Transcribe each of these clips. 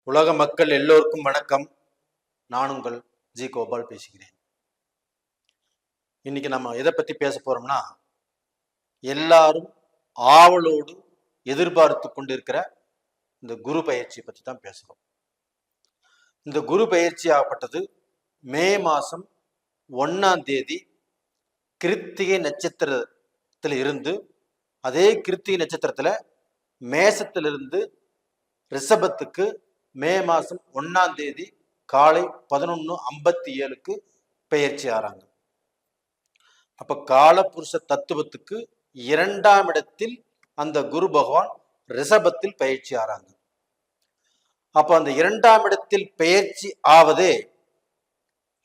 உலக மக்கள் எல்லோருக்கும் வணக்கம். நான் உங்கள் ஜி கோபால் பேசுகிறேன். இன்னைக்கு நம்ம எதை பத்தி பேச போறோம்னா, எல்லாரும் ஆவலோடு எதிர்பார்த்து கொண்டிருக்கிற இந்த குரு பயிற்சி பத்தி தான் பேசுறோம். இந்த குரு பயிற்சி ஆகப்பட்டது மே மாசம் 1ஆம் தேதி கிருத்திகை நட்சத்திரத்தில் இருந்து, அதே கிருத்திகை நட்சத்திரத்துல மேசத்திலிருந்து ரிஷபத்துக்கு மே மாசம் 1ஆம் தேதி காலை 11:57 பெயர்ச்சி ஆறாங்க. அப்ப காலபுருஷ தத்துவத்துக்கு 2ஆம் இடத்தில் அந்த குரு பகவான் ரிஷபத்தில் பயிற்சி ஆறாங்க. அப்ப அந்த 2ஆம் இடத்தில் பெயர்ச்சி ஆவதே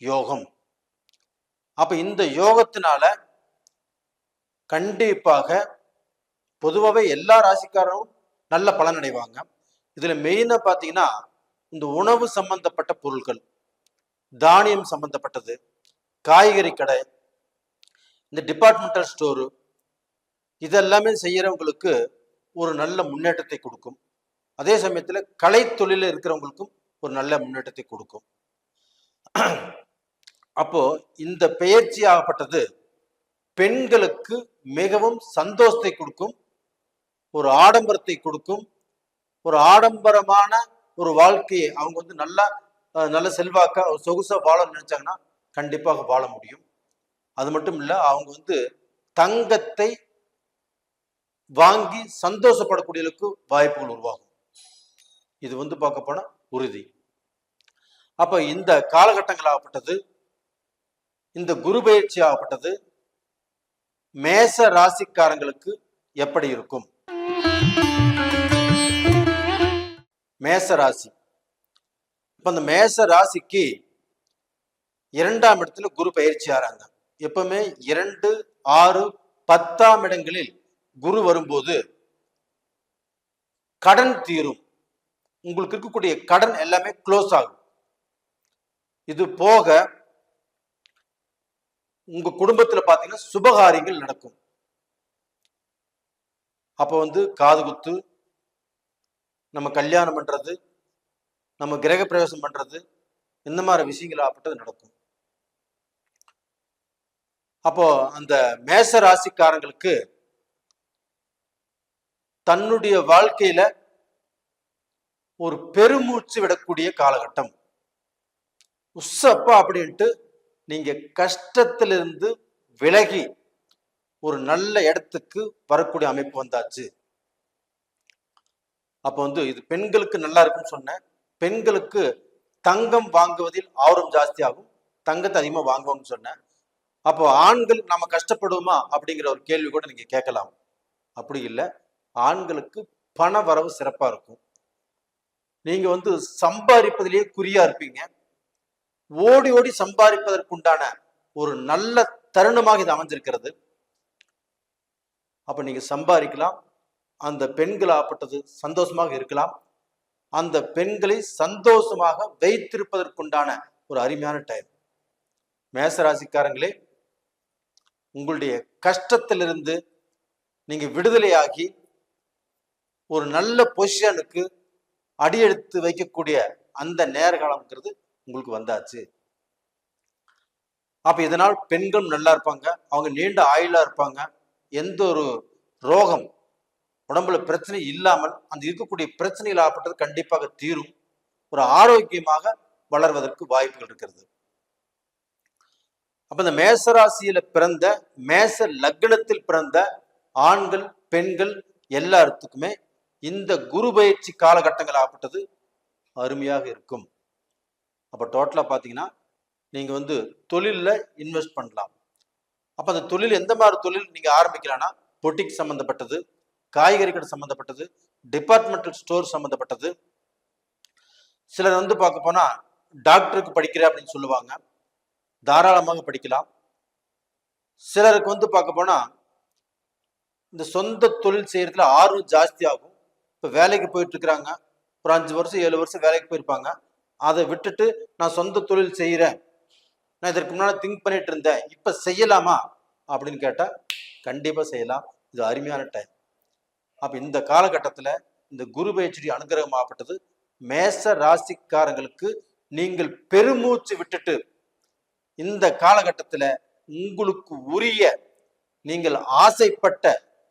யோகம். அப்ப இந்த யோகத்தினால கண்டிப்பாக பொதுவாகவே எல்லா ராசிக்காரரும் நல்ல பலன் அடைவாங்க. இதுல மெயினா பாத்தீங்கன்னா, இந்த உணவு சம்பந்தப்பட்ட பொருட்கள், தானியம் சம்பந்தப்பட்டது, காய்கறி கடை, இந்த டிபார்ட்மெண்டல் ஸ்டோரு, இதெல்லாமே செய்யறவங்களுக்கு ஒரு நல்ல முன்னேற்றத்தை கொடுக்கும். அதே சமயத்துல கலை தொழில இருக்கிறவங்களுக்கும் ஒரு நல்ல முன்னேற்றத்தை கொடுக்கும். அப்போ இந்த பெயர்ச்சி ஆகப்பட்டது பெண்களுக்கு மிகவும் சந்தோஷத்தை கொடுக்கும், ஒரு ஆடம்பரத்தை கொடுக்கும். ஒரு ஆடம்பரமான ஒரு வாழ்க்கையை அவங்க நல்ல செல்வாக்கா சொகுசா வாழணும்னு நினைச்சாங்கன்னா கண்டிப்பாக வாழ முடியும். அது மட்டும் இல்ல, அவங்க தங்கத்தை வாங்கி சந்தோஷப்படக்கூடியவர்களுக்கு வாய்ப்புகள் உருவாகும். இது பார்க்க போனா உறுதி. அப்ப இந்த காலகட்டங்கள் ஆகப்பட்டது, இந்த குரு பயிற்சி ஆகப்பட்டது மேச ராசிக்காரங்களுக்கு எப்படி இருக்கும்? மேச ராசி. இப்ப அந்த மேச ராசிக்கு 2ஆம் இடத்துல குரு பயிற்சி ஆறாங்க. எப்பவுமே 2, 6, 10ஆம் இடங்களில் குரு வரும்போது கடன் தீரும். உங்களுக்கு இருக்கக்கூடிய கடன் எல்லாமே க்ளோஸ் ஆகும். இது போக உங்க குடும்பத்துல பாத்தீங்கன்னா சுபகாரியங்கள் நடக்கும். அப்ப காது குத்து, நம்ம கல்யாணம் பண்றது, நம்ம கிரக பிரவேசம் பண்றது, இந்த மாதிரி விஷயங்கள் ஆகப்பட்டது நடக்கும். அப்போ அந்த மேச ராசிக்காரங்களுக்கு தன்னுடைய வாழ்க்கையில ஒரு பெருமூச்சு விடக்கூடிய காலகட்டம். உசப்பா அப்படின்ட்டு நீங்க கஷ்டத்திலிருந்து விலகி ஒரு நல்ல இடத்துக்கு வரக்கூடிய அமைப்பு வந்தாச்சு. அப்ப இது பெண்களுக்கு நல்லா இருக்குன்னு சொன்னேன். பெண்களுக்கு தங்கம் வாங்குவதில் ஆர்வம் ஜாஸ்தி ஆகும், தங்கத்தை அதிகமா வாங்குவாங்கன்னு சொன்னேன். அப்போ ஆண்கள் நம்ம கஷ்டப்படுவோமா அப்படிங்கிற ஒரு கேள்வி கூட நீங்க கேட்கலாம். அப்படி இல்லை, ஆண்களுக்கு பண வரவு சிறப்பா இருக்கும். நீங்க சம்பாதிப்பதிலேயே குறியா இருப்பீங்க. ஓடி ஓடி சம்பாதிப்பதற்குண்டான ஒரு நல்ல தருணமாக இது அமைஞ்சிருக்கிறது. அப்ப நீங்க சம்பாதிக்கலாம். அந்த பெண்கள் ஆப்பட்டது சந்தோஷமாக இருக்கலாம். அந்த பெண்களை சந்தோஷமாக வைத்திருப்பதற்குண்டான ஒரு அருமையான டைம். மேசராசிக்காரங்களே, உங்களுடைய கஷ்டத்திலிருந்து நீங்க விடுதலையாகி ஒரு நல்ல பொசிஷனுக்கு அடியெடுத்து வைக்கக்கூடிய அந்த நேரகாலம்ங்கிறது உங்களுக்கு வந்தாச்சு. அப்ப இதனால் பெண்களும் நல்லா இருப்பாங்க, அவங்க நீண்ட ஆயுளா இருப்பாங்க. எந்த ஒரு ரோகம், உடம்புல பிரச்சனை இல்லாமல் அந்த இருக்கக்கூடிய பிரச்சனைகள் ஆகப்பட்டது கண்டிப்பாக தீரும். ஒரு ஆரோக்கியமாக வளர்வதற்கு வாய்ப்புகள் இருக்கிறது. அப்ப இந்த மேசராசியில பிறந்த, மேச லக்னத்தில் பிறந்த ஆண்கள் பெண்கள் எல்லாத்துக்குமே இந்த குரு பயிற்சி காலகட்டங்கள் ஆகப்பட்டது அருமையாக இருக்கும். அப்ப டோட்டலா பாத்தீங்கன்னா நீங்க தொழில்ல இன்வெஸ்ட் பண்ணலாம். அப்ப அந்த தொழில் எந்த மாதிரி தொழில் நீங்க ஆரம்பிக்கலாம்னா, பொட்டிக் சம்பந்தப்பட்டது, காய்கறி கடை சம்பந்தப்பட்டது, டிபார்ட்மெண்டல் ஸ்டோர் சம்பந்தப்பட்டது. சிலர் பார்க்க போனா டாக்டருக்கு படிக்கிற அப்படின்னு சொல்லுவாங்க, தாராளமாக படிக்கலாம். சிலருக்கு பார்க்க போனா இந்த சொந்த தொழில் செய்யறதுல ஆர்வம் ஜாஸ்தி ஆகும். இப்ப வேலைக்கு போயிட்டு இருக்கிறாங்க, ஒரு 5 வருஷம் 7 வருஷம் வேலைக்கு போயிருப்பாங்க. அதை விட்டுட்டு நான் சொந்த தொழில் செய்யறேன், நான் இதற்கு முன்னாடி திங்க் பண்ணிட்டு இருந்தேன், இப்ப செய்யலாமா அப்படின்னு கேட்டா கண்டிப்பா செய்யலாம். இது அருமையான டைம். அப்ப இந்த காலகட்டத்துல இந்த குரு பயிற்சி அனுகிரகமாகப்பட்டது மேச ராசிக்காரங்களுக்கு நீங்கள் பெருமூச்சு விட்டுட்டு இந்த காலகட்டத்துல உங்களுக்கு உரிய, நீங்கள் ஆசைப்பட்ட,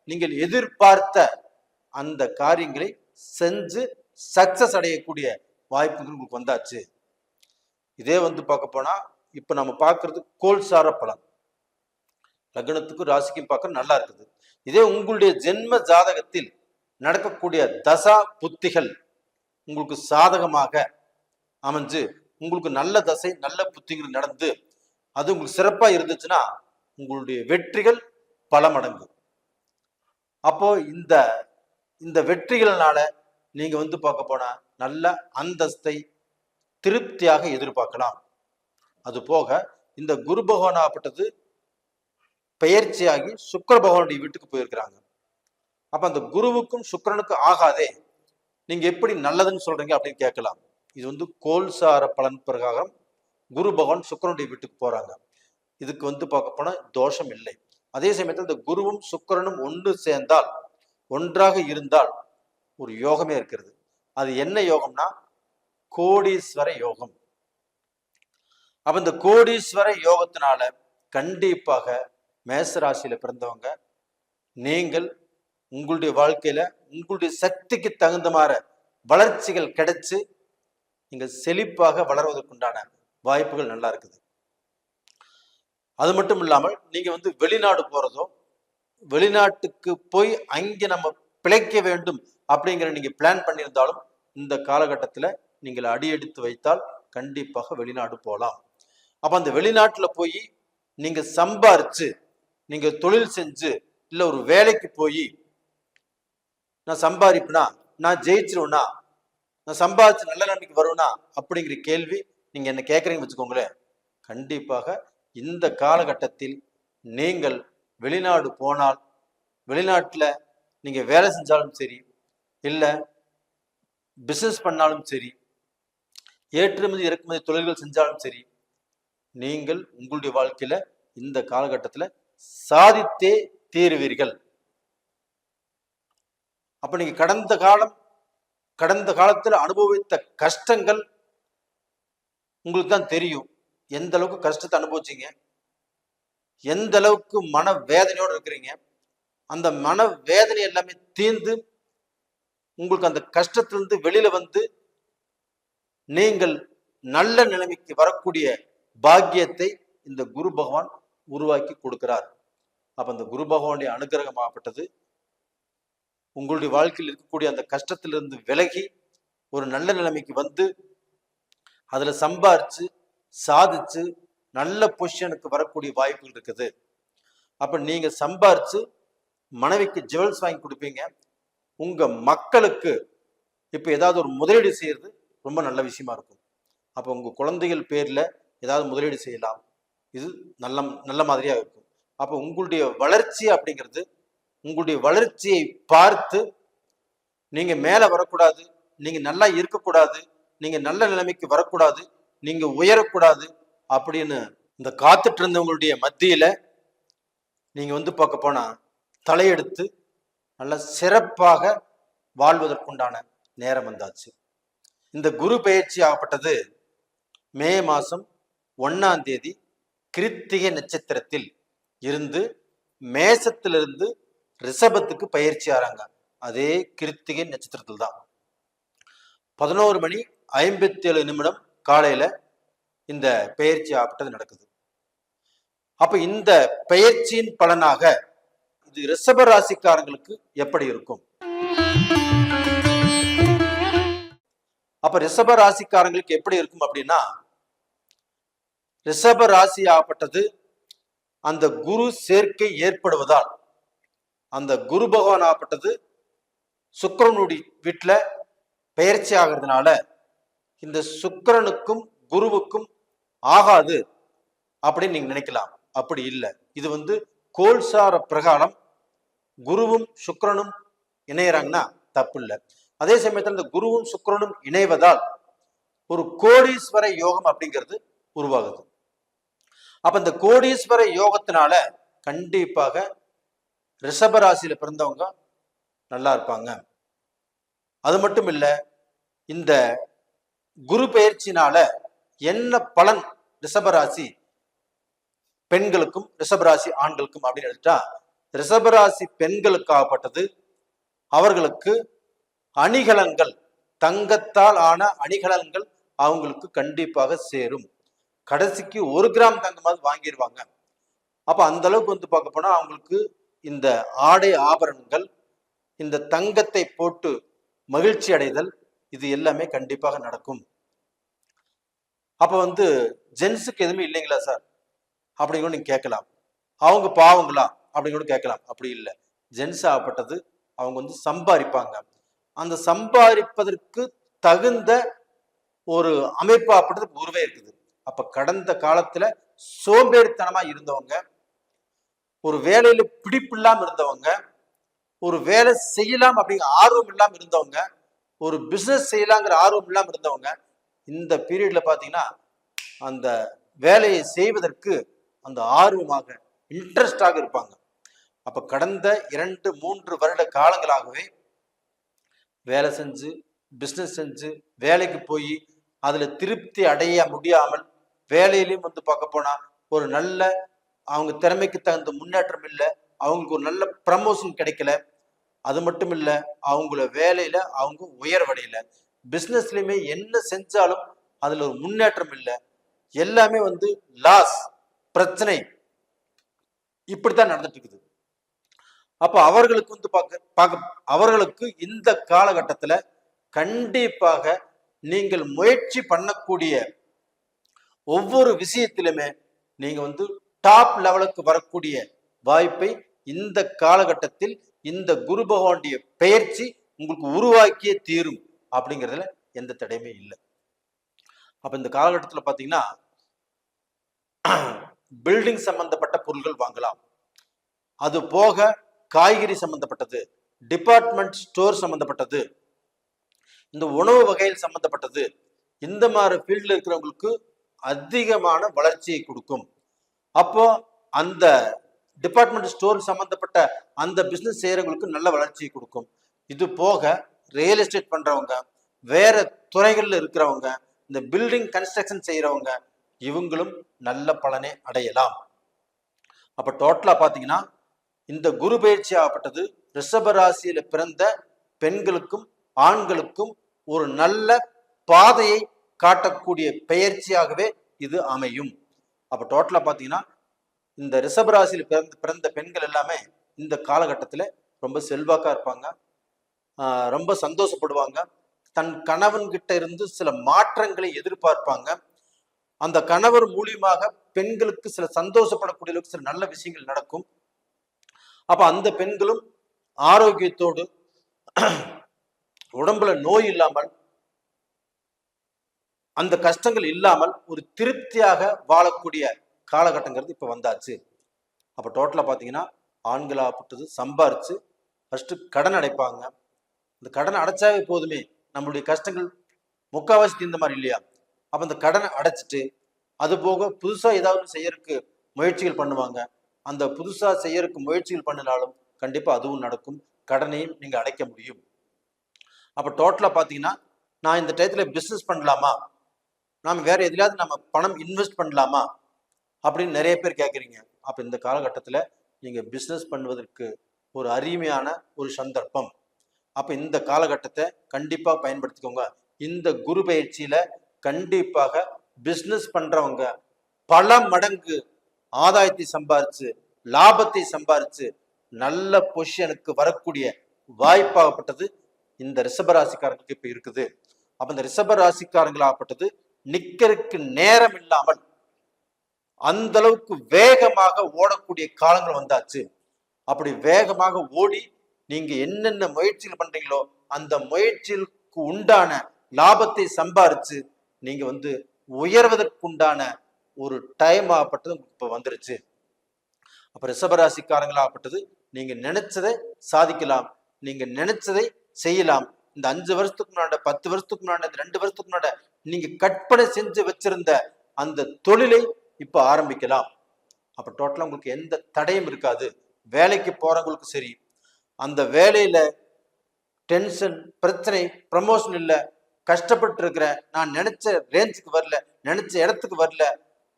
நீங்கள் எதிர்பார்த்த அந்த காரியங்களை செஞ்சு சக்சஸ் அடையக்கூடிய வாய்ப்புகள் உங்களுக்கு வந்தாச்சு. இதே பார்க்க போனா இப்ப நம்ம பார்க்கறது கோல்சார பலன், லக்னத்துக்கும் ராசிக்கும் பார்க்க நல்லா இருக்குது. இதே உங்களுடைய ஜென்ம ஜாதகத்தில் நடக்கக்கூடிய தசா புத்திகள் உங்களுக்கு சாதகமாக அமைஞ்சு உங்களுக்கு நல்ல தசை நல்ல புத்திகள் நடந்து அது உங்களுக்கு சிறப்பா இருந்துச்சுன்னா உங்களுடைய வெற்றிகள் பல மடங்கு. அப்போ இந்த இந்த வெற்றிகள்னால நீங்க பார்க்க போனா நல்ல அந்தஸ்தை திருப்தியாக எதிர்பார்க்கலாம். அது போக இந்த குரு பகவான் ஆகப்பட்டது பெயர்ச்சியாகி சுக்கிர பகவானுடைய வீட்டுக்கு போயிருக்கிறாங்க. அப்ப அந்த குருவுக்கும் சுக்கிரனுக்கும் ஆகாதே, நீங்க எப்படி நல்லதுன்னு சொல்றீங்க அப்படின்னு கேட்கலாம். இது கோல்சார பலன் பிரகாரம் குரு பகவான் சுக்கிரனுடைய வீட்டுக்கு போறாங்க. இதுக்கு பார்க்க போனா தோஷம் இல்லை. அதே சமயத்தில் இந்த குருவும் சுக்கிரனும் ஒன்று சேர்ந்தால், ஒன்றாக இருந்தால் ஒரு யோகமே இருக்கிறது. அது என்ன யோகம்னா கோடீஸ்வர யோகம். அப்ப இந்த கோடீஸ்வர யோகத்தினால கண்டிப்பாக மேசராசியில பிறந்தவங்க நீங்கள் உங்களுடைய வாழ்க்கையில உங்களுடைய சக்திக்கு தகுந்த மாதிரி வளர்ச்சிகள் கிடைச்சு நீங்க செழிப்பாக வளர்வதற்குண்டான வாய்ப்புகள் நல்லா இருக்குது. அது மட்டும் இல்லாமல் நீங்க வெளிநாடு போறதோ, வெளிநாட்டுக்கு போய் அங்கே நம்ம பிழைக்க வேண்டும் அப்படிங்கிற நீங்க பிளான் பண்ணியிருந்தாலும் இந்த காலகட்டத்துல நீங்கள் அடியெடுத்து வைத்தால் கண்டிப்பாக வெளிநாடு போகலாம். அப்ப அந்த வெளிநாட்டுல போய் நீங்க சம்பாரிச்சு, நீங்க தொழில் செஞ்சு, இல்ல ஒரு வேலைக்கு போய் நான் சம்பாதிப்பேனா, நான் ஜெயிச்சிருவேனா, நான் சம்பாதிச்சு நல்ல நிலைமைக்கு வருவேனா அப்படிங்கிற கேள்வி நீங்க என்ன கேட்குறீங்கன்னு வச்சுக்கோங்களேன். கண்டிப்பாக இந்த காலகட்டத்தில் நீங்கள் வெளிநாடு போனால், வெளிநாட்டுல நீங்க வேலை செஞ்சாலும் சரி, இல்ல பிசினஸ் பண்ணாலும் சரி, ஏற்றுமதி இறக்குமதி தொழில்கள் செஞ்சாலும் சரி, நீங்கள் உங்களுடைய வாழ்க்கையில இந்த காலகட்டத்துல சாதித்தே தீருவீர்கள். அப்ப நீங்க கடந்த காலத்துல அனுபவித்த கஷ்டங்கள் உங்களுக்கு தான் தெரியும். எந்த அளவுக்கு கஷ்டத்தை அனுபவிச்சீங்க, எந்த அளவுக்கு மன வேதனையோடு இருக்கிறீங்க. அந்த மன வேதனை எல்லாமே தீர்ந்து உங்களுக்கு அந்த கஷ்டத்திலிருந்து வெளியில வந்து நீங்கள் நல்ல நிலைமைக்கு வரக்கூடிய பாக்கியத்தை இந்த குரு பகவான் உருவாக்கி கொடுக்கிறார். அப்ப அந்த குரு பகவானுடைய அனுகிரகமாகப்பட்டது உங்களுடைய வாழ்க்கையில் இருக்கக்கூடிய அந்த கஷ்டத்திலிருந்து விலகி ஒரு நல்ல நிலைமைக்கு வந்து அதுல சம்பாரிச்சு சாதிச்சு நல்ல பொசிஷனுக்கு வரக்கூடிய வாய்ப்புகள் இருக்குது. அப்ப நீங்க சம்பாரிச்சு மனைவிக்கு ஜுவல்ஸ் வாங்கி கொடுப்பீங்க. உங்க மக்களுக்கு இப்ப ஏதாவது ஒரு முதலீடு செய்யறது ரொம்ப நல்ல விஷயமா இருக்கும். அப்ப உங்க குழந்தைகள் பேர்ல ஏதாவது முதலீடு செய்யலாம். இது நல்ல மாதிரியா இருக்கும். அப்ப உங்களுடைய வளர்ச்சி அப்படிங்கிறது, உங்களுடைய வளர்ச்சியை பார்த்து நீங்க மேல வரக்கூடாது, நீங்க நல்லா இருக்கக்கூடாது, நீங்க நல்ல நிலைமைக்கு வரக்கூடாது, நீங்க உயரக்கூடாது அப்படின்னு இந்த காத்துட்டு இருந்தவங்களுடைய மத்தியில நீங்க பார்க்க போனா தலையெடுத்து நல்ல சிறப்பாக வாழ்வதற்குண்டான நேரம் வந்தாச்சு. இந்த குரு பயிற்சி ஆகப்பட்டது மே மாசம் 1ஆம் தேதி கிருத்திகை நட்சத்திரத்தில் இருந்து மேசத்திலிருந்து ரிஷபத்துக்கு பயிற்சி ஆறாங்க. அதே கிருத்திகை நட்சத்திரத்தில் தான் 11:57 காலையில இந்த பெயர்ச்சி ஆகப்பட்டது நடக்குது. அப்ப இந்த பெயர்ச்சியின் பலனாக இது ரிஷப ராசிக்காரங்களுக்கு எப்படி இருக்கும்? அப்ப ரிஷப ராசிக்காரங்களுக்கு எப்படி இருக்கும் அப்படின்னா, ரிஷப ராசி ஆகப்பட்டது அந்த குரு சேர்க்கை ஏற்படுவதால், அந்த குரு பகவான் ஆகப்பட்டது சுக்கிரனுடைய வீட்டுல பெயர்ச்சி ஆகிறதுனால இந்த சுக்கிரனுக்கும் குருவுக்கும் ஆகாது அப்படின்னு நீங்க நினைக்கலாம். அப்படி இல்லை. இது கோல்சார பிரகாரம் குருவும் சுக்கிரனும் இணையறாங்கன்னா தப்பு இல்லை. அதே சமயத்தில் இந்த குருவும் சுக்கிரனும் இணைவதால் ஒரு கோடீஸ்வர யோகம் அப்படிங்கிறது உருவாகுது. அப்ப இந்த கோடீஸ்வர யோகத்தினால கண்டிப்பாக ரிஷப ராசியில பிறந்தவங்க நல்லா இருப்பாங்க. அது மட்டும் இல்ல, இந்த குரு பெயர்ச்சினால என்ன பலன் ரிஷபராசி பெண்களுக்கும் ரிஷபராசி ஆண்களுக்கும் அப்படின்னு எடுத்துட்டா, ரிஷபராசி பெண்களுக்காகப்பட்டது அவர்களுக்கு அணிகலன்கள், தங்கத்தால் ஆன அணிகலன்கள் அவங்களுக்கு கண்டிப்பாக சேரும். கடைசிக்கு 1 கிராம் தங்கமாவது வாங்கிடுவாங்க. அப்ப அந்த அளவுக்கு பார்க்க போனா அவங்களுக்கு இந்த ஆடை ஆபரணங்கள், இந்த தங்கத்தை போட்டு மகிழ்ச்சி அடைதல், இது எல்லாமே கண்டிப்பாக நடக்கும். அப்ப ஜென்ஸுக்கு எதுவுமே இல்லைங்களா சார் அப்படின்னு கூட நீங்க கேட்கலாம். அவங்க பாவங்களா அப்படின்னு கூட கேட்கலாம். அப்படி இல்லை. ஜென்ஸ் ஆகப்பட்டது அவங்க சம்பாதிப்பாங்க. அந்த சம்பாதிப்பதற்கு தகுந்த ஒரு அமைப்பாகப்பட்டது உருவே இருக்குது. அப்ப கடந்த காலத்துல சோம்பேறித்தனமா இருந்தவங்க, ஒரு வேலையில பிடிப்பு இல்லாம இருந்தவங்க, ஒரு வேலை செய்யலாம் அப்படிங்கிற ஆர்வம் இல்லாம இருந்தவங்க, ஒரு பிசினஸ் செய்யலாங்கிற ஆர்வம் இல்லாம இருந்தவங்க, இந்த பீரியட்ல பாத்தீங்கன்னா அந்த வேலையை செய்வதற்கு அந்த ஆர்வமாக இன்ட்ரெஸ்டாக இருப்பாங்க. அப்ப கடந்த 2-3 வருட காலங்களாகவே வேலை செஞ்சு பிசினஸ் செஞ்சு வேலைக்கு போய் அதுல திருப்தி அடைய முடியாமல், வேலையிலையும் பார்க்க போனா ஒரு நல்ல அவங்க திறமைக்கு தகுந்த முன்னேற்றம் இல்லை, அவங்களுக்கு ஒரு நல்ல ப்ரமோஷன் கிடைக்கல, அது மட்டும் இல்லை அவங்கள வேலையில அவங்க உயர்வடையல, பிசினஸ்லயுமே என்ன செஞ்சாலும் அதுல ஒரு முன்னேற்றம் இல்லை, எல்லாமே லாஸ், பிரச்சனை, இப்படித்தான் நடந்துட்டு இருக்குது. அப்ப அவர்களுக்கு அவர்களுக்கு இந்த காலகட்டத்துல கண்டிப்பாக நீங்கள் முயற்சி பண்ணக்கூடிய ஒவ்வொரு விஷயத்திலுமே நீங்க டாப் லெவலுக்கு வரக்கூடிய வாய்ப்பை இந்த காலகட்டத்தில் இந்த குரு பகவானுடைய பெயர்ச்சி உங்களுக்கு உருவாக்கியே தீரும் அப்படிங்கிறதுல எந்த தடையுமே இல்லை. அப்ப இந்த காலகட்டத்தில் பாத்தீங்கன்னா பில்டிங் சம்பந்தப்பட்ட பொருட்கள் வாங்கலாம். அது போக காய்கறி சம்பந்தப்பட்டது, டிபார்ட்மெண்ட் ஸ்டோர் சம்பந்தப்பட்டது, இந்த உணவு வகையில் சம்பந்தப்பட்டது, இந்த மாதிரி ஃபீல்ட்ல இருக்கிறவங்களுக்கு அதிகமான வளர்ச்சியை கொடுக்கும். அப்போ அந்த டிபார்ட்மெண்ட் ஸ்டோர் சம்பந்தப்பட்ட அந்த பிசினஸ் செய்யறவங்களுக்கு நல்ல வளர்ச்சியை கொடுக்கும். இது போக ரியல் எஸ்டேட் பண்றவங்க, வேற துறைகள்ல இருக்கிறவங்க, இந்த பில்டிங் கன்ஸ்ட்ரக்ஷன் செய்யறவங்க, இவங்களும் நல்ல பலனை அடையலாம். அப்ப டோட்டலா பாத்தீங்கன்னா இந்த குரு பயிற்சி ஆகப்பட்டது ரிஷபராசியில பிறந்த பெண்களுக்கும் ஆண்களுக்கும் ஒரு நல்ல பாதையை காட்டக்கூடிய பெயர்ச்சியாகவே இது அமையும். அப்ப டோட்டலா பாத்தீங்கன்னா இந்த ரிஷபராசியில் பிறந்த பெண்கள் எல்லாமே இந்த காலகட்டத்துல ரொம்ப செல்வாக்கா இருப்பாங்க, ரொம்ப சந்தோஷப்படுவாங்க, தன் கணவன் கிட்ட இருந்து சில மாற்றங்களை எதிர்பார்ப்பாங்க. அந்த கணவர் மூலியமாக பெண்களுக்கு சில சந்தோஷப்படக்கூடிய அளவுக்கு சில நல்ல விஷயங்கள் நடக்கும். அப்ப அந்த பெண்களும் ஆரோக்கியத்தோடு உடம்புல நோய் இல்லாமல், அந்த கஷ்டங்கள் இல்லாமல் ஒரு திருப்தியாக வாழக்கூடிய காலகட்டங்கிறது இப்ப வந்தாச்சு. அப்ப டோட்டலா பாத்தீங்கன்னா ஆண்களாகப்பட்டது சம்பாரிச்சு ஃபர்ஸ்ட் கடன் அடைப்பாங்க. இந்த கடன் அடைச்சாவே போதுமே, நம்மளுடைய கஷ்டங்கள் முக்காவாசி தீர்ந்த மாதிரி இல்லையா? அப்ப இந்த கடனை அடைச்சிட்டு அது போக புதுசா ஏதாவது செய்யறதுக்கு முயற்சிகள் பண்ணுவாங்க. அந்த புதுசா செய்யறதுக்கு முயற்சிகள் பண்ணினாலும் கண்டிப்பா அதுவும் நடக்கும், கடனையும் நீங்க அடைக்க முடியும். அப்ப டோட்டலா பாத்தீங்கன்னா நான் இந்த டயத்துல பிசினஸ் பண்ணலாமா, நாம வேற எதுலையாவது நம்ம பணம் இன்வெஸ்ட் பண்ணலாமா அப்படின்னு நிறைய பேர் கேட்குறீங்க. அப்ப இந்த காலகட்டத்துல நீங்க பிசினஸ் பண்ணுவதற்கு ஒரு அருமையான ஒரு சந்தர்ப்பம். அப்ப இந்த காலகட்டத்தை கண்டிப்பா பயன்படுத்திக்கோங்க. இந்த குரு பயிற்சியில கண்டிப்பாக பிசினஸ் பண்றவங்க பல மடங்கு ஆதாயத்தை சம்பாரிச்சு லாபத்தை சம்பாரிச்சு நல்ல பொசிஷனுக்கு வரக்கூடிய வாய்ப்பாகப்பட்டது இந்த ரிஷபராசிக்காரங்களுக்கு இப்ப இருக்குது. அப்ப இந்த ரிஷபராசிக்காரங்களாகப்பட்டது நிக்கிறதுக்கு நேரம் இல்லாமல் அந்த அளவுக்கு வேகமாக ஓடக்கூடிய காலங்கள் வந்தாச்சு. அப்படி வேகமாக ஓடி நீங்க என்னென்ன முயற்சிகள் பண்றீங்களோ அந்த முயற்சிகளுக்கு உண்டான லாபத்தை சம்பாரிச்சு நீங்க உயர்வதற்குண்டான ஒரு டைம் ஆகப்பட்டது இப்ப வந்துருச்சு. அப்ப ரிஷபராசிக்காரங்களாகப்பட்டது நீங்க நினைச்சதை சாதிக்கலாம், நீங்க நினைச்சதை செய்யலாம். இந்த 5 வருஷத்துக்கு முன்னாடி, 10 வருஷத்துக்கு முன்னாடி, 2 வருஷத்துக்கு முன்னாடி நீங்க கற்பனை செஞ்சு வச்சிருந்த அந்த தொழிலை இப்ப ஆரம்பிக்கலாம். அப்ப டோட்டலா உங்களுக்கு எந்த தடையும் இருக்காது. வேலைக்கு போறவங்களுக்கு சரி, அந்த வேலையில டென்ஷன், பிரச்சனை, ப்ரமோஷன் இல்லை, கஷ்டப்பட்டு இருக்கிறேன், நான் நினைச்ச ரேஞ்சுக்கு வரல, நினைச்ச இடத்துக்கு வரல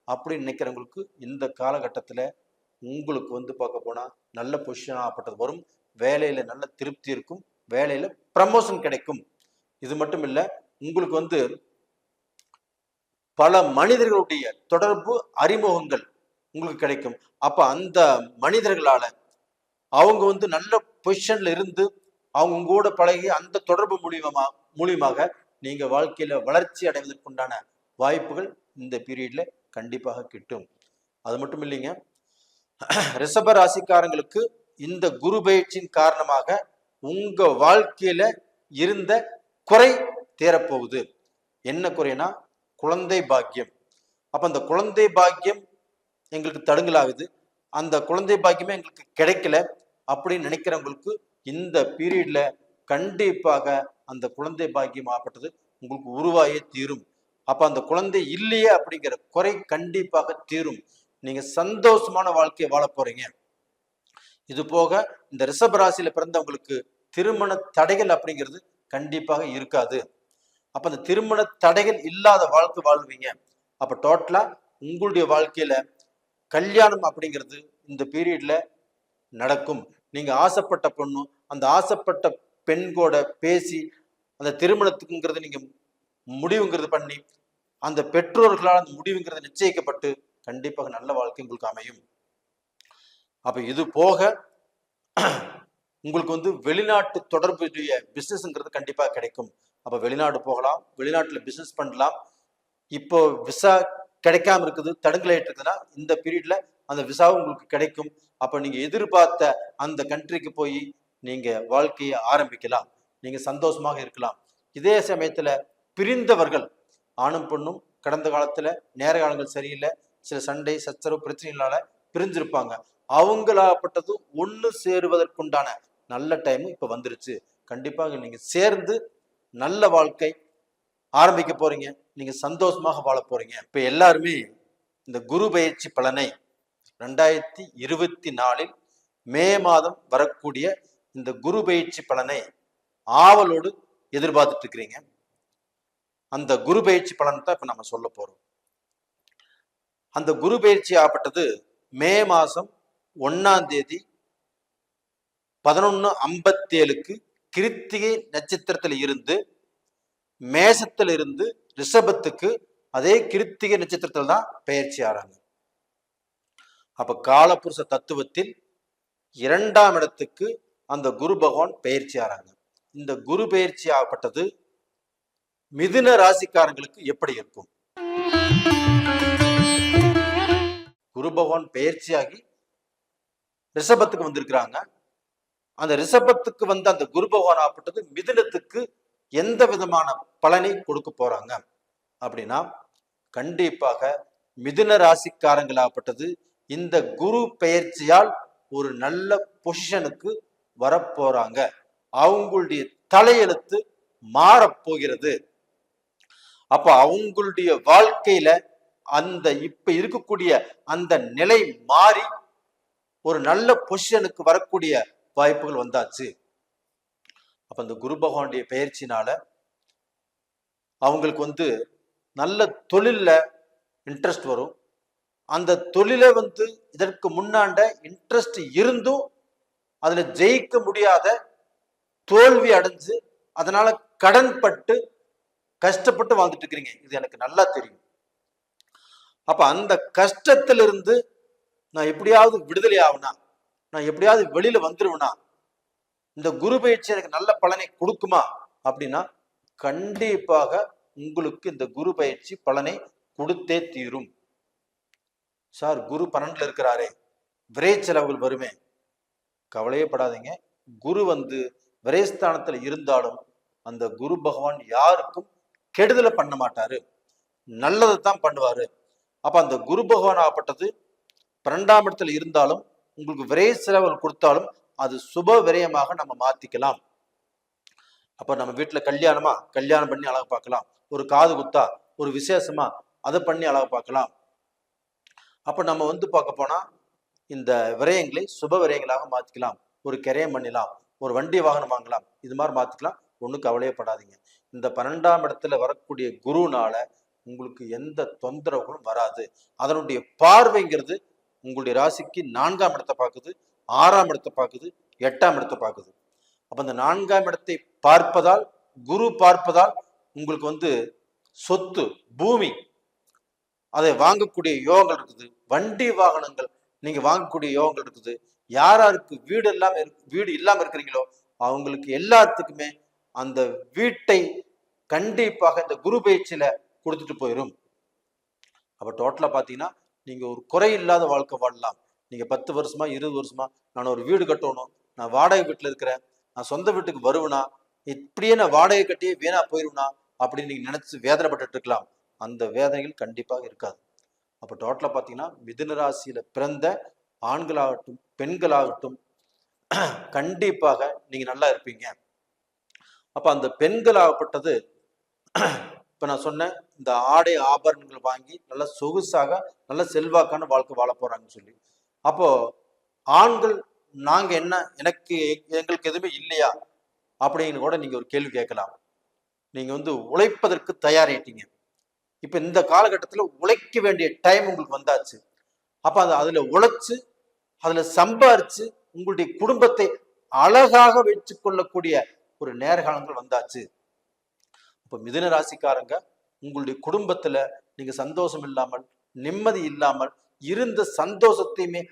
அப்படின்னு நினைக்கிறவங்களுக்கு இந்த காலகட்டத்துல உங்களுக்கு வந்து பார்க்க போனா நல்ல பொசிஷன் ஆகப்பட்டது வரும். வேலையில நல்ல திருப்தி இருக்கும், வேலையில ப்ரமோஷன் கிடைக்கும். இது மட்டும் இல்ல, உங்களுக்கு வந்து பல மனிதர்களுடைய தொடர்பு அறிமுகங்கள் உங்களுக்கு கிடைக்கும். அப்ப அந்த மனிதர்களால அவங்க வந்து நல்ல பொசிஷன்ல இருந்து அவங்க உங்களோட பழகி அந்த தொடர்பு மூலியமாக நீங்க வாழ்க்கையில வளர்ச்சி அடைவதற்குண்டான வாய்ப்புகள் இந்த பீரியட்ல கண்டிப்பாக கிட்டும். அது மட்டும் இல்லைங்க, ரிஷப ராசிக்காரங்களுக்கு இந்த குரு பயிற்சியின் காரணமாக உங்க வாழ்க்கையில இருந்த குறை தேரப்போகுது. என்ன குறைனா குழந்தை பாக்கியம். அப்ப அந்த குழந்தை பாக்கியம் எங்களுக்கு தடுங்கலாகுது, அந்த குழந்தை பாக்கியமே எங்களுக்கு கிடைக்கல அப்படின்னு நினைக்கிறவங்களுக்கு இந்த பீரியட்ல கண்டிப்பாக அந்த குழந்தை பாக்கியம் ஆகப்பட்டது உங்களுக்கு உருவாயே தீரும். அப்ப அந்த குழந்தை இல்லையே அப்படிங்கிற குறை கண்டிப்பாக தீரும். நீங்க சந்தோஷமான வாழ்க்கையை வாழ போறீங்க. இது போக இந்த ரிஷப ராசியில பிறந்தவங்களுக்கு திருமண தடைகள் அப்படிங்கிறது கண்டிப்பாக இருக்காது. அப்ப அந்த திருமண தடைகள் இல்லாத வாழ்க்கை வாழ்வீங்க. அப்ப டோட்டலா உங்களுடைய வாழ்க்கையில கல்யாணம் அப்படிங்கிறது இந்த பீரியட்ல நடக்கும். நீங்க ஆசைப்பட்ட பொண்ணு, அந்த ஆசைப்பட்ட பெண் கூட பேசி அந்த திருமணத்துக்குங்கிறது நீங்க முடிவுங்கிறது பண்ணி அந்த பெற்றோர்களால் அந்த முடிவுங்கிறது நிச்சயிக்கப்பட்டு கண்டிப்பாக நல்ல வாழ்க்கை உங்களுக்கு அமையும். அப்ப இது போக உங்களுக்கு வந்து வெளிநாட்டு தொடர்புடைய பிசினஸ்ங்கிறது கண்டிப்பா கிடைக்கும். அப்ப வெளிநாடு போகலாம், வெளிநாட்டுல பிசினஸ் பண்ணலாம். இப்போ விசா கிடைக்காம இருக்குது, தடுங்கலாயிட்டு இருக்குதுன்னா இந்த பீரியட்ல அந்த விசாவும் உங்களுக்கு கிடைக்கும். அப்ப நீங்க எதிர்பார்த்த அந்த கண்ட்ரிக்கு போய் நீங்க வாழ்க்கையை ஆரம்பிக்கலாம், நீங்க சந்தோஷமாக இருக்கலாம். இதே சமயத்துல பிரிந்தவர்கள் ஆணும் பெண்ணும் கடந்த காலத்துல நேர காலங்கள் சரியில்லை, சில சண்டை சச்சரவு பிரச்சனைகளால பிரிஞ்சிருப்பாங்க. அவங்களாப்பட்டது ஒண்ணு சேருவதற்குண்டான நல்ல டைம் இப்ப வந்துருச்சு. கண்டிப்பாக நீங்க சேர்ந்து நல்ல வாழ்க்கை ஆரம்பிக்க போறீங்க, நீங்க சந்தோஷமாக வாழ போறீங்க. இப்ப எல்லாருமே இந்த குரு பயிற்சி பலனை 2024 மே மாதம் வரக்கூடிய இந்த குரு பயிற்சி பலனை ஆவலோடு எதிர்பார்த்துட்டு இருக்கிறீங்க. அந்த குரு பயிற்சி பலன் தான் இப்ப நம்ம சொல்ல போறோம். அந்த குரு பயிற்சி ஆகப்பட்டது மே மாசம் 1ஆம் தேதி 11:57 கிருத்திகை நட்சத்திரத்தில் இருந்து மேசத்துல இருந்து ரிஷபத்துக்கு அதே கிருத்திகை நட்சத்திரத்தில் தான் பயிற்சி ஆறாங்க. அப்ப காலபுருஷ தத்துவத்தில் 2ஆம் இடத்துக்கு அந்த குரு பகவான் பயிற்சி ஆறாங்க. இந்த குரு பயிற்சி ஆகப்பட்டது மிதுன ராசிக்காரங்களுக்கு எப்படி இருக்கும்? குரு பகவான் பயிற்சியாகி ரிஷபத்துக்கு வந்திருக்கிறாங்க. அந்த ரிஷபத்துக்கு வந்த அந்த குரு பகவான் ஆகப்பட்டது மிதுனத்துக்கு எந்த விதமான பலனை கொடுக்க போறாங்க அப்படின்னா, கண்டிப்பாக மிதுன ராசிக்காரங்களாகப்பட்டது இந்த குரு பெயர்ச்சியால் ஒரு நல்ல பொசிஷனுக்கு வரப்போறாங்க. அவங்களுடைய தலையெழுத்து மாறப்போகிறது. அப்ப அவங்களுடைய வாழ்க்கையில அந்த இப்ப இருக்கக்கூடிய அந்த நிலை மாறி ஒரு நல்ல பொசிஷனுக்கு வரக்கூடிய வாய்ப்புகள் வந்தாச்சு. அப்ப அந்த குரு பகவானுடைய பெயர்ச்சினால அவங்களுக்கு வந்து நல்ல தொழில்ல இன்ட்ரெஸ்ட் வரும். அந்த தொழிலை வந்து இதற்கு முன்னாண்ட இன்ட்ரெஸ்ட் இருந்தும் அதுல ஜெயிக்க முடியாத தோல்வி அடைஞ்சு அதனால கடன் பட்டு கஷ்டப்பட்டு வாழ்ந்துட்டு இருக்கிறீங்க, இது எனக்கு நல்லா தெரியும். அப்ப அந்த கஷ்டத்திலிருந்து நான் எப்படியாவது விடுதலை ஆகுனா, நான் எப்படியாவது வெளியில வந்துருவேனா, இந்த குரு பயிற்சி எனக்கு நல்ல பலனை கொடுக்குமா அப்படின்னா கண்டிப்பாக உங்களுக்கு இந்த குரு பயிற்சி பலனை கொடுத்தே தீரும். சார் குரு 12ல இருக்கிறாரே, விரை செலவுகள் வருமே, கவலையே படாதீங்க. குரு வந்து விரைஸ்தானத்துல இருந்தாலும் அந்த குரு பகவான் யாருக்கும் கெடுதலை பண்ண மாட்டாரு, நல்லதை தான் பண்ணுவாரு. அப்ப அந்த குரு பகவான் ஆகப்பட்டது 12ஆம் இடத்துல இருந்தாலும் உங்களுக்கு விரை செலவுகள் கொடுத்தாலும் அது சுப விரயமாக நம்ம மாத்திக்கலாம். அப்ப நம்ம வீட்டுல கல்யாணம் பண்ணி அழகு பார்க்கலாம், ஒரு காது குத்தா ஒரு விசேஷமா அதை பண்ணி அழகு பார்க்கலாம். அப்ப நம்ம வந்து பார்க்க போனா இந்த விரயங்களை சுப விரயங்களாக மாத்திக்கலாம். ஒரு கிரயம் பண்ணலாம், ஒரு வண்டி வாகனம் வாங்கலாம், இது மாதிரி மாத்திக்கலாம். ஒன்றும் கவலையப்படாதீங்க. இந்த 12ஆம் இடத்துல வரக்கூடிய குருனால உங்களுக்கு எந்த தொந்தரவுகளும் வராது. அதனுடைய பார்வைங்கிறது உங்களுடைய ராசிக்கு 4ஆம் இடத்தை பார்க்குது, 6ஆம் இடத்தை பார்க்குது, 8ஆம் இடத்தை பார்க்குது. அப்ப அந்த 4ஆம் இடத்தை பார்ப்பதால், குரு பார்ப்பதால் உங்களுக்கு சொத்து, பூமி அதை வாங்கக்கூடிய யோகங்கள் இருக்குது. வண்டி வாகனங்கள் நீங்க வாங்கக்கூடிய யோகங்கள் இருக்குது. யாராருக்கு வீடு இல்லாம இருக்கிறீங்களோ அவங்களுக்கு எல்லாத்துக்குமே அந்த வீட்டை கண்டிப்பாக இந்த குரு பயிற்சியில கொடுத்துட்டு போயிடும். அப்ப டோட்டலா பாத்தீங்கன்னா நீங்க ஒரு குறை இல்லாத வாழ்க்கை வாழலாம். நீங்க 10 வருஷமா 20 வருஷமா நான் ஒரு வீடு கட்டணும், நான் வாடகை வீட்டுல இருக்கிறேன், நான் சொந்த வீட்டுக்கு வருவேனா, இப்படியே நான் வாடகை கட்டியே வீணா போயிருவேனா அப்படின்னு நீங்க நினைச்சு வேதனைப்பட்டு இருக்கலாம். அந்த வேதனைகள் கண்டிப்பாக இருக்காது. அப்ப டோட்டலா பாத்தீங்கன்னா மிதுன ராசியில பிறந்த ஆண்களாகட்டும் பெண்களாகட்டும் கண்டிப்பாக நீங்க நல்லா இருப்பீங்க. அப்ப அந்த பெண்களாகப்பட்டது இப்ப நான் சொன்னேன், இந்த ஆடை ஆபரணங்கள் வாங்கி நல்ல சொகுசாக நல்ல செல்வாக்கான வாழ்க்கை வாழ போறாங்கன்னு சொல்லி. அப்போ ஆண்கள் நாங்க என்ன எங்களுக்கு எதுவுமே இல்லையா அப்படின்னு கூட நீங்க ஒரு கேள்வி கேட்கலாம். நீங்க உழைப்பதற்கு தயாரிட்டீங்க. இப்ப இந்த காலகட்டத்துல உழைக்க வேண்டிய டைம் உங்களுக்கு வந்தாச்சு. அப்ப அதுல உழைச்சு அதுல சம்பாரிச்சு உங்களுடைய குடும்பத்தை அழகாக வச்சு கொள்ளக்கூடிய ஒரு நேர்காலங்கள் வந்தாச்சு. இப்ப மிதுன ராசிக்காரங்க உங்களுடைய குடும்பத்துல நீங்க சந்தோஷம் இல்லாமல் நிம்மதி இல்லாமல் இருந்த சந்தோஷத்தையுமே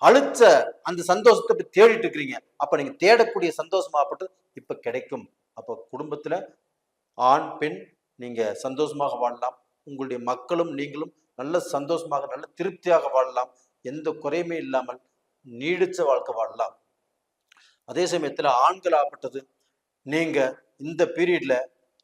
அழிச்ச அந்த சந்தோஷத்தை தேடிட்டு இருக்கிறீங்க. அப்ப நீங்க தேடக்கூடிய சந்தோஷமாகப்பட்டு இப்ப கிடைக்கும். அப்ப குடும்பத்துல ஆண் பெண் நீங்க சந்தோஷமாக வாழலாம். உங்களுடைய மக்களும் நீங்களும் நல்ல சந்தோஷமாக நல்ல திருப்தியாக வாழலாம். எந்த குறையுமே இல்லாமல் நீடிச்ச வாழ்க்கை வாழலாம். அதே சமயத்துல ஆண்கள் ஆகப்பட்டது நீங்க இந்த பீரியட்ல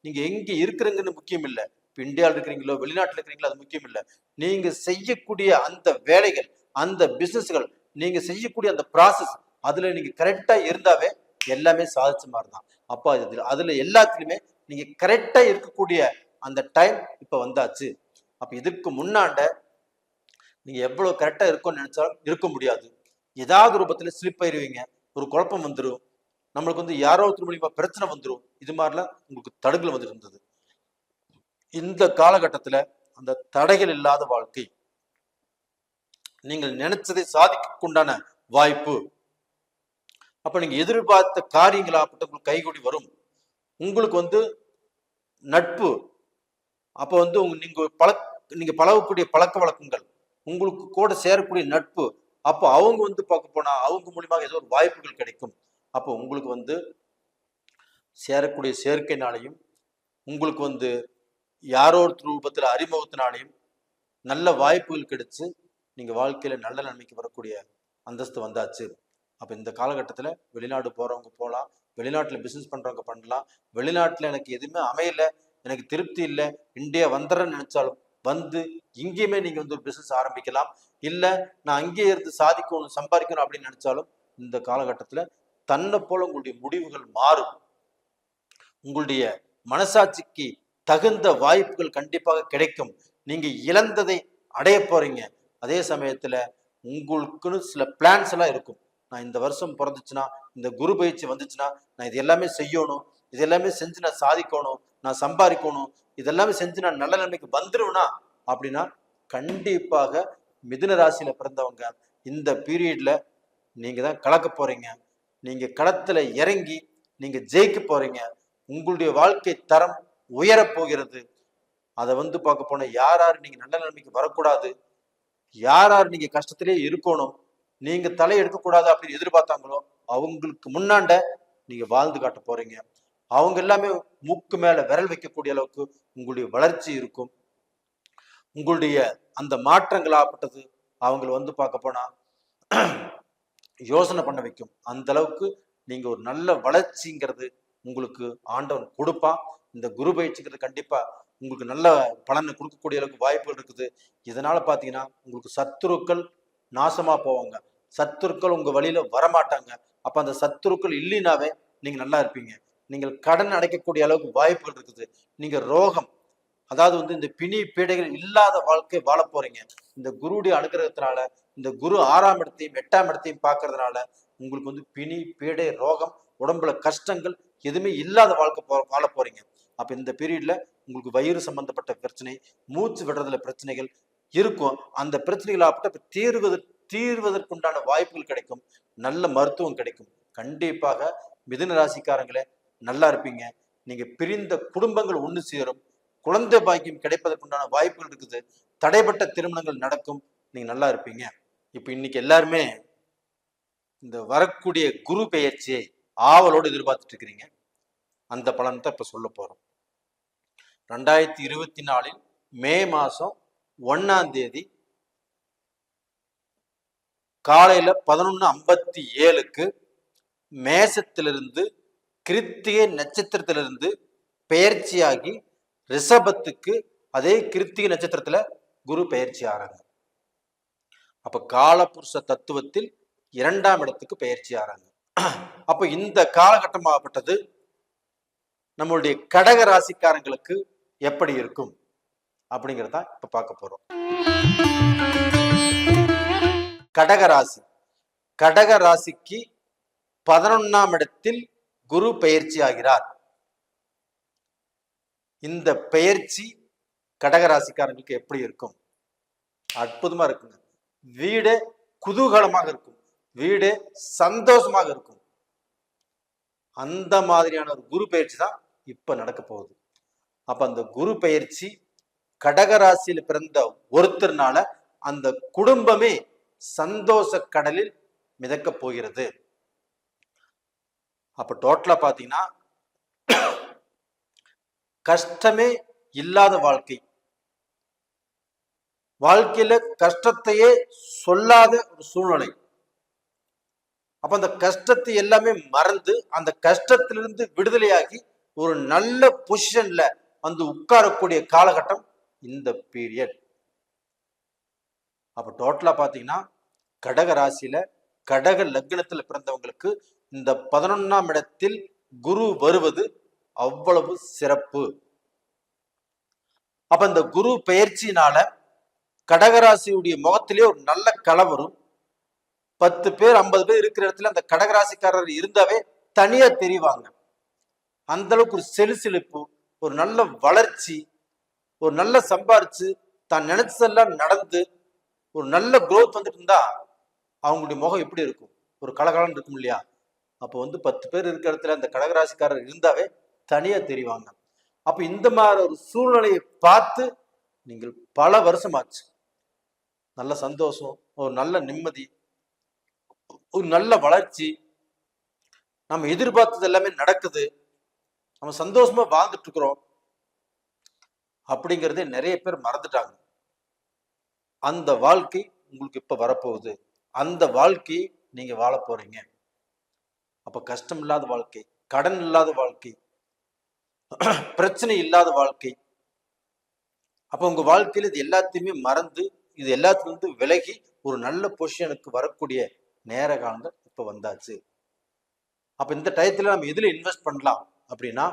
நீங்க எங்க இருக்கிறீங்கன்னு முக்கியம் இல்லை. இப்ப இந்தியாவில் இருக்கிறீங்களோ வெளிநாட்டுல இருக்கிறீங்களோ அது முக்கியம் இல்லை. நீங்க செய்யக்கூடிய அந்த வேலைகள், அந்த பிசினஸ்கள், நீங்க செய்யக்கூடிய அந்த ப்ராசஸ் அதுல நீங்க கரெக்டா இருந்தாவே எல்லாமே சாதிச்ச மாதிரிதான். அப்ப அதுல எல்லாத்துலயுமே நீங்க கரெக்டா இருக்கக்கூடிய அந்த டைம் இப்ப வந்தாச்சு. அப்ப இதுக்கு முன்னாண்ட நீங்க எவ்வளவு கரெக்டா இருக்கும்னு நினைச்சாலும் இருக்க முடியாது. ஏதாவது ரூபத்துல ஸ்லிப் ஆயிருவீங்க, ஒரு குழப்பம் வந்துடும், நம்மளுக்கு யாரோ ஒருத்தர் மூலியமா பிரச்சனை வந்துடும். இது மாதிரிலாம் உங்களுக்கு தடுகள் வந்துட்டு இருந்தது. இந்த காலகட்டத்துல அந்த தடைகள் இல்லாத வாழ்க்கை, நீங்கள் நினைச்சதை சாதிக்கக்குண்டான வாய்ப்பு. அப்ப நீங்க எதிர்பார்த்த காரியங்களாகப்பட்ட உங்களுக்கு கைகூடி வரும். உங்களுக்கு நட்பு, அப்ப நீங்க பழகக்கூடிய பழக்க வழக்கங்கள், உங்களுக்கு கூட சேரக்கூடிய நட்பு, அப்போ அவங்க பார்க்க போனா அவங்க மூலியமாக ஏதோ ஒரு வாய்ப்புகள் கிடைக்கும். அப்போ உங்களுக்கு சேரக்கூடிய சேர்க்கைனாலையும் உங்களுக்கு யாரோ ஒரு ரூபத்துல அறிமுகத்தினாலையும் நல்ல வாய்ப்புகள் கிடைச்சு நீங்க வாழ்க்கையில நல்ல நன்மைக்கு வரக்கூடிய அந்தஸ்து வந்தாச்சு. அப்ப இந்த காலகட்டத்துல வெளிநாடு போறவங்க போகலாம், வெளிநாட்டுல பிசினஸ் பண்றவங்க பண்ணலாம். வெளிநாட்டுல எனக்கு எதுவுமே அமையல, எனக்கு திருப்தி இல்லை, இந்தியா வந்துடுறேன்னு நினைச்சாலும் இங்கேயுமே நீங்க ஒரு பிசினஸ் ஆரம்பிக்கலாம். இல்ல நான் அங்கேயே இருந்து சாதிக்கணும் சம்பாதிக்கணும் அப்படின்னு நினைச்சாலும் இந்த காலகட்டத்துல தன்னை போல உங்களுடைய முடிவுகள் மாறும். உங்களுடைய மனசாட்சிக்கு தகுந்த வாய்ப்புகள் கண்டிப்பாக கிடைக்கும். நீங்க இழந்ததை அடைய போறீங்க. அதே சமயத்துல உங்களுக்குன்னு சில பிளான்ஸ் எல்லாம் இருக்கும். நான் இந்த வருஷம் பிறந்துச்சுன்னா, இந்த குரு பயிற்சி வந்துச்சுன்னா நான் இது எல்லாமே செய்யணும், இது எல்லாமே செஞ்சு நான் சாதிக்கணும், நான் சம்பாதிக்கணும், இதெல்லாமே செஞ்சு நான் நல்ல நிலைமைக்கு வந்துருவேனா அப்படின்னா கண்டிப்பாக மிதுன ராசியில பிறந்தவங்க இந்த பீரியட்ல நீங்க தான் கலக்க போறீங்க. நீங்க களத்துல இறங்கி நீங்க ஜெயிக்க போறீங்க. உங்களுடைய வாழ்க்கை தரம் உயரப் போகிறது. அதை பார்க்க போன யார் நீங்க நல்ல நிலைமைக்கு வரக்கூடாது, யார் நீங்க கஷ்டத்திலே இருக்கணும், நீங்க தலை எடுக்கக்கூடாது அப்படின்னு எதிர்பார்த்தாங்களோ அவங்களுக்கு முன்னாண்ட நீங்க வாழ்ந்து காட்ட போறீங்க. அவங்க எல்லாமே மூக்கு மேல விரல் வைக்கக்கூடிய அளவுக்கு உங்களுடைய வளர்ச்சி இருக்கும். உங்களுடைய அந்த மாற்றங்கள் ஆகப்பட்டது அவங்களை பார்க்க போனா யோசனை பண்ண வைக்கும். அந்த அளவுக்கு நீங்க ஒரு நல்ல வளர்ச்சிங்கிறது உங்களுக்கு ஆண்டவன் கொடுப்பான். இந்த குரு பயிற்சிங்கிறது கண்டிப்பா உங்களுக்கு நல்ல பலனை கொடுக்கக்கூடிய அளவுக்கு வாய்ப்புகள் இருக்குது. இதனால பாத்தீங்கன்னா உங்களுக்கு சத்துருக்கள் நாசமா போவாங்க, சத்துருக்கள் உங்க வழியில வரமாட்டாங்க. அப்ப அந்த சத்துருக்கள் இல்லைனாவே நீங்க நல்லா இருப்பீங்க. நீங்கள் கடன் அடைக்கக்கூடிய அளவுக்கு வாய்ப்புகள் இருக்குது. நீங்க ரோகம், அதாவது இந்த பிணி பீடைகள் இல்லாத வாழ்க்கை வாழ போறீங்க. இந்த குருடைய அனுகிரகத்தினால, இந்த குரு 6ஆம் இடத்தையும் 8ஆம் இடத்தையும் பார்க்கறதுனால உங்களுக்கு பிணி பீடை ரோகம் உடம்புல கஷ்டங்கள் எதுவுமே இல்லாத வாழ்க்கை வாழ போறீங்க. அப்ப இந்த பீரியட்ல உங்களுக்கு வயிறு சம்பந்தப்பட்ட பிரச்சனை, மூச்சு விடுறதுல பிரச்சனைகள் இருக்கும். அந்த பிரச்சனைகள் ஆப்பட்ட தீர்வதற்குண்டான வாய்ப்புகள் கிடைக்கும். நல்ல மருத்துவம் கிடைக்கும். கண்டிப்பாக மிதுன ராசிக்காரங்களே நல்லா இருப்பீங்க. நீங்க பிரிந்த குடும்பங்கள் ஒண்ணு சேரும். குழந்தை பாக்கியம் கிடைப்பதற்குண்டான வாய்ப்புகள் இருக்குது. தடைப்பட்ட திருமணங்கள் நடக்கும். நீங்க நல்லா இருப்பீங்க. இப்ப இன்னைக்கு எல்லாருமே இந்த வரக்கூடிய குரு பெயர்ச்சியை ஆவலோடு எதிர்பார்த்துட்டு இருக்கிறீங்க. அந்த பலன் தான் இப்ப சொல்ல போறோம். 2024 மே மாசம் 1 காலையில 11:57 மேசத்திலிருந்து கிருத்திகை நட்சத்திரத்திலிருந்து பெயர்ச்சியாகி ரிஷபத்துக்கு அதே கிருத்திகை நட்சத்திரத்துல குரு பெயர்ச்சி ஆறாங்க. அப்ப காலபுருஷ தத்துவத்தில் 2ஆம் இடத்துக்கு பெயர்ச்சி ஆறாங்க. அப்ப இந்த காலகட்டமாகப்பட்டது நம்மளுடைய கடக ராசிக்காரங்களுக்கு எப்படி இருக்கும் அப்படிங்கிறத இப்ப பார்க்க போறோம். கடக ராசிக்கு 11ஆம் இடத்தில் குரு பெயர்ச்சி ஆகிறார். இந்த பெயர்ச்சி கடக ராசிக்காரங்களுக்கு எப்படி இருக்கும்? அற்புதமா இருக்குங்க. வீடே குதூகலமாக இருக்கும். வீடே சந்தோஷமாக இருக்கும். அந்த மாதிரியான ஒரு குரு பெயர்ச்சி தான் இப்ப நடக்க போகுது. அப்ப அந்த குரு பெயர்ச்சி கடக ராசியில பிறந்த ஒருத்தர்னால அந்த குடும்பமே சந்தோஷ கடலில் மிதக்க போகிறது. அப்ப டோட்டலா பாத்தீங்கன்னா கஷ்டமே இல்லாத வாழ்க்கையில கஷ்டத்தையே சொல்லாத ஒரு சூழ்நிலை. அப்ப அந்த கஷ்டத்தை எல்லாமே மறந்து அந்த கஷ்டத்திலிருந்து விடுதலையாகி ஒரு நல்ல பொசிஷன்ல வந்து உட்காரக்கூடிய காலகட்டம் இந்த பீரியட். அப்ப டோட்டலா பாத்தீங்கன்னா கடக ராசியில கடக லக்னத்துல பிறந்தவங்களுக்கு இந்த 11ஆம் இடத்தில் குரு வருவது அவ்வளவு சிறப்பு. அப்ப இந்த குரு பெயர்ச்சியினால கடகராசியுடைய முகத்திலே ஒரு நல்ல கலை வரும். 10 பேர் 50 பேர் இருக்கிற இடத்துல அந்த கடகராசிக்காரர் இருந்தாவே தனியா தெரிவாங்க. அந்த அளவுக்கு ஒரு செலுசெலுப்பு, ஒரு நல்ல வளர்ச்சி, ஒரு நல்ல சம்பாரிச்சு தான் நினைச்சதெல்லாம் நடந்து ஒரு நல்ல குரோத் வந்துட்டு இருந்தா அவங்களுடைய முகம் எப்படி இருக்கும்? ஒரு கலகலன்னு இருக்கும் இல்லையா? அப்போ 10 பேர் இருக்கிற இடத்துல அந்த கடகராசிக்காரர் இருந்தாவே தனியா தெரிவாங்க. அப்ப இந்த மாதிரி ஒரு சூழ்நிலையை பார்த்து நீங்கள் பல வருஷமாச்சு நல்ல சந்தோஷம், ஒரு நல்ல நிம்மதி, ஒரு நல்ல வளர்ச்சி, நம்ம எதிர்பார்த்தது எல்லாமே நடக்குது, நம்ம சந்தோஷமா வாழ்ந்துட்டு இருக்கிறோம் அப்படிங்கிறதே நிறைய பேர் மறந்துட்டாங்க. அந்த வாழ்க்கை உங்களுக்கு இப்ப வரப்போகுது. அந்த வாழ்க்கையை நீங்க வாழ போறீங்க. அப்ப கஷ்டம் இல்லாத வாழ்க்கை, கடன் இல்லாத வாழ்க்கை, பிரச்சனை இல்லாத வாழ்க்கை. அப்ப உங்க வாழ்க்கையில இது எல்லாத்தையுமே மறந்து இது எல்லாத்திலிருந்து விலகி ஒரு நல்ல பொசிஷனுக்கு வரக்கூடிய நேர காலங்கள் இப்ப வந்தாச்சு. அப்ப இந்த டயத்துல நம்ம எதுல இன்வெஸ்ட் பண்ணலாம் அப்படின்னா,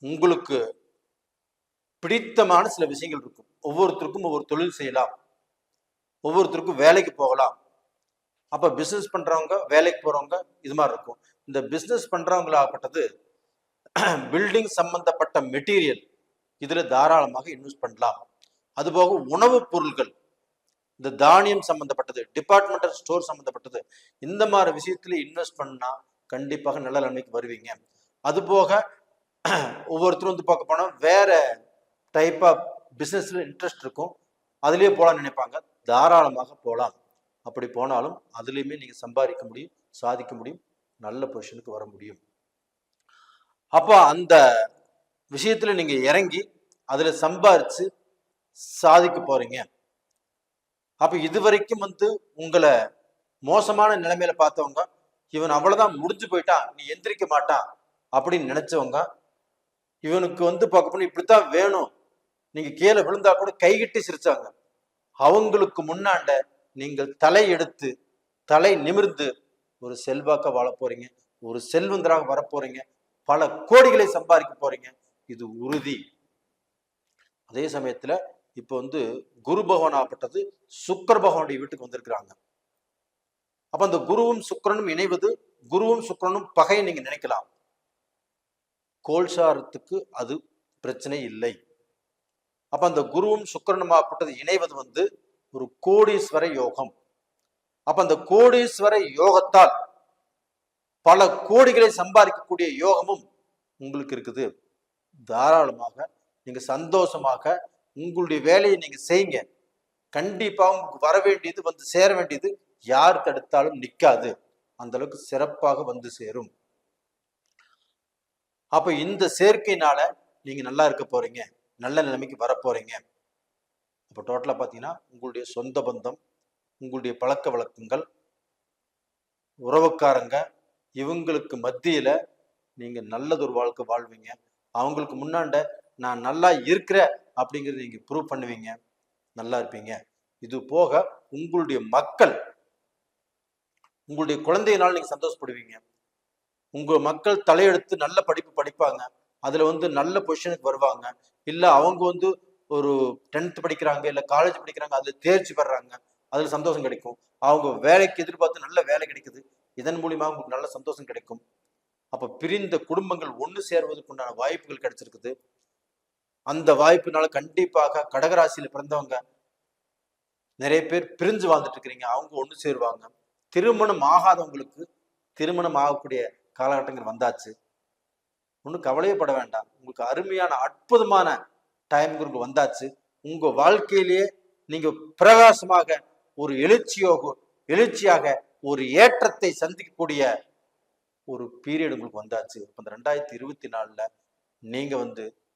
உங்களுக்கு பிடித்தமான சில விஷயங்கள் இருக்கும். ஒவ்வொருத்தருக்கும் ஒவ்வொரு தொழில் செய்யலாம், ஒவ்வொருத்தருக்கும் வேலைக்கு போகலாம். அப்ப பிசினஸ் பண்றவங்க, வேலைக்கு போறவங்க இது மாதிரி இருக்கும். இந்த பிசினஸ் பண்றவங்களாகப்பட்டது பில்டிங் சம்பந்தப்பட்ட மெட்டீரியல் இதுல தாராளமாக இன்வெஸ்ட் பண்ணலாம். அதுபோக உணவுப் பொருட்கள், இந்த தானியம் சம்பந்தப்பட்டது, டிபார்ட்மெண்டல் ஸ்டோர் சம்பந்தப்பட்டது, இந்த மாதிரி விஷயத்துல இன்வெஸ்ட் பண்ணா கண்டிப்பாக நல்ல நிலைமைக்கு வருவீங்க. அதுபோக ஒவ்வொருத்தரும் பார்க்க போனா வேற டைப் ஆஃப் பிசினஸ்ல இன்ட்ரெஸ்ட் இருக்கும், அதுலயே போலாம்னு நினைப்பாங்க. தாராளமாக போகலாம். அப்படி போனாலும் அதுலயுமே நீங்க சம்பாதிக்க முடியும், சாதிக்க முடியும், நல்ல பொசிஷனுக்கு வர முடியும். அப்ப அந்த விஷயத்துல நீங்க இறங்கி அதுல சம்பாரிச்சு சாதிக்க போறீங்க. அப்ப இதுவரைக்கும் உங்களை மோசமான நிலைமையில பார்த்தவங்க, இவன் அவ்வளவுதான் முடிஞ்சு போயிட்டான், நீ எந்திரிக்க மாட்டான் அப்படின்னு நினைச்சவங்க, இவனுக்கு பார்க்க போனா இப்படித்தான் வேணும், நீங்க கீழே விழுந்தா கூட கைகிட்டி சிரிச்சாங்க. அவங்களுக்கு முன்னாண்ட நீங்கள் தலை எடுத்து தலை நிமிர்ந்து ஒரு செல்வாக்க வாழ போறீங்க, ஒரு செல்வந்தராக வரப்போறீங்க, பல கோடிகளை சம்பாதிக்க போறீங்க, இது உறுதி. அதே சமயத்துல இப்ப குரு பகவான் ஆப்பட்டது சுக்கர பகவானுடைய வீட்டுக்கு வந்திருக்கிறாங்க. அப்ப அந்த குருவும் சுக்கிரனும் இணைவது, குருவும் சுக்கிரனும் பகை நீங்க நினைக்கலாம். கோல்சாரத்துக்கு அது பிரச்சனை இல்லை. அப்ப அந்த குருவும் சுக்கிரனுமாப்பட்டது இணைவது ஒரு கோடீஸ்வர யோகம். அப்ப அந்த கோடீஸ்வர யோகத்தால் பல கோடிகளை சம்பாதிக்கக்கூடிய யோகமும் உங்களுக்கு இருக்குது. தாராளமாக நீங்க சந்தோஷமாக உங்களுடைய வேலையை நீங்க செய்யுங்க. கண்டிப்பா உங்களுக்கு வர வேண்டியது, வந்து சேர வேண்டியது யார் தடுத்தாலும் நிற்காது. அந்த அளவுக்கு சிறப்பாக வந்து சேரும். அப்ப இந்த சேர்க்கையினால நீங்க நல்லா இருக்க போறீங்க, நல்ல நிலைமைக்கு வர போறீங்க. அப்ப டோட்டலா பாத்தீங்கன்னா உங்களுடைய சொந்த பந்தம், உங்களுடைய பழக்க வழக்கங்கள், உறவுக்காரங்க, இவங்களுக்கு மத்தியில நீங்க நல்லதொரு வாழ்க்கை வாழ்வீங்க. அவங்களுக்கு முன்னாண்ட நான் நல்லா இருக்கிற அப்படிங்கிறத நீங்க ப்ரூவ் பண்ணுவீங்க, நல்லா இருப்பீங்க. இது போக உங்களுடைய மக்கள், உங்களுடைய குழந்தையினால் நீங்க சந்தோஷப்படுவீங்க. உங்க மக்கள் தலையெடுத்து நல்ல படிப்பு படிப்பாங்க, அதுல நல்ல பொசிஷனுக்கு வருவாங்க. இல்ல அவங்க ஒரு 10th படிக்கிறாங்க, இல்ல காலேஜ் படிக்கிறாங்க, அதுல தேர்ச்சி பெறாங்க, அதுல சந்தோஷம் கிடைக்கும். அவங்க வேலைக்கு எதிர்பார்த்து நல்ல வேலை கிடைக்குது, இதன் மூலியமா உங்களுக்கு நல்ல சந்தோஷம் கிடைக்கும். அப்ப பிரிந்த குடும்பங்கள் ஒண்ணு சேர்வதற்குண்டான வாய்ப்புகள் கிடைச்சிருக்குது. அந்த வாய்ப்புனால கண்டிப்பாக கடகராசியில பிறந்தவங்க நிறைய பேர் பிரிஞ்சு வாழ்ந்துட்டு இருக்கிறீங்க, அவங்க ஒண்ணு சேருவாங்க. திருமணம் ஆகாதவங்களுக்கு திருமணம் ஆகக்கூடிய காலகட்டங்கள் வந்தாச்சு. ஒன்றும் கவலையப்பட வேண்டாம். உங்களுக்கு அருமையான அற்புதமான டைம் உங்களுக்கு வந்தாச்சு. உங்க வாழ்க்கையிலேயே நீங்க பிரகாசமாக ஒரு எழுச்சியாக ஒரு ஏற்றத்தை சந்திக்கக்கூடிய ஒரு பீரியட் உங்களுக்கு வந்தாச்சு. இந்த 2024 நீங்க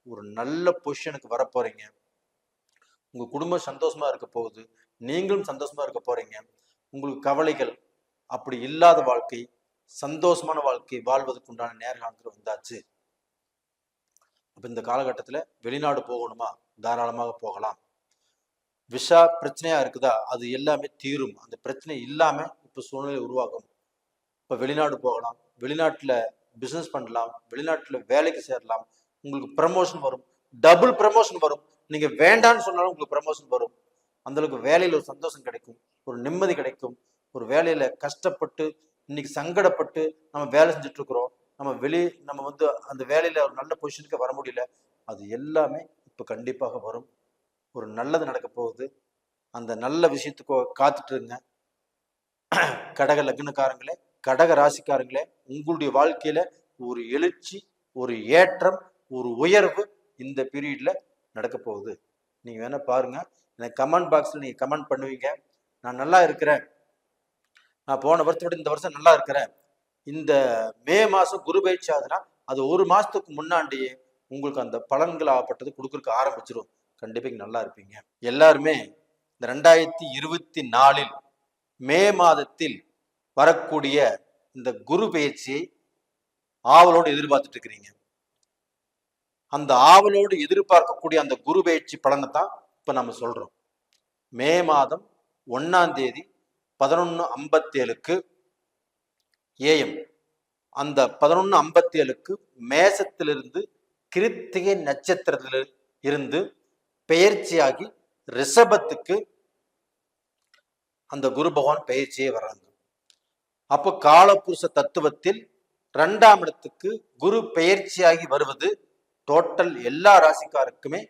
ஒரு நல்ல பொசிஷனுக்கு வர போறீங்க. உங்க குடும்பம் சந்தோஷமா இருக்க போகுது, நீங்களும் சந்தோஷமா இருக்க போறீங்க. உங்களுக்கு கவலைகள் அப்படி இல்லாத வாழ்க்கை, சந்தோஷமான வாழ்க்கை வாழ்வதற்கு உண்டான நேர்காலத்தில் வந்தாச்சு. அப்ப இந்த காலகட்டத்தில் வெளிநாடு போகணுமா, தாராளமாக போகலாம். விஷா பிரச்சனையா இருக்குதா, அது எல்லாமே தீரும். அந்த பிரச்சனை இல்லாம இப்ப சூழ்நிலை உருவாகும். இப்ப வெளிநாடு போகலாம், வெளிநாட்டுல பிசினஸ் பண்ணலாம், வெளிநாட்டுல வேலைக்கு சேரலாம். உங்களுக்கு ப்ரமோஷன் வரும், டபுள் ப்ரமோஷன் வரும். நீங்க வேண்டான்னு சொன்னாலும் உங்களுக்கு ப்ரமோஷன் வரும். அந்த அளவுக்கு வேலையில ஒரு சந்தோஷம் கிடைக்கும், ஒரு நிம்மதி கிடைக்கும். ஒரு வேலையில கஷ்டப்பட்டு இன்னைக்கு சங்கடப்பட்டு நம்ம வேலை செஞ்சுட்டு இருக்கிறோம், நம்ம அந்த வேலையில ஒரு நல்ல பொசிஷனுக்கு வர முடியல, அது எல்லாமே இப்ப கண்டிப்பாக வரும். ஒரு நல்லது நடக்க போகுது. அந்த நல்ல விஷயத்துக்கு காத்துட்டு இருங்க. கடக லக்னக்காரங்களே, கடக ராசிக்காரங்களே, உங்களுடைய வாழ்க்கையில ஒரு எழுச்சி, ஒரு ஏற்றம், ஒரு உயர்வு இந்த பீரியட்ல நடக்க போகுது. நீங்க வேணா பாருங்க, எனக்கு கமெண்ட் பாக்ஸ்ல நீங்க கமெண்ட் பண்ணுவீங்க, நான் நல்லா இருக்கிறேன், நான் போன வருஷத்தோட இந்த வருஷம் நல்லா இருக்கிறேன். இந்த மே மாசம் குரு பயிற்சி ஆகுதுன்னா அது ஒரு மாசத்துக்கு முன்னாடியே உங்களுக்கு அந்த பலன்கள் ஆகப்பட்டது கொடுக்கறதுக்கு ஆரம்பிச்சிடும். கண்டிப்பா நல்லா இருப்பீங்க. எல்லாருமே இந்த 2024 மே மாதத்தில் வரக்கூடிய இந்த குரு பயிற்சியை ஆவலோடு எதிர்பார்த்துட்டு இருக்கிறீங்க. அந்த ஆவலோடு எதிர்பார்க்கக்கூடிய அந்த குரு பயிற்சி பலனை தான் இப்ப நம்ம சொல்றோம். மே மாதம் 1ஆம் தேதி 11:57 AM, அந்த 11:57 மேசத்திலிருந்து கிருத்திகை நட்சத்திரத்தில் இருந்து பெயர்ச்சியாகி ரிஷபத்துக்கு அந்த குரு பகவான் பெயர்ச்சியே வர்றாங்க. அப்போ காலபுருஷ தத்துவத்தில் 2ஆம் இடத்துக்கு குரு பெயர்ச்சியாகி வருவது டோட்டல் எல்லா ராசிக்காருக்குமே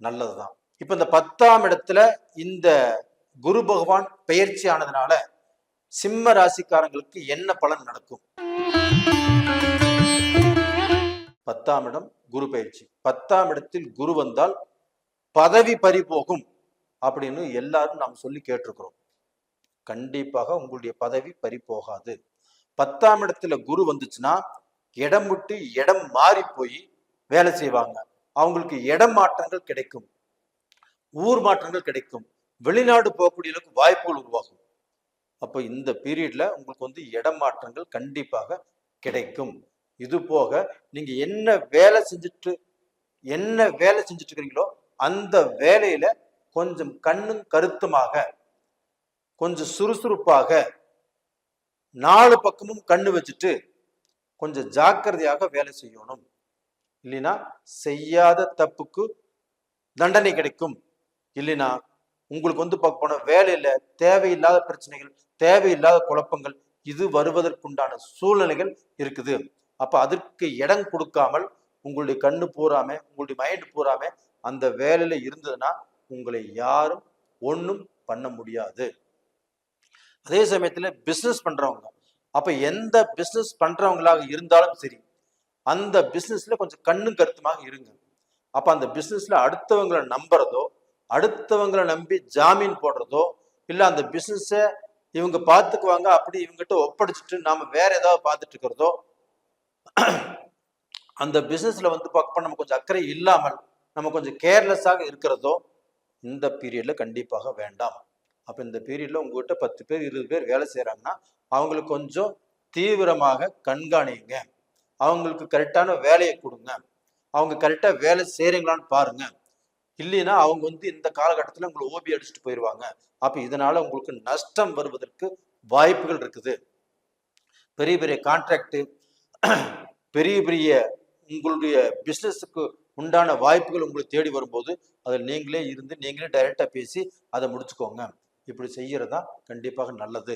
நல்லதுதான். இப்ப இந்த 10ஆம் இடத்துல இந்த குரு பகவான் பெயர்ச்சி ஆனதுனால சிம்ம ராசிக்காரங்களுக்கு என்ன பலன் நடக்கும்? 10ஆம் இடம் குரு பயிற்சி. 10ஆம் இடத்தில் குரு வந்தால் பதவி பறிபோகும் அப்படின்னு எல்லாரும் நாம் சொல்லி கேட்டிருக்கிறோம். கண்டிப்பாக உங்களுடைய பதவி பறிபோகாது. 10ஆம் இடத்துல குரு வந்துச்சுன்னா இடம் விட்டு இடம் மாறி போய் வேலை செய்வாங்க. அவங்களுக்கு இடம் மாற்றங்கள் கிடைக்கும், ஊர் மாற்றங்கள் கிடைக்கும், வெளிநாடு போகக்கூடிய அளவுக்கு வாய்ப்புகள் உருவாகும். அப்போ இந்த பீரியட்ல உங்களுக்கு இடம் மாற்றங்கள் கண்டிப்பாக கிடைக்கும். இது போக நீங்க என்ன வேலை செஞ்சுட்டு இருக்கிறீங்களோ அந்த வேலையில கொஞ்சம் கண்ணும் கருத்துமாக, கொஞ்சம் சுறுசுறுப்பாக, 4 பக்கமும் கண்ணு வச்சுட்டு கொஞ்சம் ஜாக்கிரதையாக வேலை செய்யணும். இல்லைன்னா செய்யாத தப்புக்கு தண்டனை கிடைக்கும். இல்லைன்னா உங்களுக்கு வந்து பார்க்க போனா வேலையில தேவையில்லாத பிரச்சனைகள், தேவையில்லாத குழப்பங்கள் இது வருவதற்குண்டான சூழ்நிலைகள் இருக்குது. அப்ப அதற்கு இடம் கொடுக்காமல் உங்களுடைய கண்ணு பூராம, உங்களுடைய மைண்ட் பூராம அந்த வேலையில இருந்ததுன்னா உங்களை யாரும் ஒன்றும் பண்ண முடியாது. அதே சமயத்துல பிசினஸ் பண்றவங்க, அப்ப எந்த பிசினஸ் பண்றவங்களாக இருந்தாலும் சரி, அந்த பிசினஸ்ல கொஞ்சம் கண்ணும் கருத்துமாக இருங்க. அப்ப அந்த பிசினஸ்ல அடுத்தவங்களை நம்புறதோ, அடுத்தவங்களை நம்பி ஜாமீன் போடுறதோ, இல்ல அந்த பிசினஸ இவங்க பார்த்துக்குவாங்க அப்படி இவங்ககிட்ட ஒப்படைச்சிட்டு நாம வேற ஏதாவது பார்த்துட்டு இருக்கிறதோ, அந்த பிசினஸ்ல வந்து பார்க்க நம்ம கொஞ்சம் அக்கறை இல்லாமல் நம்ம கொஞ்சம் கேர்லெஸ்ஸாக இருக்கிறதோ இந்த பீரியட்ல கண்டிப்பாக வேண்டாம். அப்ப இந்த பீரியட்ல உங்ககிட்ட 10 பேர் 20 பேர் வேலை செய்யறாங்கன்னா அவங்களுக்கு கொஞ்சம் தீவிரமாக கண்காணிங்க. அவங்களுக்கு கரெக்டான வேலையை கொடுங்க. அவங்க கரெக்டா வேலை செய்யறீங்களான்னு பாருங்க. இல்லைன்னா அவங்க வந்து இந்த காலகட்டத்தில் உங்களை ஓபி அடிச்சுட்டு போயிடுவாங்க. அப்ப இதனால உங்களுக்கு நஷ்டம் வருவதற்கு வாய்ப்புகள் இருக்குது. பெரிய பெரிய கான்ட்ராக்ட், பெரிய பெரிய உங்களுடைய பிசினஸுக்கு உண்டான வாய்ப்புகள் உங்களுக்கு தேடி வரும்போது அதில் நீங்களே இருந்து நீங்களே டைரக்டா பேசி அதை முடிச்சுக்கோங்க. இப்படி செய்யறதா கண்டிப்பாக நல்லது.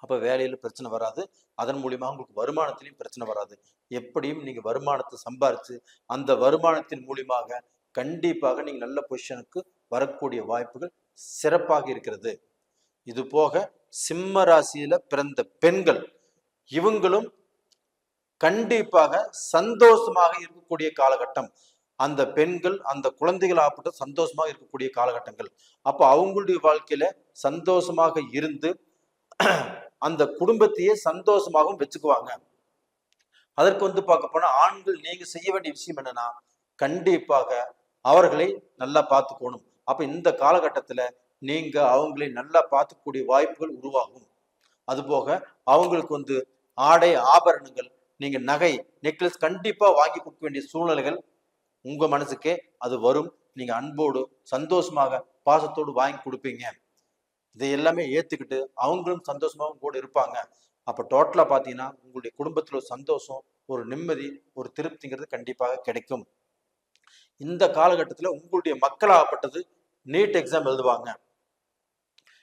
அப்ப வேலையில பிரச்சனை வராது. அதன் மூலியமாக உங்களுக்கு வருமானத்திலையும் பிரச்சனை வராது. எப்படியும் நீங்க வருமானத்தை சம்பாரிச்சு அந்த வருமானத்தின் மூலியமாக கண்டிப்பாக நீங்க நல்ல பொசிஷனுக்கு வரக்கூடிய வாய்ப்புகள் சிறப்பாக இருக்கிறது. இது போக சிம்ம ராசியில பிறந்த பெண்கள் இவங்களும் கண்டிப்பாக சந்தோஷமாக இருக்கக்கூடிய காலகட்டம். அந்த பெண்கள் அந்த குழந்தைகள் ஆப்பட்ட சந்தோஷமாக இருக்கக்கூடிய காலகட்டங்கள். அப்ப அவங்களுடைய வாழ்க்கையில சந்தோஷமாக இருந்து அந்த குடும்பத்தையே சந்தோஷமாகவும் வச்சுக்குவாங்க. அதற்கு வந்து பார்க்க போனா ஆண்கள் நீங்க செய்ய வேண்டிய விஷயம் என்னன்னா, கண்டிப்பாக அவர்களை நல்லா பார்த்துக்கணும். அப்ப இந்த காலகட்டத்துல நீங்க அவங்களை நல்லா பார்த்துக்கூடிய வாய்ப்புகள் உருவாகும். அதுபோக அவங்களுக்கு வந்து ஆடை ஆபரணங்கள், நீங்க நகை நெக்லஸ் கண்டிப்பா வாங்கி கொடுக்க வேண்டிய சூழ்நிலைகள் உங்க மனசுக்கே அது வரும். நீங்க அன்போடு சந்தோஷமாக பாசத்தோடு வாங்கி கொடுப்பீங்க. இதை எல்லாமே ஏத்துக்கிட்டு அவங்களும் சந்தோஷமாகவும் கூட இருப்பாங்க. அப்ப டோட்டலா பாத்தீங்கன்னா உங்களுடைய குடும்பத்துல ஒரு சந்தோஷம், ஒரு நிம்மதி, ஒரு திருப்திங்கிறது கண்டிப்பாக கிடைக்கும். இந்த காலகட்டத்துல உங்களுடைய மக்களாகப்பட்டது நீட் எக்ஸாம் எழுதுவாங்க,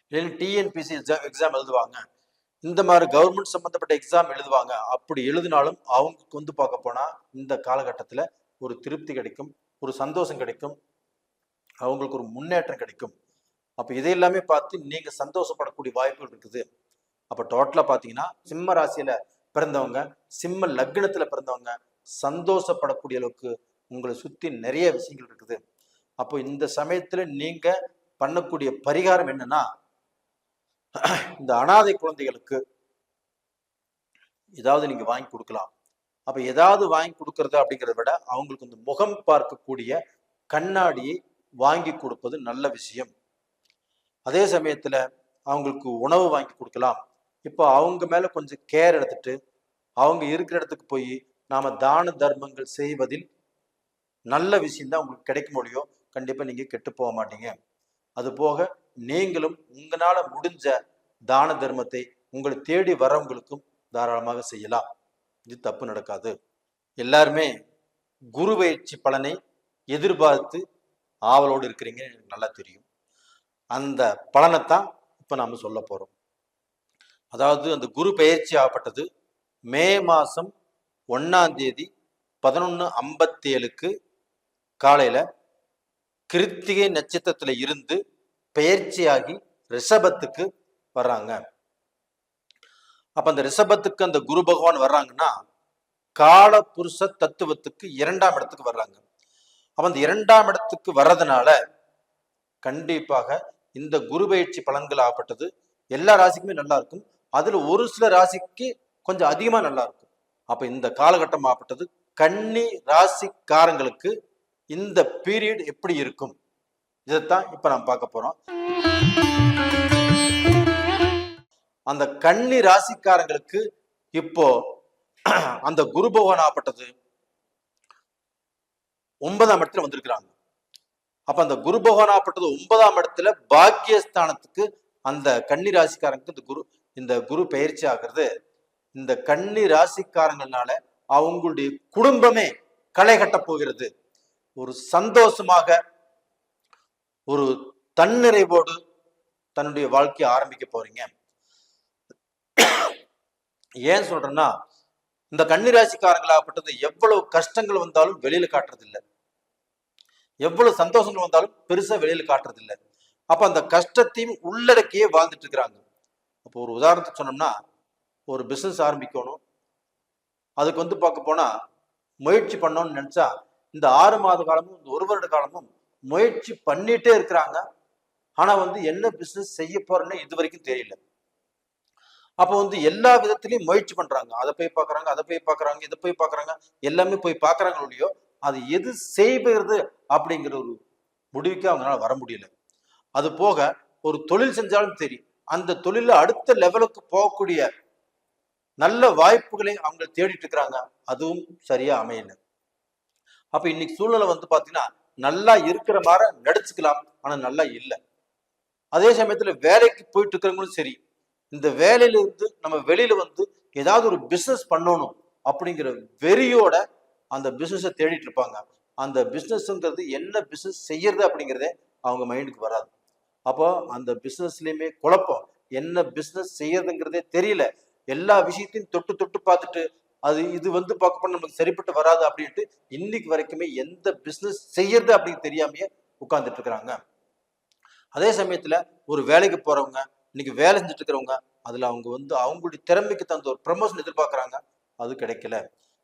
இல்லைன்னா டிஎன்பிசி எக்ஸாம் எழுதுவாங்க, இந்த மாதிரி கவர்மெண்ட் சம்பந்தப்பட்ட எக்ஸாம் எழுதுவாங்க. அப்படி எழுதினாலும் அவங்களுக்கு வந்து பார்க்க போனா இந்த காலகட்டத்துல ஒரு திருப்தி கிடைக்கும், ஒரு சந்தோஷம் கிடைக்கும், அவங்களுக்கு ஒரு முன்னேற்றம் கிடைக்கும். அப்ப இதை எல்லாமே பார்த்து நீங்க சந்தோஷப்படக்கூடிய வாய்ப்புகள் இருக்குது. அப்ப டோட்டலா பாத்தீங்கன்னா சிம்ம ராசியில பிறந்தவங்க, சிம்ம லக்னத்துல பிறந்தவங்க சந்தோஷப்படக்கூடிய அளவுக்கு உங்களை சுத்தி நிறைய விஷயங்கள் இருக்குது. அப்போ இந்த சமயத்துல நீங்க பண்ணக்கூடிய பரிகாரம் என்னன்னா, இந்த அனாதை குழந்தைகளுக்கு ஏதாவது நீங்க வாங்கி கொடுக்கலாம். அப்ப ஏதாவது வாங்கி கொடுக்கறது அப்படிங்கிறத விட அவங்களுக்கு இந்த முகம் பார்க்கக்கூடிய கண்ணாடியை வாங்கி கொடுப்பது நல்ல விஷயம். அதே சமயத்துல அவங்களுக்கு உணவு வாங்கி கொடுக்கலாம். இப்போ அவங்க மேல கொஞ்சம் கேர் எடுத்துட்டு அவங்க இருக்கிற இடத்துக்கு போய் நாம தான தர்மங்கள் செய்வதில் நல்ல விஷயம்தான் உங்களுக்கு கிடைக்க முடியும். கண்டிப்பா நீங்க கெட்டு போக மாட்டீங்க. அது போக நீங்களும் உங்களால முடிஞ்ச தான தர்மத்தை உங்களை தேடி வரவங்களுக்கும் தாராளமாக செய்யலாம். இது தப்பு நடக்காது. எல்லாருமே குரு பயிற்சி பலனை எதிர்பார்த்து ஆவலோடு இருக்கிறீங்க, எனக்கு நல்லா தெரியும். அந்த பலனைத்தான் இப்ப நாம சொல்ல போறோம். அதாவது அந்த குரு பயிற்சி ஆகப்பட்டது மே மாசம் 1ஆம் தேதி 11:57 காலையில கிருத்திகை நட்சத்திரத்துல இருந்து பெயர்ச்சியாகி ரிஷபத்துக்கு வர்றாங்க. அப்ப அந்த ரிஷபத்துக்கு அந்த குரு பகவான் வர்றாங்கன்னா கால புருஷ தத்துவத்துக்கு 2ஆம் இடத்துக்கு வர்றாங்க. அப்ப அந்த 2ஆம் இடத்துக்கு வர்றதுனால கண்டிப்பாக இந்த குரு பயிற்சி பலன்கள் ஆகப்பட்டது எல்லா ராசிக்குமே நல்லா இருக்கும். அதுல ஒரு சில ராசிக்கு கொஞ்சம் அதிகமா நல்லா இருக்கும். அப்ப இந்த காலகட்டம் ஆகப்பட்டது கன்னி ராசிக்காரங்களுக்கு இந்த பீரியட் எப்படி இருக்கும், இதைத்தான் இப்ப நாம் பார்க்க போறோம். அந்த கன்னி ராசிக்காரங்களுக்கு இப்போ அந்த குரு பகவான் ஆகப்பட்டது 9ஆம் இடத்துல வந்திருக்கிறாங்க. அப்ப அந்த குரு பகவான் ஆகப்பட்டது 9ஆம் இடத்துல பாக்கியஸ்தானத்துக்கு அந்த கன்னி ராசிக்காரங்களுக்கு இந்த குரு பயிற்சி ஆகிறது. இந்த கன்னி ராசிக்காரங்களால அவங்களுடைய குடும்பமே களை கட்ட போகிறது. ஒரு சந்தோஷமாக, ஒரு தன்னிறைவோடு தன்னுடைய வாழ்க்கையை ஆரம்பிக்க போறீங்க. ஏன் சொல்றேன்னா, இந்த கன்னிராசிக்காரங்களாகப்பட்டது எவ்வளவு கஷ்டங்கள் வந்தாலும் வெளியில காட்டுறது இல்லை, எவ்வளவு சந்தோஷங்கள் வந்தாலும் பெருசா வெளியில காட்டுறது இல்லை. அப்ப அந்த கஷ்டத்தையும் உள்ளடக்கியே வாழ்ந்துட்டு இருக்கிறாங்க. அப்போ ஒரு உதாரணத்துக்கு சொன்னோம்னா, ஒரு பிசினஸ் ஆரம்பிக்கணும், அதுக்கு பார்க்க போனா முயற்சி பண்ணணும்னு நினைச்சா இந்த 6 மாத காலமும் இந்த 1 வருட காலமும் முயற்சி பண்ணிட்டே இருக்கிறாங்க. ஆனா என்ன பிசினஸ் செய்ய போறேன்னு இது வரைக்கும் தெரியல. அப்போ எல்லா விதத்திலையும் முயற்சி பண்றாங்க. அதை போய் பாக்குறாங்க, அதை போய் பாக்குறாங்க, இதை போய் பாக்குறாங்க, எல்லாமே போய் பாக்குறாங்க இல்லையோ, அது எது செய்வது அப்படிங்கிற ஒரு முடிவுக்கு அவங்களால வர முடியல. அது போக ஒரு தொழில் செஞ்சாலும் சரி, அந்த தொழில அடுத்த லெவலுக்கு போகக்கூடிய நல்ல வாய்ப்புகளை அவங்க தேடிட்டு இருக்கிறாங்க, அதுவும் சரியா அமையல. அப்ப இன்னைக்கு சூழ்நிலை பாத்தீங்கன்னா, நல்லா இருக்கிற மாதிரி நடிச்சுக்கலாம், ஆனா நல்லா இல்லை. அதே சமயத்துல வேலைக்கு போயிட்டு இருக்கிறவங்களும் சரி, இந்த வேலையில இருந்து நம்ம வெளியில ஏதாவது ஒரு பிசினஸ் பண்ணணும் அப்படிங்கிற வெறியோட அந்த பிசினஸை தேடிட்டு இருப்பாங்க. அந்த பிசினஸ்ங்கிறது என்ன பிசினஸ் செய்யறது அப்படிங்கிறதே அவங்க மைண்டுக்கு வராது. அப்போ அந்த பிசினஸ்லயுமே குழப்பம், என்ன பிசினஸ் செய்யறதுங்கிறதே தெரியல. எல்லா விஷயத்தையும் தொட்டு தொட்டு பார்த்துட்டு அது இது பார்க்க போனா நமக்கு சரிப்பட்டு வராது அப்படின்ட்டு இன்னைக்கு வரைக்குமே எந்த பிசினஸ் செய்யறது அப்படின்னு தெரியாமையே உட்கார்ந்துட்டு இருக்கிறாங்க. அதே சமயத்துல ஒரு வேலைக்கு போறவங்க, இன்னைக்கு வேலை செஞ்சுட்டு இருக்கிறவங்க, அதுல அவங்க அவங்களுடைய திறமைக்கு தகுந்த ஒரு ப்ரமோஷன் எதிர்பார்க்கறாங்க, அது கிடைக்கல.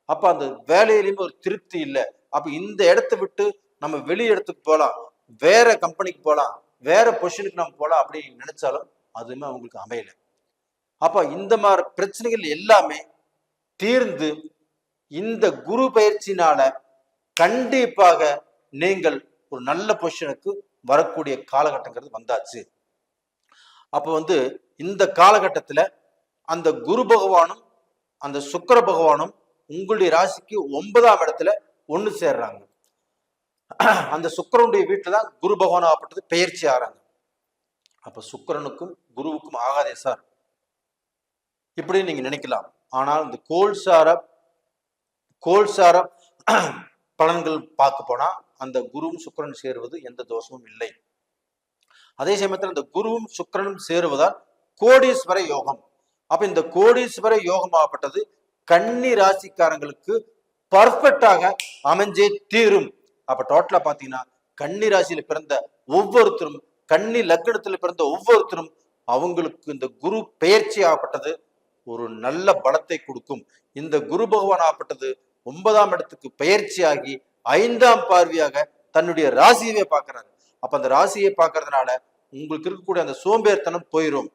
அப்ப அந்த வேலையிலுமே ஒரு திருப்தி இல்லை. அப்ப இந்த இடத்தை விட்டு நம்ம வெளி இடத்துக்கு போகலாம், வேற கம்பெனிக்கு போகலாம், வேற பொசிஷனுக்கு நம்ம போகலாம் அப்படின்னு நினைச்சாலும் அதுவுமே அவங்களுக்கு அமையல. அப்ப இந்த மாதிரி பிரச்சனைகள் எல்லாமே தீர்ந்து இந்த குரு பயிற்சினால கண்டிப்பாக நீங்கள் ஒரு நல்ல பொசிஷனுக்கு வரக்கூடிய காலகட்டங்கிறது வந்தாச்சு. அப்ப இந்த காலகட்டத்துல அந்த குரு பகவானும் அந்த சுக்கிர பகவானும் உங்களுடைய ராசிக்கு 9ஆம் இடத்துல ஒண்ணு சேர்றாங்க. அந்த சுக்கிரனுடைய வீட்டுல தான் குரு பகவான் ஆகப்பட்டது பெயர்ச்சி ஆறாங்க. அப்ப சுக்கிரனுக்கும் குருவுக்கும் ஆகாதே சார் இப்படி நீங்க நினைக்கலாம். ஆனால் இந்த கோல்சார பலன்கள் பார்க்க போனா அந்த குருவும் சுக்கிரன் சேருவது எந்த தோஷமும் இல்லை. அதே சமயத்தில் இந்த குருவும் சுக்கிரனும் சேருவதால் கோடீஸ்வர யோகம். அப்ப இந்த கோடீஸ்வர யோகம் ஆகப்பட்டது கன்னி ராசிக்காரங்களுக்கு பர்ஃபெக்டாக அமைஞ்சே தீரும். அப்ப டோட்டலா பாத்தீங்கன்னா கன்னி ராசியில பிறந்த ஒவ்வொருத்தரும், கன்னி லக்னத்துல பிறந்த ஒவ்வொருத்தரும் அவங்களுக்கு இந்த குரு பெயர்ச்சி ஆகப்பட்டது ஒரு நல்ல பலத்தை கொடுக்கும். இந்த குரு பகவான் ஆகப்பட்டது 9ஆம் இடத்துக்கு பெயர்ச்சியாகி 5ஆம் பார்வையாக தன்னுடைய ராசியவே பார்க்கிறாரு. அப்ப அந்த ராசியை பார்க்கறதுனால உங்களுக்கு இருக்கக்கூடிய அந்த சோம்பேறித்தனம் போயிடும்.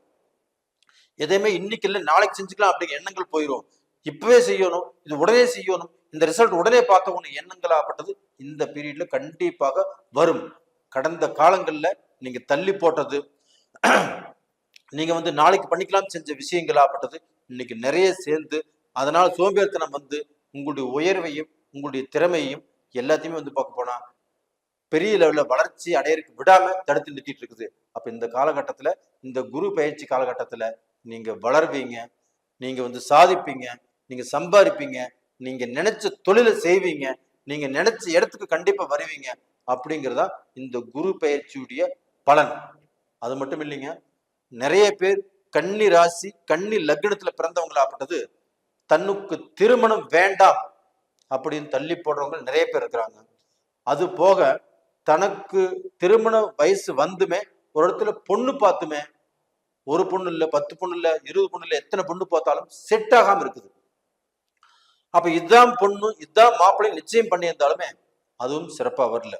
எதையுமே இன்னைக்கு இல்லை நாளைக்கு செஞ்சுக்கலாம் அப்படிங்கிற எண்ணங்கள் போயிடும். இப்பவே செய்யணும், இது உடனே செய்யணும், இந்த ரிசல்ட் உடனே பார்த்த ஒண்ணு எண்ணங்கள் ஆகப்பட்டது இந்த பீரியட்ல கண்டிப்பாக வரும். கடந்த காலங்கள்ல நீங்க தள்ளி போட்டது, நீங்க நாளைக்கு பண்ணிக்கலாம் செஞ்ச விஷயங்கள் ஆகப்பட்டது இன்னைக்கு நிறைய சேர்ந்து அதனால சோம்பேறித்தனம் உங்களுடைய உயர்வையும் உங்களுடைய திறமையையும் எல்லாத்தையுமே பார்க்க போனா பெரிய லெவல்ல வளர்ச்சி அடையறதுக்கு விடாம தடுத்து நிறுத்திட்டு இருக்குது. அப்ப இந்த காலகட்டத்துல, இந்த குரு பயிற்சி காலகட்டத்துல நீங்க வளர்வீங்க, நீங்க சாதிப்பீங்க, நீங்க சம்பாதிப்பீங்க, நீங்க நினைச்ச தொழிலை செய்வீங்க, நீங்க நினைச்ச இடத்துக்கு கண்டிப்பா வருவீங்க அப்படிங்கிறதா இந்த குரு பயிற்சியுடைய பலன். அது மட்டும் இல்லைங்க, நிறைய பேர் கன்னி ராசி கன்னி லக்னத்துல பிறந்தவங்களாப்பட்டது தன்னுக்கு திருமணம் வேண்டாம் அப்படின்னு தள்ளி போடுறவங்க நிறைய பேர் இருக்கிறாங்க. அது போக தனக்கு திருமண வயசு வந்துமே ஒரு இடத்துல பொண்ணு பார்த்துமே, ஒரு பொண்ணு இல்ல 10 பொண்ணு இல்ல 20 பொண்ணு இல்ல எத்தனை பொண்ணு பார்த்தாலும் செட் ஆகாம இருக்குது. அப்ப இதுதான் பொண்ணு இதுதான் மாப்பிள்ளை நிச்சயம் பண்ணியிருந்தாலுமே அதுவும் சிறப்பா வரல.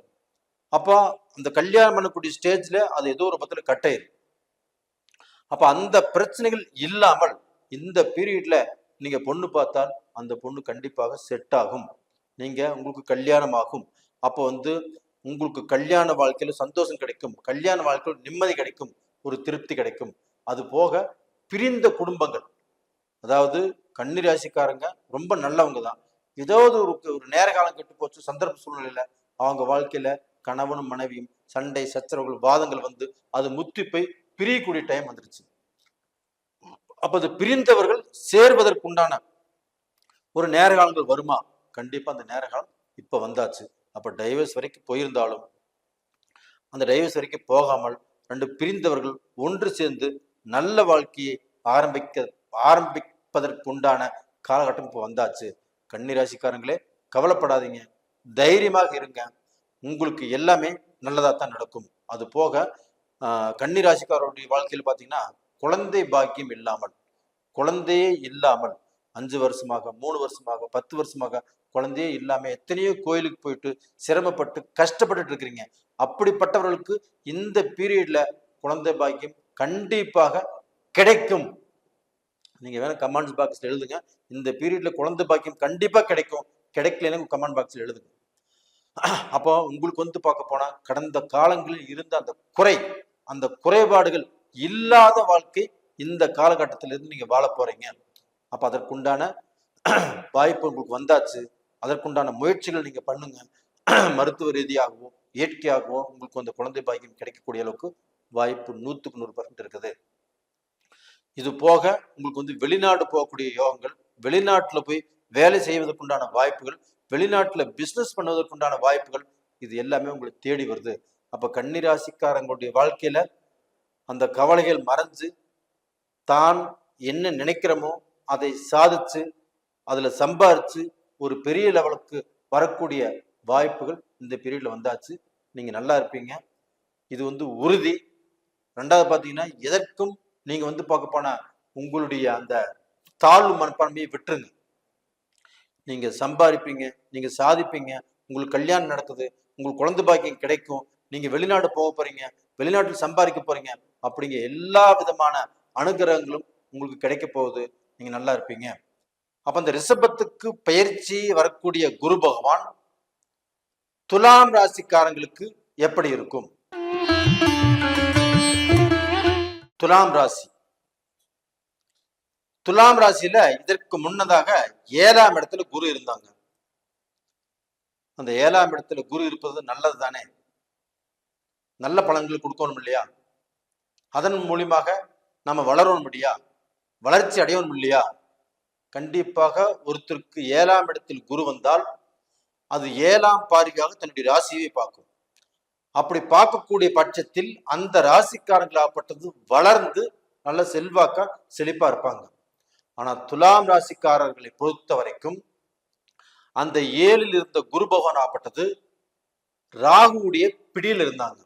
அப்ப அந்த கல்யாணம் பண்ணக்கூடிய ஸ்டேஜ்ல அது ஏதோ ஒரு பத்துல கட்டாயிருக்கு. அப்ப அந்த பிரச்சனைகள் இல்லாமல் இந்த பீரியட்ல நீங்க பொண்ணு பார்த்தால் அந்த பொண்ணு கண்டிப்பாக செட் ஆகும், நீங்க உங்களுக்கு கல்யாணம் ஆகும். அப்போ உங்களுக்கு கல்யாண வாழ்க்கையில சந்தோஷம் கிடைக்கும், கல்யாண வாழ்க்கையில் நிம்மதி கிடைக்கும், ஒரு திருப்தி கிடைக்கும். அது போக பிரிந்த குடும்பங்கள், அதாவது கன்னி ராசிக்காரங்க ரொம்ப நல்லவங்க தான், ஏதாவது ஒரு நேர காலம் கெட்டு போச்சு சந்தர்ப்ப சூழ்நிலையில அவங்க வாழ்க்கையில கணவனும் மனைவியும் சண்டை சச்சரவுகள் வாதங்கள் அது முத்தி போய் பிரியக்கூடிய டைம் வந்துருச்சு. அப்ப அது பிரிந்தவர்கள் சேர்வதற்குண்டான ஒரு நேர காலங்கள் வருமா? கண்டிப்பா அந்த நேர காலம் இப்ப வந்தாச்சு. அப்ப டைவர்ஸ் வரைக்கும் போயிருந்தாலும் அந்த டைவர்ஸ் வரைக்கும் போகாமல் 2 பிரிந்தவர்கள் ஒன்று சேர்ந்து நல்ல வாழ்க்கையை ஆரம்பிப்பதற்குண்டான காலகட்டம் இப்போ வந்தாச்சு. கன்னிராசிக்காரங்களே, கவலைப்படாதீங்க, தைரியமாக இருங்க. உங்களுக்கு எல்லாமே நல்லதா தான் நடக்கும். அது போக கன்னிராசிக்காரருடைய வாழ்க்கையில் பார்த்தீங்கன்னா, குழந்தை பாக்கியம் இல்லாமல், குழந்தையே இல்லாமல் 5 வருஷமாக, 3 வருஷமாக, 10 வருஷமாக குழந்தையே இல்லாம எத்தனையோ கோயிலுக்கு போயிட்டு சிரமப்பட்டு கஷ்டப்பட்டுட்டு இருக்கிறீங்க. அப்படிப்பட்டவர்களுக்கு இந்த பீரியட்ல குழந்தை பாக்கியம் கண்டிப்பாக கிடைக்கும். நீங்க வேணா கமெண்ட் பாக்ஸ்ல எழுதுங்க, இந்த பீரியட்ல குழந்தை பாக்கியம் கண்டிப்பா கிடைக்கும். கிடைக்கலன்னு கமெண்ட் பாக்ஸ்ல எழுதுங்க. அப்போ உங்களுக்கு பார்க்க போனா கடந்த காலங்களில் இருந்த அந்த குறைபாடுகள் இல்லாத வாழ்க்கை இந்த காலகட்டத்திலிருந்து நீங்க வாழ போறீங்க. அப்ப அதற்குண்டான வாய்ப்பு உங்களுக்கு வந்தாச்சு. அதற்குண்டான முயற்சிகள் நீங்க பண்ணுங்க. மருத்துவ ரீதியாகவோ இயற்கையாகவோ உங்களுக்கு அந்த குழந்தை பாக்கியம் கிடைக்கக்கூடிய அளவுக்கு வாய்ப்பு 100க்கு 100% இருக்குது. இது போக உங்களுக்கு வெளிநாடு போகக்கூடிய யோகங்கள், வெளிநாட்டுல போய் வேலை செய்வதற்குண்டான வாய்ப்புகள், வெளிநாட்டுல பிசினஸ் பண்ணுவதற்குண்டான வாய்ப்புகள், இது எல்லாமே உங்களுக்கு தேடி வருது. அப்ப கன்னிராசிக்காரங்களுடைய வாழ்க்கையில அந்த கவலைகள் மறைஞ்சு தான் என்ன நினைக்கிறோமோ அதை சாதிச்சு அதுல சம்பாரிச்சு ஒரு பெரிய லெவலுக்கு வரக்கூடிய வாய்ப்புகள் இந்த பீரியட்ல வந்தாச்சு. நீங்க நல்லா இருப்பீங்க, இது உறுதி. 2வது பாத்தீங்கன்னா, எதற்கும் நீங்க பார்க்க போனா உங்களுடைய அந்த தாழ்வு மனப்பான்மையை விட்டுருங்க. நீங்க சம்பாதிப்பீங்க, நீங்க சாதிப்பீங்க, உங்களுக்கு கல்யாணம் நடக்குது, உங்களுக்கு குழந்தை பாக்கியம் கிடைக்கும், நீங்க வெளிநாடு போக போறீங்க, வெளிநாட்டில் சம்பாதிக்க போறீங்க, அப்படிங்க எல்லா விதமான அனுகிரகங்களும் உங்களுக்கு கிடைக்க போகுது. நீங்க நல்லா இருப்பீங்க. அப்ப அந்த ரிஷபத்துக்கு பயிற்சி வரக்கூடிய குரு பகவான் துலாம் ராசிக்காரங்களுக்கு எப்படி இருக்கும்? துலாம் ராசி, துலாம் ராசியில இதற்கு முன்னதாக 7ஆம் இடத்துல குரு இருந்தாங்க. அந்த 7ஆம் இடத்துல குரு இருப்பது நல்லது தானே, நல்ல பலன்கள் கொடுக்கணும் இல்லையா? அதன் மூலியமாக நம்ம வளரணும் இல்லையா, வளர்ச்சி அடையணும் இல்லையா? கண்டிப்பாக ஒருத்தருக்கு 7ஆம் இடத்தில் குரு வந்தால் அது 7ஆம் பார்வையாக தன்னுடைய ராசியை பார்க்கும். அப்படி பார்க்கக்கூடிய பட்சத்தில் அந்த ராசிக்காரங்களாகப்பட்டது வளர்ந்து நல்ல செல்வாக்கா செழிப்பா இருப்பாங்க. ஆனா துலாம் ராசிக்காரர்களை பொறுத்த வரைக்கும் அந்த 7ல் இருந்த குரு பகவான் ஆகப்பட்டது ராகுவுடைய பிடியில் இருந்தாங்க.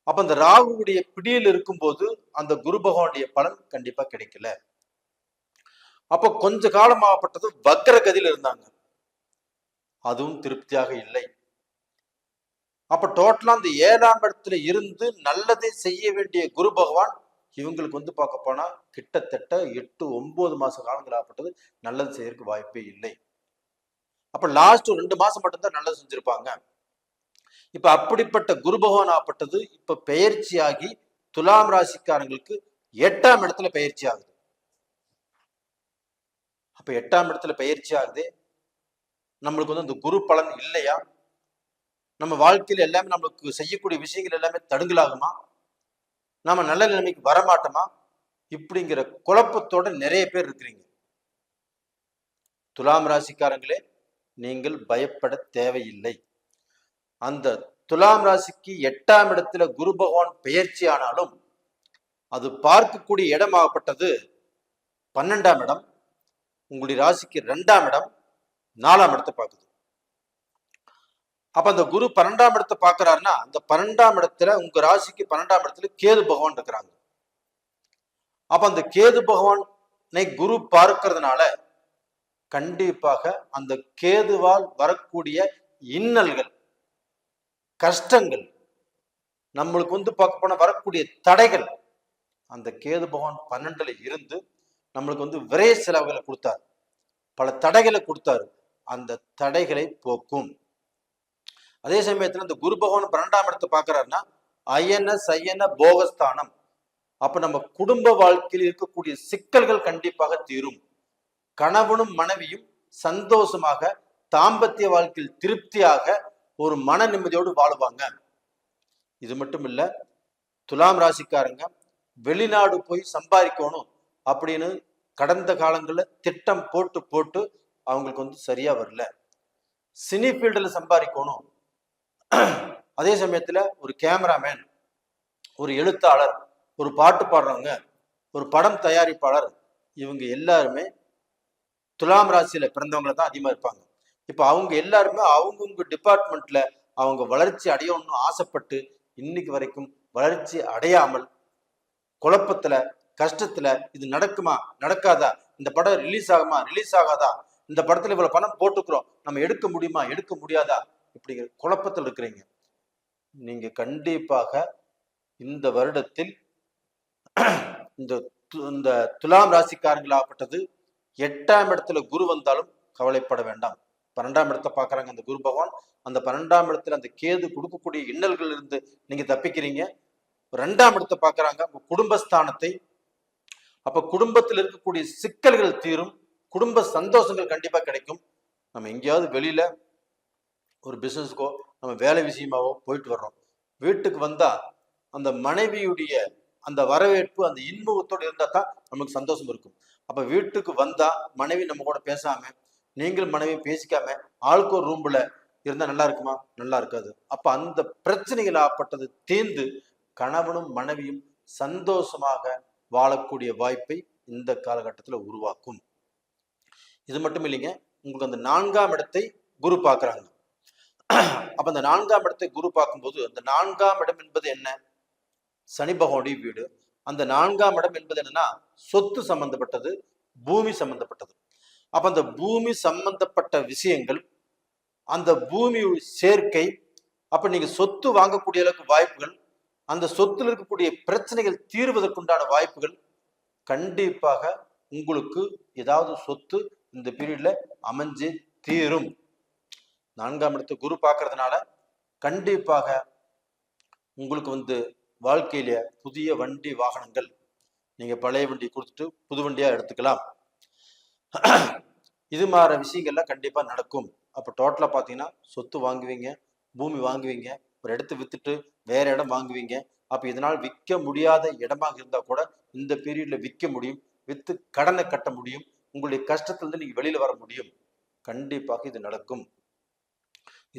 அப்ப அந்த ராகுவுடைய பிடியில் இருக்கும்போது அந்த குரு பகவானுடைய பலன் கண்டிப்பா கிடைக்கல. அப்ப கொஞ்ச காலம் ஆகப்பட்டது வக்ர கதியில் இருந்தாங்க, அதுவும் திருப்தியாக இல்லை. அப்ப டோட்டலா அந்த 7ஆம் இடத்துல இருந்து நல்லதை செய்ய வேண்டிய குரு பகவான் இவங்களுக்கு பார்க்க போனா கிட்டத்தட்ட 8-9 மாச காலங்கள் ஆகப்பட்டது நல்லது செய்யறதுக்கு வாய்ப்பே இல்லை. அப்ப லாஸ்ட் 2 மாசம் மட்டும்தான் நல்லது செஞ்சிருப்பாங்க. இப்ப அப்படிப்பட்ட குரு பகவான் ஆகப்பட்டது இப்ப பெயர்ச்சியாகி துலாம் ராசிக்காரங்களுக்கு 8ஆம் இடத்துல பெயர்ச்சி ஆகுது. அப்ப 8ஆம் இடத்துல பயிற்சி ஆகுது. நம்மளுக்கு அந்த குரு பலன் இல்லையா? நம்ம வாழ்க்கையில எல்லாமே நம்மளுக்கு செய்யக்கூடிய விஷயங்கள் எல்லாமே தடுங்கலாகுமா? நாம நல்ல நிலைமைக்கு வரமாட்டோமா? இப்படிங்கிற குழப்பத்தோட நிறைய பேர் இருக்கிறீங்க. துலாம் ராசிக்காரங்களே, நீங்கள் பயப்பட தேவையில்லை. அந்த துலாம் ராசிக்கு 8ஆம் இடத்துல குரு பகவான் பெயர்ச்சி ஆனாலும் அது பார்க்கக்கூடிய இடமாகப்பட்டது 12ஆம் இடம், உங்களுடைய ராசிக்கு 2ஆம் இடம், 4ஆம் இடத்தை பார்க்குது. அப்ப அந்த குரு 12ஆம் இடத்தை பார்க்கிறாருன்னா அந்த 12ஆம் இடத்துல உங்க ராசிக்கு 12ஆம் இடத்துல கேது பகவான் இருக்கிறாங்க. அப்ப அந்த கேது பகவானை குரு பார்க்கிறதுனால கண்டிப்பாக அந்த கேதுவால் வரக்கூடிய இன்னல்கள், கஷ்டங்கள், நம்மளுக்கு பார்க்க போனா வரக்கூடிய தடைகள், அந்த கேது பகவான் 12ல இருந்து நம்மளுக்கு விரைய செலவுகளை கொடுத்தாரு, பல தடைகளை கொடுத்தாரு. அந்த தடைகளை போக்கும். அதே சமயத்துல இந்த குரு பகவான் 12ஆம் இடத்தை பார்க்கிறாருன்னா அயன சயன போகஸ்தானம். அப்ப நம்ம குடும்ப வாழ்க்கையில் இருக்கக்கூடிய சிக்கல்கள் கண்டிப்பாக தீரும். கணவனும் மனைவியும் சந்தோஷமாக தாம்பத்திய வாழ்க்கையில் திருப்தியாக ஒரு மன நிம்மதியோடு வாழுவாங்க. இது மட்டும் இல்ல, துலாம் ராசிக்காரங்க வெளிநாடு போய் சம்பாதிக்கணும் அப்படின்னு கடந்த காலங்களில் திட்டம் போட்டு அவங்களுக்கு சரியா வரல. சினி ஃபீல்டில் சம்பாதிக்கணும், அதே சமயத்துல ஒரு கேமராமேன், ஒரு எழுத்தாளர், ஒரு பாட்டு பாடுறவங்க, ஒரு படம் தயாரிப்பாளர், இவங்க எல்லாருமே துலாம் ராசியில பிறந்தவங்க தான் அதிகமா இருப்பாங்க. இப்ப அவங்க எல்லாருமே அவங்கவுங்க டிபார்ட்மெண்ட்ல அவங்க வளர்ச்சி அடையணும்னு ஆசைப்பட்டு இன்னைக்கு வரைக்கும் வளர்ச்சி அடையாமல் குழப்பத்துல, கஷ்டத்துல, இது நடக்குமா நடக்காதா, இந்த படம் ரிலீஸ் ஆகுமா ரிலீஸ் ஆகாதா, இந்த படத்துல இவ்வளவு பணம் போட்டுக்கிறோம், நம்ம எடுக்க முடியுமா எடுக்க முடியாதா, இப்படிங்கிற குழப்பத்தில் இருக்கிறீங்க. நீங்க கண்டிப்பாக இந்த வருடத்தில் இந்த இந்த துலாம் ராசிக்காரங்களாகப்பட்டது 8ஆம் இடத்துல குரு வந்தாலும் கவலைப்பட வேண்டாம். 12ஆம் இடத்தை பார்க்கறாங்க அந்த குரு பகவான். அந்த 12ஆம் இடத்துல அந்த கேது கொடுக்கக்கூடிய இன்னல்கள் இருந்து நீங்க தப்பிக்கிறீங்க. 2ஆம் இடத்தை பார்க்கறாங்க, உங்க குடும்பஸ்தானத்தை. அப்ப குடும்பத்தில் இருக்கக்கூடிய சிக்கல்கள் தீரும், குடும்ப சந்தோஷங்கள் கண்டிப்பா கிடைக்கும். நம்ம எங்கேயாவது வெளியில ஒரு பிசினஸ்க்கோ நம்ம வேலை விஷயமாவோ போயிட்டு வர்றோம், வீட்டுக்கு வந்தா அந்த மனைவியுடைய அந்த வரவேற்பு அந்த இன்முகத்தோடு இருந்தா தான் நமக்கு சந்தோஷம் இருக்கும். அப்ப வீட்டுக்கு வந்தா மனைவி நம்ம கூட பேசாம, நீங்களும் மனைவி பேசிக்காம ஆளுக்கு ஒரு ரூம்ல இருந்தா நல்லா இருக்குமா? நல்லா இருக்காது. அப்ப அந்த பிரச்சனைகள் ஆப்பட்டது தீர்ந்து கணவனும் மனைவியும் சந்தோஷமாக வாழக்கூடிய வாய்ப்பை இந்த காலகட்டத்தில் உருவாக்கும். இது மட்டும் இல்லைங்க, உங்களுக்கு அந்த 4ஆம் இடத்தை குரு பார்க்கறாங்க. அப்ப அந்த 4ஆம் இடத்தை குரு பார்க்கும்போது அந்த 4ஆம் இடம் என்பது என்ன? சனி பகவானுடைய வீடு. அந்த 4ஆம் இடம் என்பது என்னன்னா சொத்து சம்பந்தப்பட்டது, பூமி சம்பந்தப்பட்டது. அப்ப அந்த பூமி சம்பந்தப்பட்ட விஷயங்கள், அந்த பூமி சேர்க்கை, அப்ப நீங்க சொத்து வாங்கக்கூடிய அளவுக்கு வாய்ப்புகள், அந்த சொத்துல இருக்கக்கூடிய பிரச்சனைகள் தீர்வதற்குண்டான வாய்ப்புகள் கண்டிப்பாக உங்களுக்கு ஏதாவது சொத்து இந்த பீரியட்ல அமைஞ்சு தீரும். 4ஆம் இடத்தை குரு பார்க்கறதுனால கண்டிப்பாக உங்களுக்கு வாழ்க்கையில புதிய வண்டி வாகனங்கள், நீங்க பழைய வண்டி கொடுத்துட்டு புது வண்டியா எடுத்துக்கலாம். இது மாதிரி விஷயங்கள்லாம் கண்டிப்பா நடக்கும். அப்ப டோட்டலா பாத்தீங்கன்னா சொத்து வாங்குவீங்க, பூமி வாங்குவீங்க, ஒரு இடத்தை வித்துட்டு வேற இடம் வாங்குவீங்க. அப்ப இதனால் விற்க முடியாத இடமாக இருந்தா கூட இந்த பீரியட்ல விற்க முடியும், வித்து கடனை கட்ட முடியும், உங்களுடைய கஷ்டத்திலிருந்து நீங்க வெளியில வர முடியும். கண்டிப்பாக இது நடக்கும்.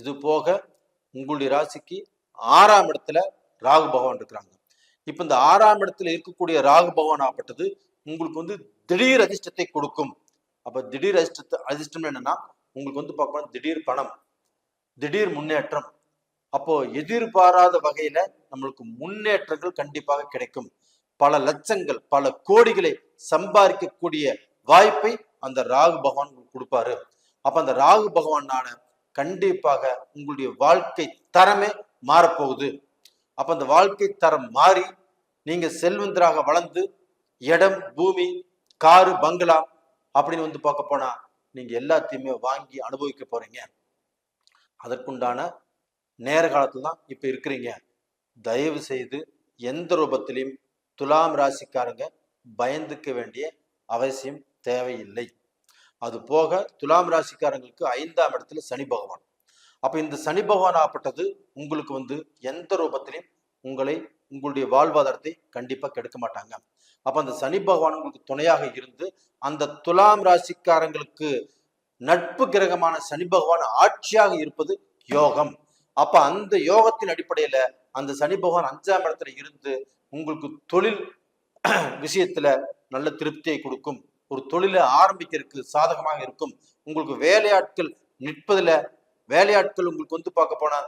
இது போக உங்களுடைய ராசிக்கு 6ஆம் இடத்துல ராகு பகவான் இருக்கிறாங்க. இப்ப இந்த 6ஆம் இடத்துல இருக்கக்கூடிய ராகு பகவான் ஆப்பட்டது உங்களுக்கு திடீர் அதிர்ஷ்டத்தை கொடுக்கும். அப்ப திடீர் அதிர்ஷ்டம் என்னன்னா உங்களுக்கு பார்க்கணும் திடீர் பணம், திடீர் முன்னேற்றம். அப்போ எதிர்பாராத வகையில நம்மளுக்கு முன்னேற்றங்கள் கண்டிப்பாக கிடைக்கும். பல லட்சங்கள் பல கோடிகளை சம்பாதிக்கக்கூடிய வாய்ப்பை அந்த ராகு பகவான் கொடுப்பாரு. அப்ப அந்த ராகு பகவானான கண்டிப்பாக உங்களுடைய வாழ்க்கை தரமே மாறப்போகுது. அப்ப அந்த வாழ்க்கை தரம் மாறி நீங்க செல்வந்தராக வளர்ந்து இடம், பூமி, காரு, பங்களா அப்படின்னு பார்க்க போனா நீங்க எல்லாத்தையுமே வாங்கி அனுபவிக்க போறீங்க. அதற்குண்டான நேர காலத்துல தான் இப்ப இருக்கிறீங்க. தயவு செய்து எந்த ரூபத்திலையும் துலாம் ராசிக்காரங்க பயந்துக்க வேண்டிய அவசியம் தேவையில்லை. அது போக துலாம் ராசிக்காரங்களுக்கு 5ஆம் இடத்துல சனி பகவான். அப்ப இந்த சனி பகவான் ஆப்பட்டது உங்களுக்கு எந்த ரூபத்திலையும் உங்களுடைய வாழ்வாதாரத்தை கண்டிப்பா கெடுக்க மாட்டாங்க. அப்ப அந்த சனி பகவான் உங்களுக்கு துணையாக இருந்து அந்த துலாம் ராசிக்காரங்களுக்கு நட்பு கிரகமான சனி பகவான் ஆட்சியாக இருப்பது யோகம். அப்ப அந்த யோகத்தின் அடிப்படையில அந்த சனி பகவான் 5ஆம் இடத்துல இருந்து உங்களுக்கு தொழில் விஷயத்துல நல்ல திருப்தியை கொடுக்கும். ஒரு தொழிலை ஆரம்பிக்கிறதுக்கு சாதகமாக இருக்கும். உங்களுக்கு வேலையாட்கள் நிற்பதுல, வேலையாட்கள் உங்களுக்கு பார்க்க போனா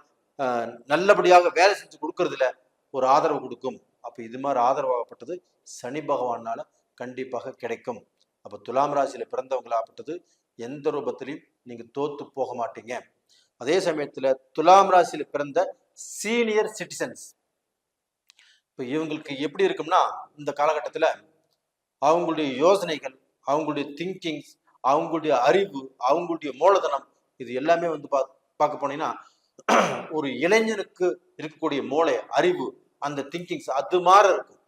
நல்லபடியாக வேலை செஞ்சு கொடுக்கறதுல ஒரு ஆதரவு கொடுக்கும். அப்ப இது மாதிரி ஆதரவாகப்பட்டது சனி பகவானால கண்டிப்பாக கிடைக்கும். அப்ப துலாம் ராசியில பிறந்தவங்களாகப்பட்டது எந்த ரூபத்திலையும் நீங்க தோத்து போக மாட்டீங்க. அதே சமயத்துல துலாம் ராசியில பிறந்த சீனியர் சிட்டிசன்ஸ், இப்ப இவங்களுக்கு எப்படி இருக்கும்னா இந்த காலகட்டத்துல அவங்களுடைய யோசனைகள், அவங்களுடைய திங்கிங்ஸ், அவங்களுடைய அறிவு, அவங்களுடைய மூலதனம், இது எல்லாமே பார்க்க போனீங்கன்னா ஒரு இளைஞனுக்கு இருக்கக்கூடிய மூளை, அறிவு, அந்த திங்கிங்ஸ் அது மாதிரி இருக்கும்.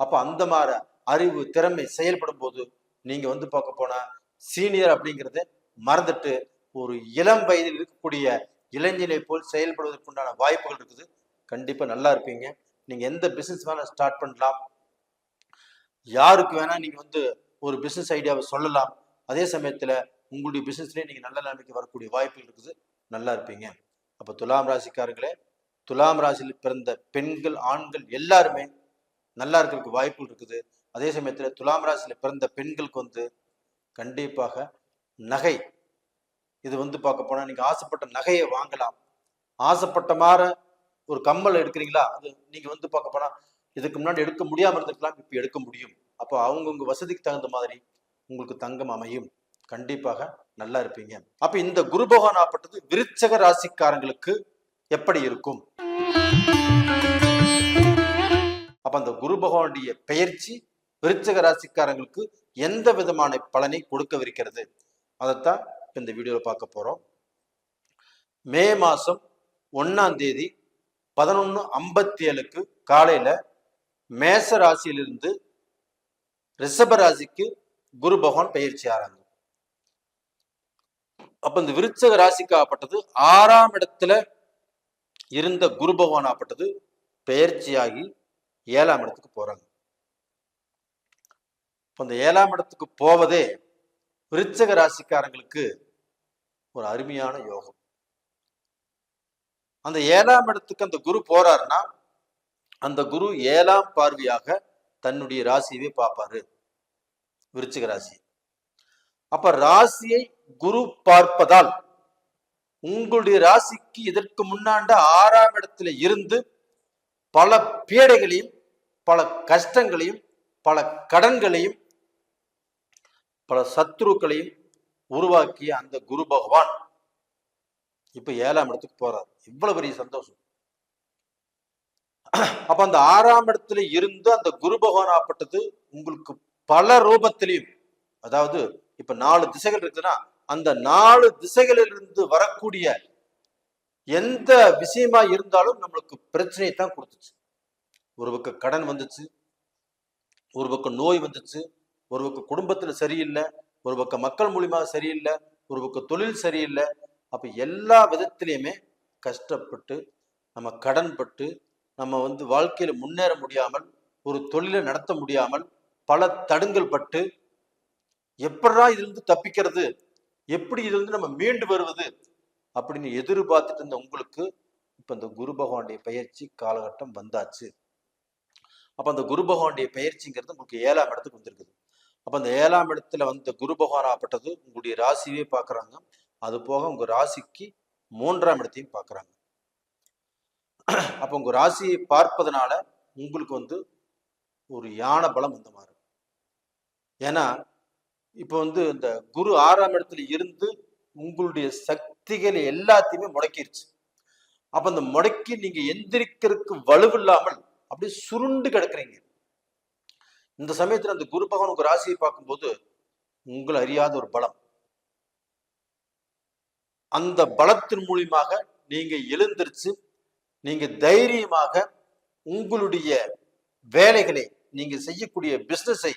அப்ப அந்த மாதிரி அறிவு, திறமை செயல்படும் போது நீங்க பார்க்க போனா சீனியர் அப்படிங்கிறத மறந்துட்டு ஒரு இளம் வயதில் இருக்கக்கூடிய இளைஞனை போல் செயல்படுவதற்குண்டான வாய்ப்புகள் இருக்குது. கண்டிப்பா நல்லா இருப்பீங்க. நீங்க எந்த பிசினஸ் வேணா ஸ்டார்ட் பண்ணலாம், யாருக்கு வேணா நீங்க ஒரு பிசினஸ் ஐடியாவை சொல்லலாம். அதே சமயத்துல உங்களுடைய பிசினஸ்லயே நீங்க நல்ல நிலைமைக்கு வரக்கூடிய வாய்ப்புகள் இருக்குது. நல்லா இருப்பீங்க. அப்ப துலாம் ராசிக்காரர்களே, துலாம் ராசியில் பிறந்த பெண்கள் ஆண்கள் எல்லாருமே நல்லா இருக்கிறதுக்கு வாய்ப்புகள் இருக்குது. அதே சமயத்தில் துலாம் ராசியில் பிறந்த பெண்களுக்கு வந்து கண்டிப்பாக நகை, இது வந்து பார்க்க போனா நீங்க ஆசைப்பட்ட நகையை வாங்கலாம். ஆசைப்பட்ட மாதிரி ஒரு கம்மல் எடுக்கிறீங்களா, அது நீங்க வந்து பார்க்க போனா இதுக்கு முன்னாடி எடுக்க முடியாம இருந்திருக்கலாம், இப்ப எடுக்க முடியும். அப்போ அவங்கவுங்க வசதிக்கு தகுந்த மாதிரி உங்களுக்கு தங்கம் அமையும். கண்டிப்பாக நல்லா இருப்பீங்க. அப்ப இந்த குரு பகவான் ஆப்பட்டது விருச்சக ராசிக்காரங்களுக்கு எப்படி இருக்கும்? அப்ப அந்த குரு பகவானுடைய பெயர்ச்சி விருச்சக ராசிக்காரங்களுக்கு எந்த விதமான பலனை கொடுக்கவிருக்கிறது, அதைத்தான் இந்த வீடியோல பார்க்க போறோம். மே மாசம் 1ஆம் தேதி 11:57 காலையில மேச ராசியிலிருந்து ரிஷப ராசிக்கு குரு பகவான் பயிற்சி ஆறாங்க. அப்ப இந்த விருச்சக ராசிக்கு ஆப்பட்டது 6ஆம் இடத்துல இருந்த குரு பகவான் ஆப்பட்டது பெயர்ச்சியாகி 7ஆம் இடத்துக்கு போறாங்க. அந்த 7ஆம் இடத்துக்கு போவதே விருச்சக ராசிக்காரங்களுக்கு ஒரு அருமையான யோகம். அந்த 7ஆம் இடத்துக்கு அந்த குரு போறாருன்னா அந்த குரு 7ஆம் பார்வையாக தன்னுடைய ராசியவே பார்ப்பாரு, விருச்சிக ராசி. அப்ப ராசியை குரு பார்ப்பதால் உங்களுடைய ராசிக்கு இதற்கு முன்னாண்ட 6ஆம் இடத்துல இருந்து பல பீடைகளையும் பல கஷ்டங்களையும் பல கடன்களையும் பல சத்துருக்களையும் உருவாக்கிய அந்த குரு பகவான் இப்ப 7ஆம் இடத்துக்கு போறார். இவ்வளவு பெரிய சந்தோஷம். அப்ப அந்த 6ஆம் இடத்துல இருந்து அந்த குரு பகவான் ஆப்பட்டது உங்களுக்கு பல ரூபத்திலையும், அதாவது இப்ப 4 திசைகள் இருக்குன்னா அந்த 4 திசைகளிலிருந்து வரக்கூடிய எந்த விஷயமா இருந்தாலும் நம்மளுக்கு பிரச்சனையை தான் கொடுத்துச்சு. ஒரு பக்கம் கடன் வந்துச்சு, ஒரு பக்கம் நோய் வந்துச்சு, ஒரு பக்கம் குடும்பத்துல சரியில்லை, ஒரு பக்கம் மக்கள் மூலியமாக சரியில்லை, ஒரு பக்கம் தொழில் சரியில்லை. அப்ப எல்லா விதத்திலையுமே கஷ்டப்பட்டு நம்ம கடன்பட்டு நம்ம வந்து வாழ்க்கையில முன்னேற முடியாமல், ஒரு தொழிலை நடத்த முடியாமல் பல தடுங்கல் பட்டு எப்படா இதிலிருந்து தப்பிக்கிறது, எப்படி இதிலிருந்து நம்ம மீண்டு வருவது அப்படின்னு எதிர்பார்த்துட்டு இருந்த உங்களுக்கு இப்ப இந்த குரு பகவானுடைய பயிற்சி காலகட்டம் வந்தாச்சு. அப்ப அந்த குரு பகவானுடைய பயிற்சிங்கிறது உங்களுக்கு 7ஆம் இடத்துக்கு வந்திருக்குது. அப்ப அந்த 7ஆம் இடத்துல வந்த குரு பகவான் ஆப்பட்டது உங்களுடைய ராசியே பார்க்கறாங்க. அது போக உங்க ராசிக்கு 3ஆம் இடத்தையும் பார்க்கறாங்க. அப்ப உங்க ராசியை பார்ப்பதனால உங்களுக்கு வந்து ஒரு யானை பலம் வந்த மாதிரி. ஏன்னா இப்ப வந்து இந்த குரு 6ஆம் இடத்துல இருந்து உங்களுடைய சக்திகளை எல்லாத்தையுமே முடக்கிருச்சு. அப்ப அந்த முடக்கி நீங்க எந்திரிக்கிறதுக்கு வலுவில்லாமல் அப்படியே சுருண்டு கிடக்குறீங்க. இந்த சமயத்துல அந்த குரு பகவான் உங்க ராசியை பார்க்கும்போது உங்களை அறியாத ஒரு பலம், அந்த பலத்தின் மூலியமாக நீங்க எழுந்திருச்சு நீங்க தைரியமாக உங்களுடைய வேலைகளை நீங்க செய்யக்கூடிய பிசினஸை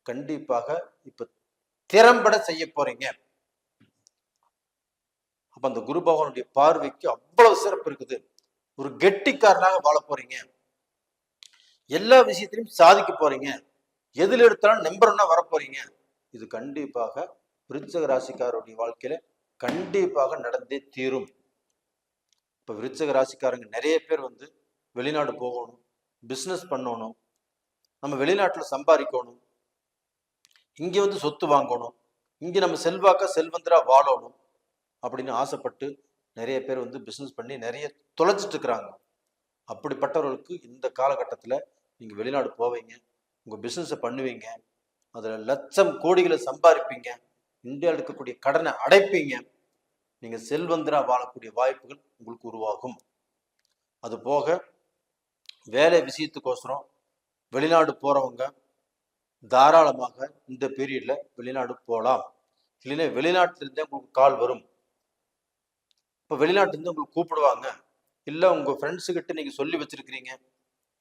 கண்டிப்பாக இப்ப திறம்பட செய்ய போறீங்க. அப்ப அந்த குரு பகவானுடைய பார்வைக்கு அவ்வளவு சிறப்பு இருக்குது. ஒரு கெட்டிக்காரனாக வாழ போறீங்க, எல்லா விஷயத்திலையும் சாதிக்க போறீங்க, எதில் எடுத்தாலும் நம்பர் 1 வர போறீங்க. இது கண்டிப்பாக விருச்சிக ராசிக்காரருடைய வாழ்க்கையில கண்டிப்பாக நடந்தே தீரும். இப்ப விருச்சிக ராசிக்காரங்க நிறைய பேர் வந்து வெளிநாடு போகணும், பிசினஸ் பண்ணணும், நம்ம வெளிநாட்டுல சம்பாதிக்கணும், இங்க வந்து சொத்து வாங்கணும், இங்க நம்ம செல்வாக்கா செல்வந்தரா வாழணும் அப்படின்னு ஆசைப்பட்டு நிறைய பேர் வந்து பிசினஸ் பண்ணி நிறைய தொலைச்சிட்டு இருக்கிறாங்க. அப்படிப்பட்டவர்களுக்கு இந்த காலகட்டத்துல நீங்க வெளிநாடு போவீங்க, உங்க பிசினஸை பண்ணுவீங்க, அதுல லட்சம் கோடிகளை சம்பாதிப்பீங்க, இந்தியாவில் இருக்கக்கூடிய கடனை அடைப்பீங்க, நீங்க செல்வந்தரா வாழக்கூடிய வாய்ப்புகள் உங்களுக்கு உருவாகும். அது போக வேலை விஷயத்துக்கோசரம் வெளிநாடு போறவங்க தாராளமாக இந்த பீரியட்ல வெளிநாடு போகலாம். இல்லைன்னா வெளிநாட்டிலிருந்தே உங்களுக்கு கால் வரும். இப்போ வெளிநாட்டிலிருந்து உங்களுக்கு கூப்பிடுவாங்க, இல்லை உங்க ஃப்ரெண்ட்ஸு கிட்ட நீங்க சொல்லி வச்சிருக்கிறீங்க,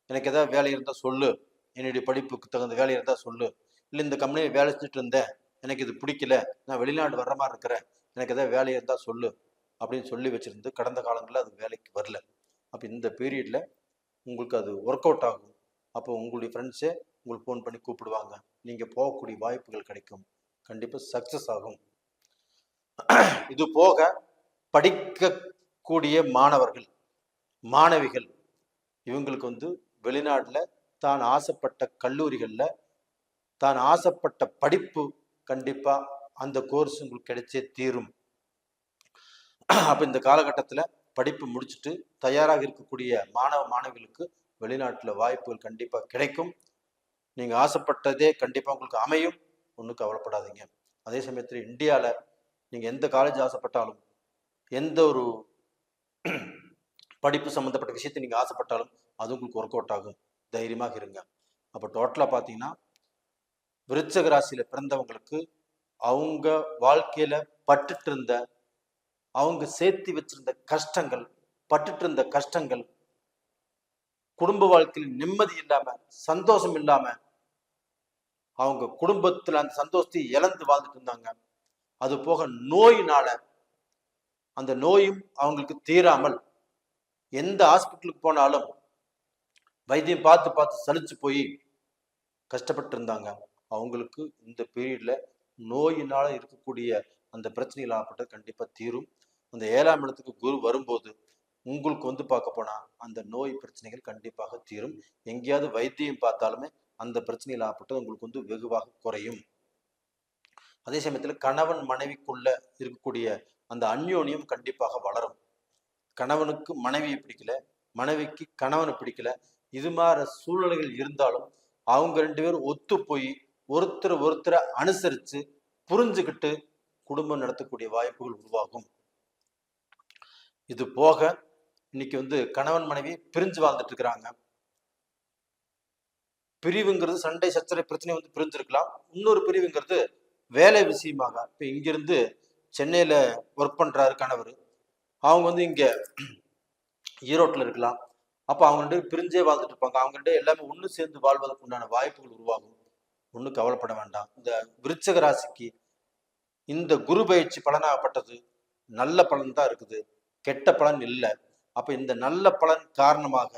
எனக்கு ஏதாவது வேலை இருந்தால் சொல்லு, என்னுடைய படிப்புக்கு தகுந்த வேலை இருந்தால் சொல்லு, இல்லை இந்த கம்பெனியில் வேலை செஞ்சுட்டு இருந்தேன், எனக்கு இது பிடிக்கல, நான் வெளிநாடு வர்ற மாதிரி இருக்கிறேன், எனக்கு ஏதாவது வேலை இருந்தால் சொல்லு அப்படின்னு சொல்லி வச்சிருந்து கடந்த காலங்களில் அது வேலைக்கு வரல. அப்போ இந்த பீரியட்ல உங்களுக்கு அது ஒர்க் அவுட் ஆகும். அப்போ உங்களுடைய ஃப்ரெண்ட்ஸே உங்களுக்கு ஃபோன் பண்ணி கூப்பிடுவாங்க, நீங்கள் போகக்கூடிய வாய்ப்புகள் கிடைக்கும், கண்டிப்பாக சக்ஸஸ் ஆகும். இது போக படிக்கக்கூடிய மாணவர்கள், மாணவிகள் இவங்களுக்கு வந்து வெளிநாட்டுல தான் ஆசைப்பட்ட கல்லூரிகள்ல தான் ஆசைப்பட்ட படிப்பு கண்டிப்பா அந்த கோர்ஸ் உங்களுக்கு கிடைச்சே தீரும். அப்ப இந்த காலகட்டத்துல படிப்பு முடிச்சுட்டு தயாராக இருக்கக்கூடிய மாணவ மாணவிகளுக்கு வெளிநாட்டுல வாய்ப்புகள் கண்டிப்பா கிடைக்கும். நீங்க ஆசைப்பட்டதே கண்டிப்பா உங்களுக்கு அமையும். ஒன்றும் கவலைப்படாதீங்க. அதே சமயத்துல இந்தியால நீங்க எந்த காலேஜ் ஆசைப்பட்டாலும், எந்த ஒரு படிப்பு சம்பந்தப்பட்ட விஷயத்தை நீங்க ஆசைப்பட்டாலும் அது உங்களுக்கு ஒர்க் அவுட் ஆகும். தைரியமாக இருங்க. அப்ப டோட்டலா பாத்தீங்கன்னா விருச்சக ராசியில பிறந்தவங்களுக்கு அவங்க வாழ்க்கையில பட்டுட்டு இருந்த, அவங்க சேர்த்து வச்சிருந்த கஷ்டங்கள், பட்டுட்டு இருந்த கஷ்டங்கள், குடும்ப வாழ்க்கையில் நிம்மதி இல்லாம, சந்தோஷம் இல்லாம, அவங்க குடும்பத்துல அந்த சந்தோஷத்தை இழந்து வாழ்ந்துட்டு இருந்தாங்க. அது போக நோயினால அந்த நோயும் அவங்களுக்கு தீராமல் எந்த ஹாஸ்பிட்டலுக்கு போனாலும் வைத்தியம் பார்த்து பார்த்து சலிச்சு போய் கஷ்டப்பட்டு இருந்தாங்க. அவங்களுக்கு இந்த பீரியட்ல நோயினால இருக்கக்கூடிய அந்த பிரச்சனைகள் ஆகப்பட்டது கண்டிப்பா தீரும். அந்த 7ஆம் இடத்துக்கு குரு வரும்போது உங்களுக்கு வந்து பார்க்க போனா அந்த நோய் பிரச்சனைகள் கண்டிப்பாக தீரும். எங்கேயாவது வைத்தியம் பார்த்தாலுமே அந்த பிரச்சனைகள் ஆகப்பட்டது உங்களுக்கு வந்து வெகுவாக குறையும். அதே சமயத்துல கணவன் மனைவிக்குள்ள இருக்கக்கூடிய அந்த அந்யோன்யம் கண்டிப்பாக வளரும். கணவனுக்கு மனைவியை பிடிக்கல, மனைவிக்கு கணவனை பிடிக்கல, இது மாதிரி சூழ்நிலைகள் இருந்தாலும் அவங்க 2 பேரும் ஒத்து போய் ஒருத்தரை அனுசரிச்சு புரிஞ்சுக்கிட்டு குடும்பம் நடத்தக்கூடிய வாய்ப்புகள் உருவாகும். இது போக இன்னைக்கு வந்து கணவன் மனைவி பிரிஞ்சு வாழ்ந்துட்டு இருக்கிறாங்க. பிரிவுங்கிறது சண்டை சச்சரை பிரச்சனை வந்து பிரிஞ்சிருக்கலாம். இன்னொரு பிரிவுங்கிறது வேலை விஷயமாக. இப்ப இங்கிருந்து சென்னையில ஒர்க் பண்றாரு கணவர், அவங்க வந்து இங்க ஈரோட்டில் இருக்கலாம். அப்போ அவங்க 2 பிரிஞ்சே வாழ்ந்துட்டு இருப்பாங்க. அவங்க 2 எல்லாமே ஒன்று சேர்ந்து வாழ்வதற்கு உண்டான வாய்ப்புகள் உருவாகும். ஒன்றும் கவலைப்பட வேண்டாம். இந்த விருச்சக ராசிக்கு இந்த குரு பயிற்சி பலனாகப்பட்டது நல்ல பலன் தான் இருக்குது, கெட்ட பலன் இல்லை. அப்ப இந்த நல்ல பலன் காரணமாக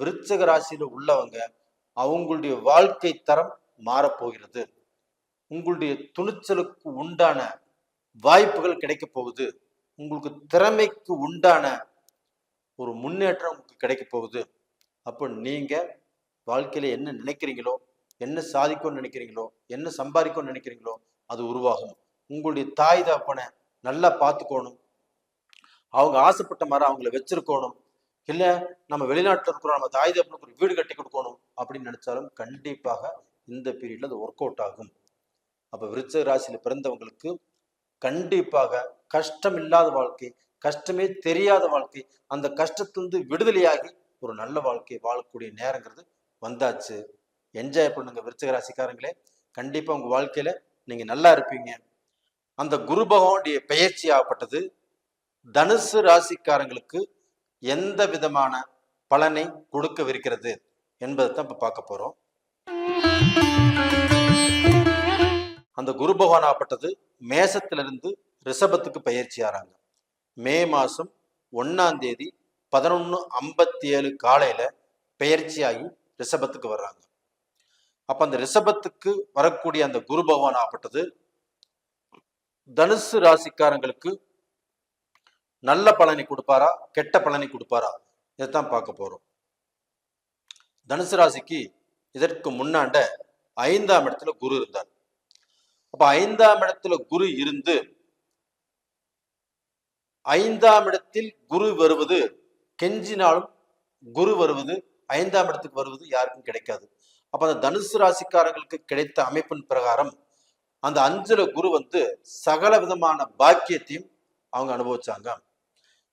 விருச்சக ராசியில உள்ளவங்க அவங்களுடைய வாழ்க்கை தரம் மாறப்போகிறது. உங்களுடைய துணிச்சலுக்கு உண்டான வாய்ப்புகள் கிடைக்க போகுது. உங்களுக்கு திறமைக்கு உண்டான ஒரு முன்னேற்றம் உங்களுக்கு கிடைக்க போகுது. அப்போ நீங்க வாழ்க்கையில என்ன நினைக்கிறீங்களோ, என்ன சாதிக்கும்னு நினைக்கிறீங்களோ, என்ன சம்பாதிக்கும்னு நினைக்கிறீங்களோ அது உருவாகும். உங்களுடைய தாய் தகப்பனை நல்லா பார்த்துக்கணும், அவங்க ஆசைப்பட்ட மாதிரி அவங்கள வச்சிருக்கணும். இல்ல நம்ம வெளிநாட்டில் இருக்கிறோம், நம்ம தாய் தகப்பனுக்கு ஒரு வீடு கட்டி கொடுக்கணும் அப்படின்னு நினைச்சாலும் கண்டிப்பாக இந்த பீரியட்ல அது ஒர்க் அவுட் ஆகும். அப்ப விருச்சிக ராசியில பிறந்தவங்களுக்கு கண்டிப்பாக கஷ்டம் இல்லாத வாழ்க்கை, கஷ்டமே தெரியாத வாழ்க்கை, அந்த கஷ்டத்திலிருந்து விடுதலையாகி ஒரு நல்ல வாழ்க்கை வாழக்கூடிய நேரங்கிறது வந்தாச்சு. என்ஜாய் பண்ணுங்க விருச்சிக ராசிக்காரங்களே. கண்டிப்பா உங்க வாழ்க்கையில நீங்க நல்லா இருப்பீங்க. அந்த குரு பகவானுடைய பெயர்ச்சி ஆகப்பட்டது தனுசு ராசிக்காரங்களுக்கு எந்த விதமான பலனை கொடுக்கவிருக்கிறது என்பதை தான் இப்ப பார்க்க போறோம். அந்த குரு பகவான் ஆகப்பட்டது மேசத்திலிருந்து ரிஷபத்துக்கு பயிற்சி ஆறாங்க. மே மாசம் 1ஆம் தேதி 11:57 காலையில பெயர்ச்சியாகி ரிஷபத்துக்கு வர்றாங்க. அப்ப அந்த ரிஷபத்துக்கு வரக்கூடிய அந்த குரு பகவான் ஆகப்பட்டது தனுசு ராசிக்காரங்களுக்கு நல்ல பலனை கொடுப்பாரா, கெட்ட பலனை கொடுப்பாரா, இதைத்தான் பார்க்க போறோம். தனுசு ராசிக்கு இதற்கு முன்னாண்ட 5ஆம் இடத்துல குரு இருந்தார். அப்ப 5ஆம் இடத்துல குரு இருந்து 5ஆம் இடத்தில் குரு வருவது கெஞ்சினாலும் குரு வருவது 5ஆம் இடத்துக்கு வருவது யாருக்கும் கிடைக்காது. அப்ப அந்த தனுசு ராசிக்காரங்களுக்கு கிடைத்த அமைப்பின் பிரகாரம் அந்த 5ல குரு வந்து சகல விதமான பாக்கியத்தையும் அவங்க அனுபவிச்சாங்க.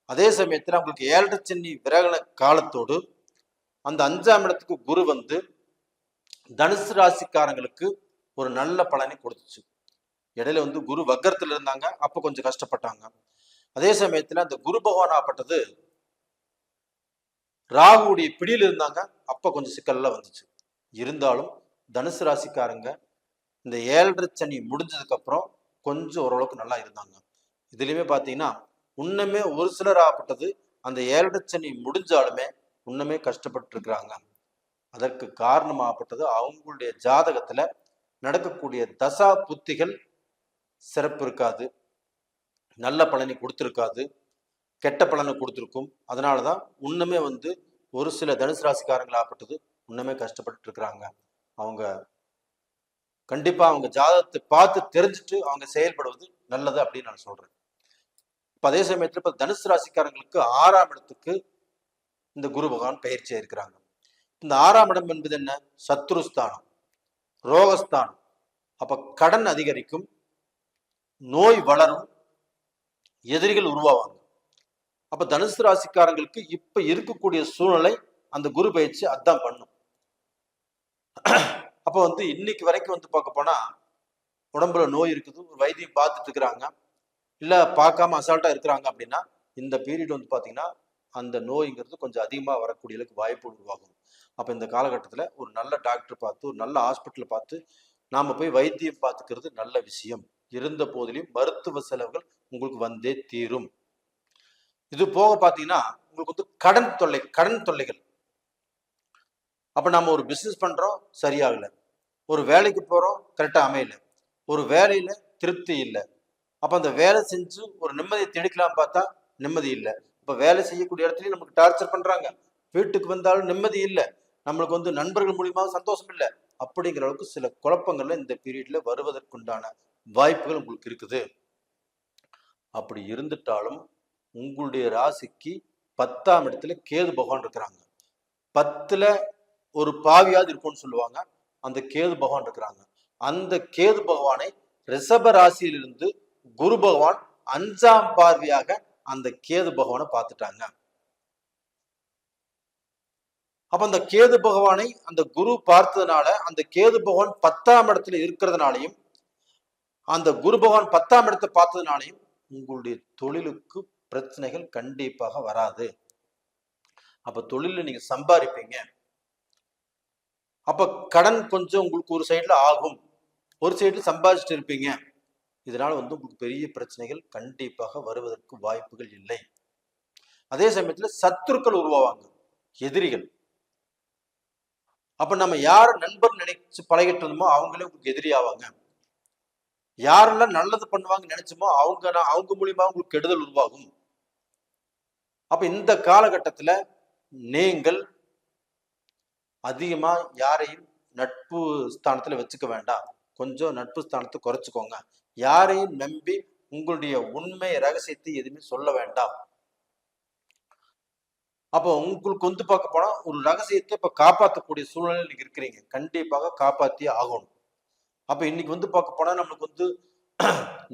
அதே சமயத்துல அவங்களுக்கு 7 சனி விரகண காலத்தோடு அந்த 5ஆம் இடத்துக்கு குரு வந்து தனுசு ராசிக்காரங்களுக்கு ஒரு நல்ல பலனை கொடுத்துச்சு. இடையில வந்து குரு வக்கரத்துல இருந்தாங்க, அப்ப கொஞ்சம் கஷ்டப்பட்டாங்க. அதே சமயத்துல அந்த குரு பகவான் ஆகப்பட்டது ராகுடைய பிடியில் இருந்தாங்க, அப்ப கொஞ்சம் சிக்கல்லாம் வந்துச்சு. இருந்தாலும் தனுசு ராசிக்காரங்க இந்த 7 சனி முடிஞ்சதுக்கு அப்புறம் கொஞ்சம் ஓரளவுக்கு நல்லா இருந்தாங்க. இதுலயுமே பாத்தீங்கன்னா இன்னுமே ஒரு சிலர் ஆகப்பட்டது அந்த 7 சனி முடிஞ்சாலுமே இன்னுமே கஷ்டப்பட்டு இருக்கிறாங்க. அதற்கு காரணமாகப்பட்டது அவங்களுடைய ஜாதகத்துல நடக்கக்கூடிய தசா புத்திகள் சிறப்பு இருக்காது, நல்ல பலனை கொடுத்திருக்காது. கெட்ட பலனை கொடுத்துருக்கும். அதனாலதான் இன்னுமே வந்து ஒரு சில தனுசு ராசிக்காரங்கள் ஆப்பட்டது இன்னுமே கஷ்டப்பட்டு இருக்கிறாங்க. அவங்க கண்டிப்பா அவங்க ஜாதகத்தை பார்த்து தெரிஞ்சுட்டு அவங்க செயல்படுவது நல்லது அப்படின்னு நான் சொல்றேன். இப்ப அதே சமயத்துல இப்ப தனுசு ராசிக்காரங்களுக்கு 6ஆம் இடத்துக்கு இந்த குரு பகவான் பயிற்சியா இருக்கிறாங்க. இந்த 6ஆம் இடம் என்பது என்ன? சத்ருஸ்தானம், ரோகஸ்தானம். அப்ப கடன் அதிகரிக்கும், நோய் வளரும், எதிரிகள் உருவாவாங்க. அப்ப தனுசு ராசிக்காரங்களுக்கு இப்ப இருக்கக்கூடிய சூழ்நிலை அந்த குரு பயிற்சி அதான் பண்ணும். அப்ப வந்து இன்னைக்கு வரைக்கும் வந்து பார்க்க போனா உடம்புல நோய் இருக்குது, ஒரு வைத்தியம் பார்த்துட்டு இருக்கிறாங்க, இல்ல பார்க்காம அசால்ட்டா இருக்கிறாங்க அப்படின்னா இந்த பீரியட் வந்து பாத்தீங்கன்னா அந்த நோய்ங்கிறது கொஞ்சம் அதிகமா வரக்கூடிய வாய்ப்பு உருவாகும். அப்ப இந்த காலகட்டத்துல ஒரு நல்ல டாக்டர் பார்த்து, ஒரு நல்ல ஹாஸ்பிட்டல் பார்த்து நாம போய் வைத்தியம் பார்த்துக்கிறது நல்ல விஷயம். இருந்த போதிலும் மருத்துவ செலவுகள் உங்களுக்கு வந்தே தீரும். இது போக பாத்தீங்கன்னா உங்களுக்கு வந்து கடன் தொல்லைகள். அப்ப நம்ம ஒரு பிசினஸ் பண்றோம், சரியாகல. ஒரு வேலைக்கு போறோம், கரெக்டா அமையல. ஒரு வேலையில திருப்தி இல்லை. அப்ப அந்த வேலை செஞ்சு ஒரு நிம்மதியை தேடிக்கலாம் பார்த்தா நிம்மதி இல்லை. இப்ப வேலை செய்யக்கூடிய இடத்துலயும் நமக்கு டார்ச்சர் பண்றாங்க, வீட்டுக்கு வந்தாலும் நிம்மதி இல்லை, நம்மளுக்கு வந்து நண்பர்கள் மூலியமாக சந்தோஷம் இல்லை. அப்படிங்கிற அளவுக்கு சில குழப்பங்கள்ல இந்த பீரியட்ல வருவதற்குண்டான வாய்ப்புகள் உங்களுக்கு இருக்குது. அப்படி இருந்துட்டாலும் உங்களுடைய ராசிக்கு 10ஆம் இடத்துல கேது பகவான் இருக்கிறாங்க. 10ல ஒரு பாவியாவது இருக்கும்னு சொல்லுவாங்க. அந்த கேது பகவான் இருக்கிறாங்க. அந்த கேது பகவானை ரிஷப ராசியிலிருந்து குரு பகவான் 5ஆம் பார்வையாக அந்த கேது பகவானை பார்த்துட்டாங்க. அப்ப அந்த கேது பகவானை அந்த குரு பார்த்ததுனால அந்த கேது பகவான் 10ஆம் இடத்துல இருக்கிறதுனாலையும் அந்த குரு பகவான் 10ஆம் இடத்தை பார்த்ததுனாலையும் உங்களுடைய தொழிலுக்கு பிரச்சனைகள் கண்டிப்பாக வராது. அப்ப தொழில நீங்க சம்பாதிப்பீங்க. அப்ப கடன் கொஞ்சம் உங்களுக்கு ஒரு சைட்ல ஆகும், ஒரு சைட்ல சம்பாதிச்சுட்டு இருப்பீங்க. இதனால வந்து உங்களுக்கு பெரிய பிரச்சனைகள் கண்டிப்பாக வருவதற்கு வாய்ப்புகள் இல்லை. அதே சமயத்துல சத்துருக்கள் உருவாவாங்க, எதிரிகள். அப்ப நம்ம யார நண்பர் நினைச்சு பழகிட்டு இருந்தோமோ அவங்களே உங்களுக்கு எதிரி ஆவாங்க. யாரெல்லாம் நல்லது பண்ணுவாங்க நினைச்சோமோ அவங்க மூலியமா உங்களுக்கு கெடுதல் உருவாகும். அப்ப இந்த காலகட்டத்துல நீங்கள் அதிகமா யாரையும் நட்பு ஸ்தானத்துல வச்சுக்க வேண்டாம். கொஞ்சம் நட்பு ஸ்தானத்தை குறைச்சுக்கோங்க. யாரையும் நம்பி உங்களுடைய உண்மை ரகசியத்தை எதுவுமே சொல்ல வேண்டாம். அப்போ உங்களுக்கு வந்து பார்க்க போனா ஒரு ரகசியத்தை இப்ப காப்பாற்றக்கூடிய சூழ்நிலை நீங்க இருக்கிறீங்க, கண்டிப்பாக காப்பாத்தியே ஆகணும். அப்ப இன்னைக்கு வந்து பார்க்க போனா நம்மளுக்கு வந்து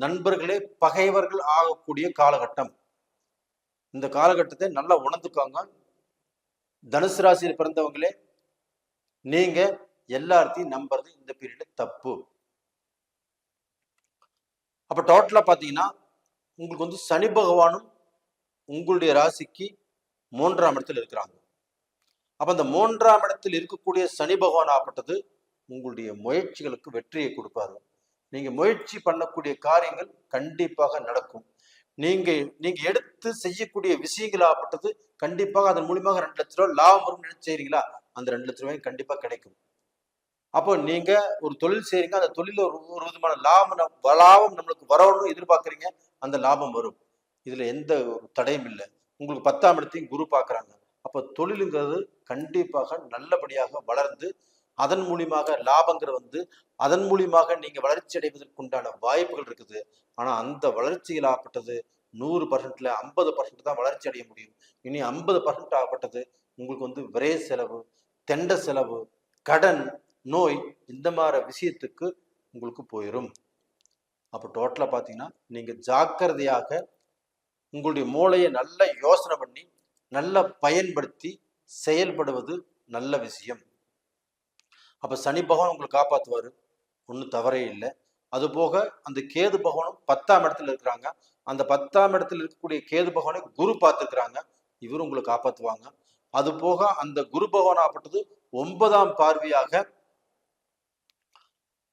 நண்பர்களே பகைவர்கள் ஆகக்கூடிய காலகட்டம். இந்த காலகட்டத்தை நல்லா உணர்ந்துக்காங்க. தனுசு ராசியில் பிறந்தவங்களே, நீங்க எல்லாத்தையும் நம்புறது இந்த பீரியட்ல தப்பு. அப்ப டோட்டலா பாத்தீங்கன்னா உங்களுக்கு வந்து சனி பகவானும் உங்களுடைய ராசிக்கு 3ஆம் இடத்தில் இருக்கிறாங்க. அப்ப அந்த 3ஆம் இடத்தில் இருக்கக்கூடிய சனி பகவான் ஆப்பட்டது உங்களுடைய முயற்சிகளுக்கு வெற்றியை கொடுப்பாரு. நீங்க முயற்சி பண்ணக்கூடிய காரியங்கள் கண்டிப்பாக நடக்கும். நீங்க எடுத்து செய்யக்கூடிய விஷயங்கள் ஆப்பட்டது கண்டிப்பாக அதன் மூலியமாக 2 லட்ச ரூபாய் லாபம் வரும் நினைச்சு செய்றீங்களா, அந்த 2 லட்ச ரூபாய் கண்டிப்பா கிடைக்கும். அப்போ நீங்க ஒரு தொழில் செய்றீங்க, அந்த தொழில ஒரு விதமான லாபம் நம்மளுக்கு வரணும்னு எதிர்பார்க்குறீங்க, அந்த லாபம் வரும். இதுல எந்த ஒரு தடையும் இல்லை. உங்களுக்கு 10ஆம் இடத்தையும் குரு பார்க்குறாங்க. அப்ப தொழிலுங்கிறது கண்டிப்பாக நல்லபடியாக வளர்ந்து அதன் மூலியமாக லாபங்கிற வந்து அதன் மூலியமாக நீங்க வளர்ச்சி அடைவதற்குண்டான வாய்ப்புகள் இருக்குது. ஆனா அந்த வளர்ச்சியில் ஆகப்பட்டது 100%ல 50% தான் வளர்ச்சி அடைய முடியும். இனி 50% ஆகப்பட்டது உங்களுக்கு வந்து விரை செலவு, தெண்ட செலவு, கடன், நோய், இந்த மாதிரி விஷயத்துக்கு உங்களுக்கு போயிடும். அப்போ டோட்டலா பாத்தீங்கன்னா நீங்க ஜாக்கிரதையாக உங்களுடைய மூளையை நல்ல யோசனை பண்ணி நல்ல பயன்படுத்தி செயல்படுவது நல்ல விஷயம். அப்ப சனி பகவான் உங்களை காப்பாத்துவாரு, ஒன்றும் தவறே இல்லை. அது போக அந்த கேது பகவானும் 10ஆம் இடத்துல இருக்கிறாங்க. அந்த 10ஆம் இடத்துல இருக்கக்கூடிய கேது பகவானை குரு பார்த்துருக்கிறாங்க, இவரும் உங்களை காப்பாத்துவாங்க. அது போக அந்த குரு பகவான் ஆப்பட்டது 9ஆம் பார்வையாக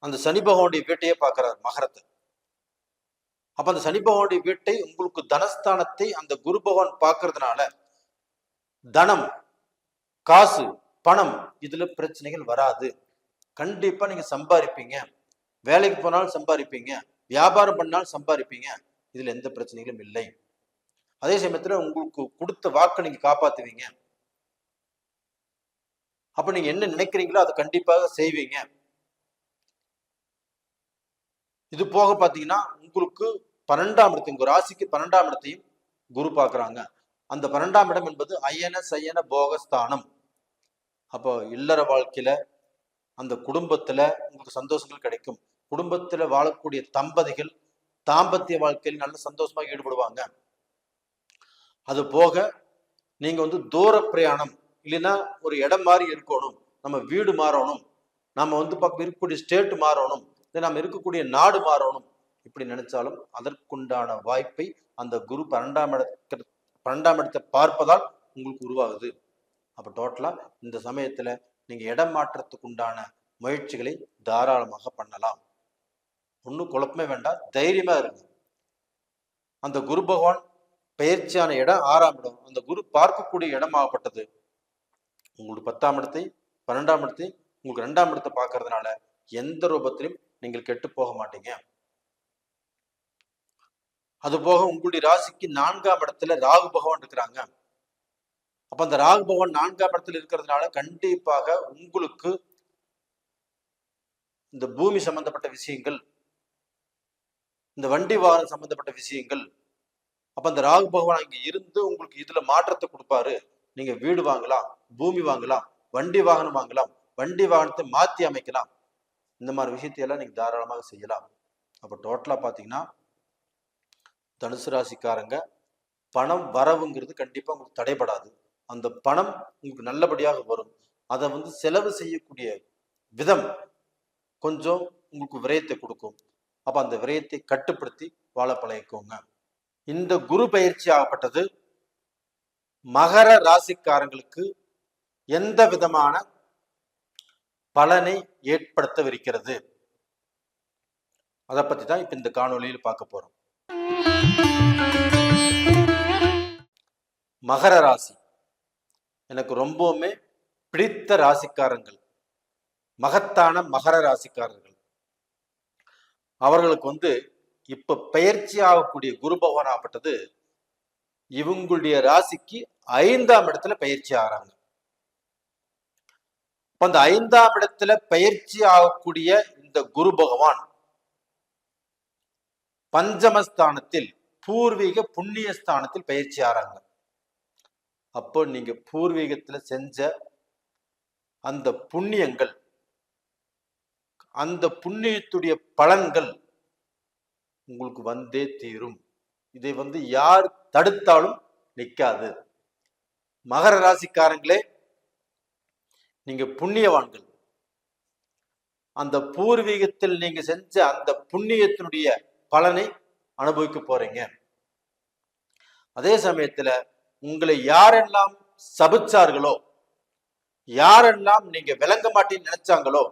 அந்த சனி பகவானுடைய வீட்டையே பார்க்கிறார், மகரத்தை. அப்ப அந்த சனி பகவானுடைய வீட்டை உங்களுக்கு தனஸ்தானத்தை அந்த குரு பகவான் பார்க்கறதுனால தனம், காசு, பணம் இதுல பிரச்சனைகள் வராது. கண்டிப்பா நீங்க சம்பாதிப்பீங்க, வேலைக்கு போனாலும் சம்பாதிப்பீங்க, வியாபாரம் பண்ணாலும் சம்பாதிப்பீங்க. இதுல எந்த பிரச்சனைகளும் இல்லை. அதே சமயத்துல உங்களுக்கு கொடுத்த வாக்கை நீங்க காப்பாத்துவீங்க. அப்ப நீங்க என்ன நினைக்கிறீங்களோ அதை கண்டிப்பாக செய்வீங்க. இது போக பாத்தீங்கன்னா உங்களுக்கு 12ஆம் இடத்தை, உங்க ராசிக்கு 12ஆம் இடத்தையும் குரு பாக்குறாங்க. அந்த 12ஆம் இடம் என்பது அயன சயன போகஸ்தானம். அப்போ இல்லற வாழ்க்கையில அந்த குடும்பத்துல உங்களுக்கு சந்தோஷங்கள் கிடைக்கும். குடும்பத்துல வாழக்கூடிய தம்பதிகள் தாம்பத்திய வாழ்க்கையில் நல்ல சந்தோஷமா ஈடுபடுவாங்க. அது போக நீங்க தூர பிரயாணம் இல்லைன்னா ஒரு இடம் மாறி இருக்கணும், நம்ம வீடு மாறணும், நம்ம பக்கம் இருக்கக்கூடிய ஸ்டேட் மாறணும், இல்லை நம்ம இருக்கக்கூடிய நாடு மாறணும், இப்படி நினைச்சாலும் அதற்குண்டான வாய்ப்பை அந்த குரு 12ஆம் இடத்தை பார்ப்பதால் உங்களுக்கு உருவாகுது. அப்ப டோட்டலா இந்த சமயத்துல நீங்க இடம் மாற்றத்துக்கு உண்டான முயற்சிகளை தாராளமாக பண்ணலாம். ஒன்றும் குழப்பமே வேண்டாம், தைரியமா இருங்க. அந்த குரு பகவான் பயிற்சியான இடம் 6ஆம் இடம். அந்த குரு பார்க்கக்கூடிய இடமாகப்பட்டது உங்களுக்கு 10ஆம் இடத்தை 12ஆம் இடத்தை உங்களுக்கு 2ஆம் இடத்தை பார்க்கறதுனால எந்த ரூபத்திலும் நீங்கள் கெட்டு போக மாட்டீங்க. அது போக உங்களுடைய ராசிக்கு 4ஆம் இடத்துல ராகு பகவான் இருக்கிறாங்க. அப்ப அந்த ராகு பகவான் 4ஆம் இடத்துல இருக்கிறதுனால கண்டிப்பாக உங்களுக்கு இந்த பூமி சம்பந்தப்பட்ட விஷயங்கள், இந்த வண்டி வாகனம் சம்பந்தப்பட்ட விஷயங்கள், அப்ப அந்த ராகு பகவான் அங்க இருந்து உங்களுக்கு இதுல மாற்றத்தை கொடுப்பாரு. நீங்க வீடு வாங்கலாம், பூமி வாங்கலாம், வண்டி வாகனம் வாங்கலாம், வண்டி வாகனத்தை மாத்தி அமைக்கலாம். இந்த மாதிரி விஷயத்தையெல்லாம் நீங்க தாராளமாக செய்யலாம். அப்ப டோட்டலா பாத்தீங்கன்னா தனுசு ராசிக்காரங்க பணம் வரவுங்கிறது கண்டிப்பா உங்களுக்கு தடைபடாது. அந்த பணம் உங்களுக்கு நல்லபடியாக வரும். அதை செலவு செய்யக்கூடிய விதம் கொஞ்சம் உங்களுக்கு விரயத்தை கொடுக்கும். அப்ப அந்த விரயத்தை கட்டுப்படுத்தி வாழ பழகிக்கோங்க. இந்த குரு பயிற்சி ஆகப்பட்டது மகர ராசிக்காரங்களுக்கு எந்த விதமான பலனை ஏற்படுத்தவிருக்கிறது, அதை பத்தி தான் இப்ப இந்த காணொலியில் பார்க்க போறோம். மகர ராசி எனக்கு ரொம்பவுமே பிடித்த ராசிக்காரங்கள், மகத்தான மகர ராசிக்காரர்கள். அவர்களுக்கு இப்ப பயிற்சி ஆகக்கூடிய குரு பகவான் ஆகப்பட்டது இவங்களுடைய ராசிக்கு 5ஆம் இடத்துல பயிற்சி ஆகிறாங்க. அந்த 5ஆம் இடத்துல பயிற்சி ஆகக்கூடிய இந்த குரு பகவான் பஞ்சமஸ்தானத்தில் பூர்வீக புண்ணிய ஸ்தானத்தில் பயிற்சி ஆறாங்க. அப்போ நீங்க பூர்வீகத்துல செஞ்ச அந்த புண்ணியங்கள், அந்த புண்ணியத்துடைய பலன்கள் உங்களுக்கு வந்தே தீரும். இதை யார் தடுத்தாலும் நிற்காது. மகர ராசிக்காரங்களே, நீங்க புண்ணியவான்கள். அந்த பூர்வீகத்தில் நீங்க செஞ்ச அந்த புண்ணியத்தினுடைய பலனை அனுபவிக்க போறீங்க. அதே சமயத்துல உங்களை யாரெல்லாம் சபிச்சார்களோ, யாரெல்லாம் நீங்க விளங்க மாட்டேன்னு நினைச்சாங்களோ,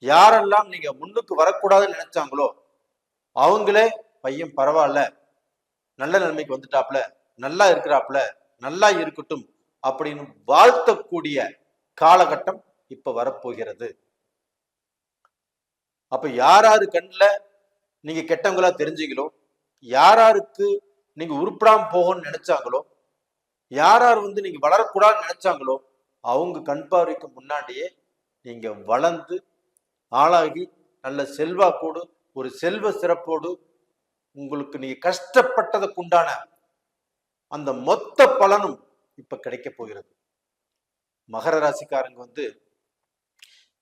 யாரெல்லாம் நீங்க முன்னுக்கு வரக்கூடாதுன்னு நினைச்சாங்களோ, அவங்களே பையன் பரவாயில்ல, நல்ல நிலைமைக்கு வந்துட்டாப்ல, நல்லா இருக்கிறாப்ல, நல்லா இருக்கட்டும் அப்படின்னு வாழ்த்தக்கூடிய காலகட்டம் இப்ப வரப்போகிறது. அப்ப யாராரு கண்ணுல நீங்க கெட்டவங்களா தெரிஞ்சீங்களோ, யாராருக்கு நீங்க உருப்படாம போகணும்னு நினைச்சாங்களோ, யாரார் நீங்க வளரக்கூடாதுன்னு நினைச்சாங்களோ, அவங்க கண் பார்வைக்கு முன்னாடியே நீங்க வளர்ந்து ஆளாகி நல்ல செல்வாக்கோடு ஒரு செல்வ சிறப்போடு உங்களுக்கு நீங்க கஷ்டப்பட்டதுக்குண்டான அந்த மொத்த பலனும் இப்ப கிடைக்க போகிறது. மகர ராசிக்காரங்க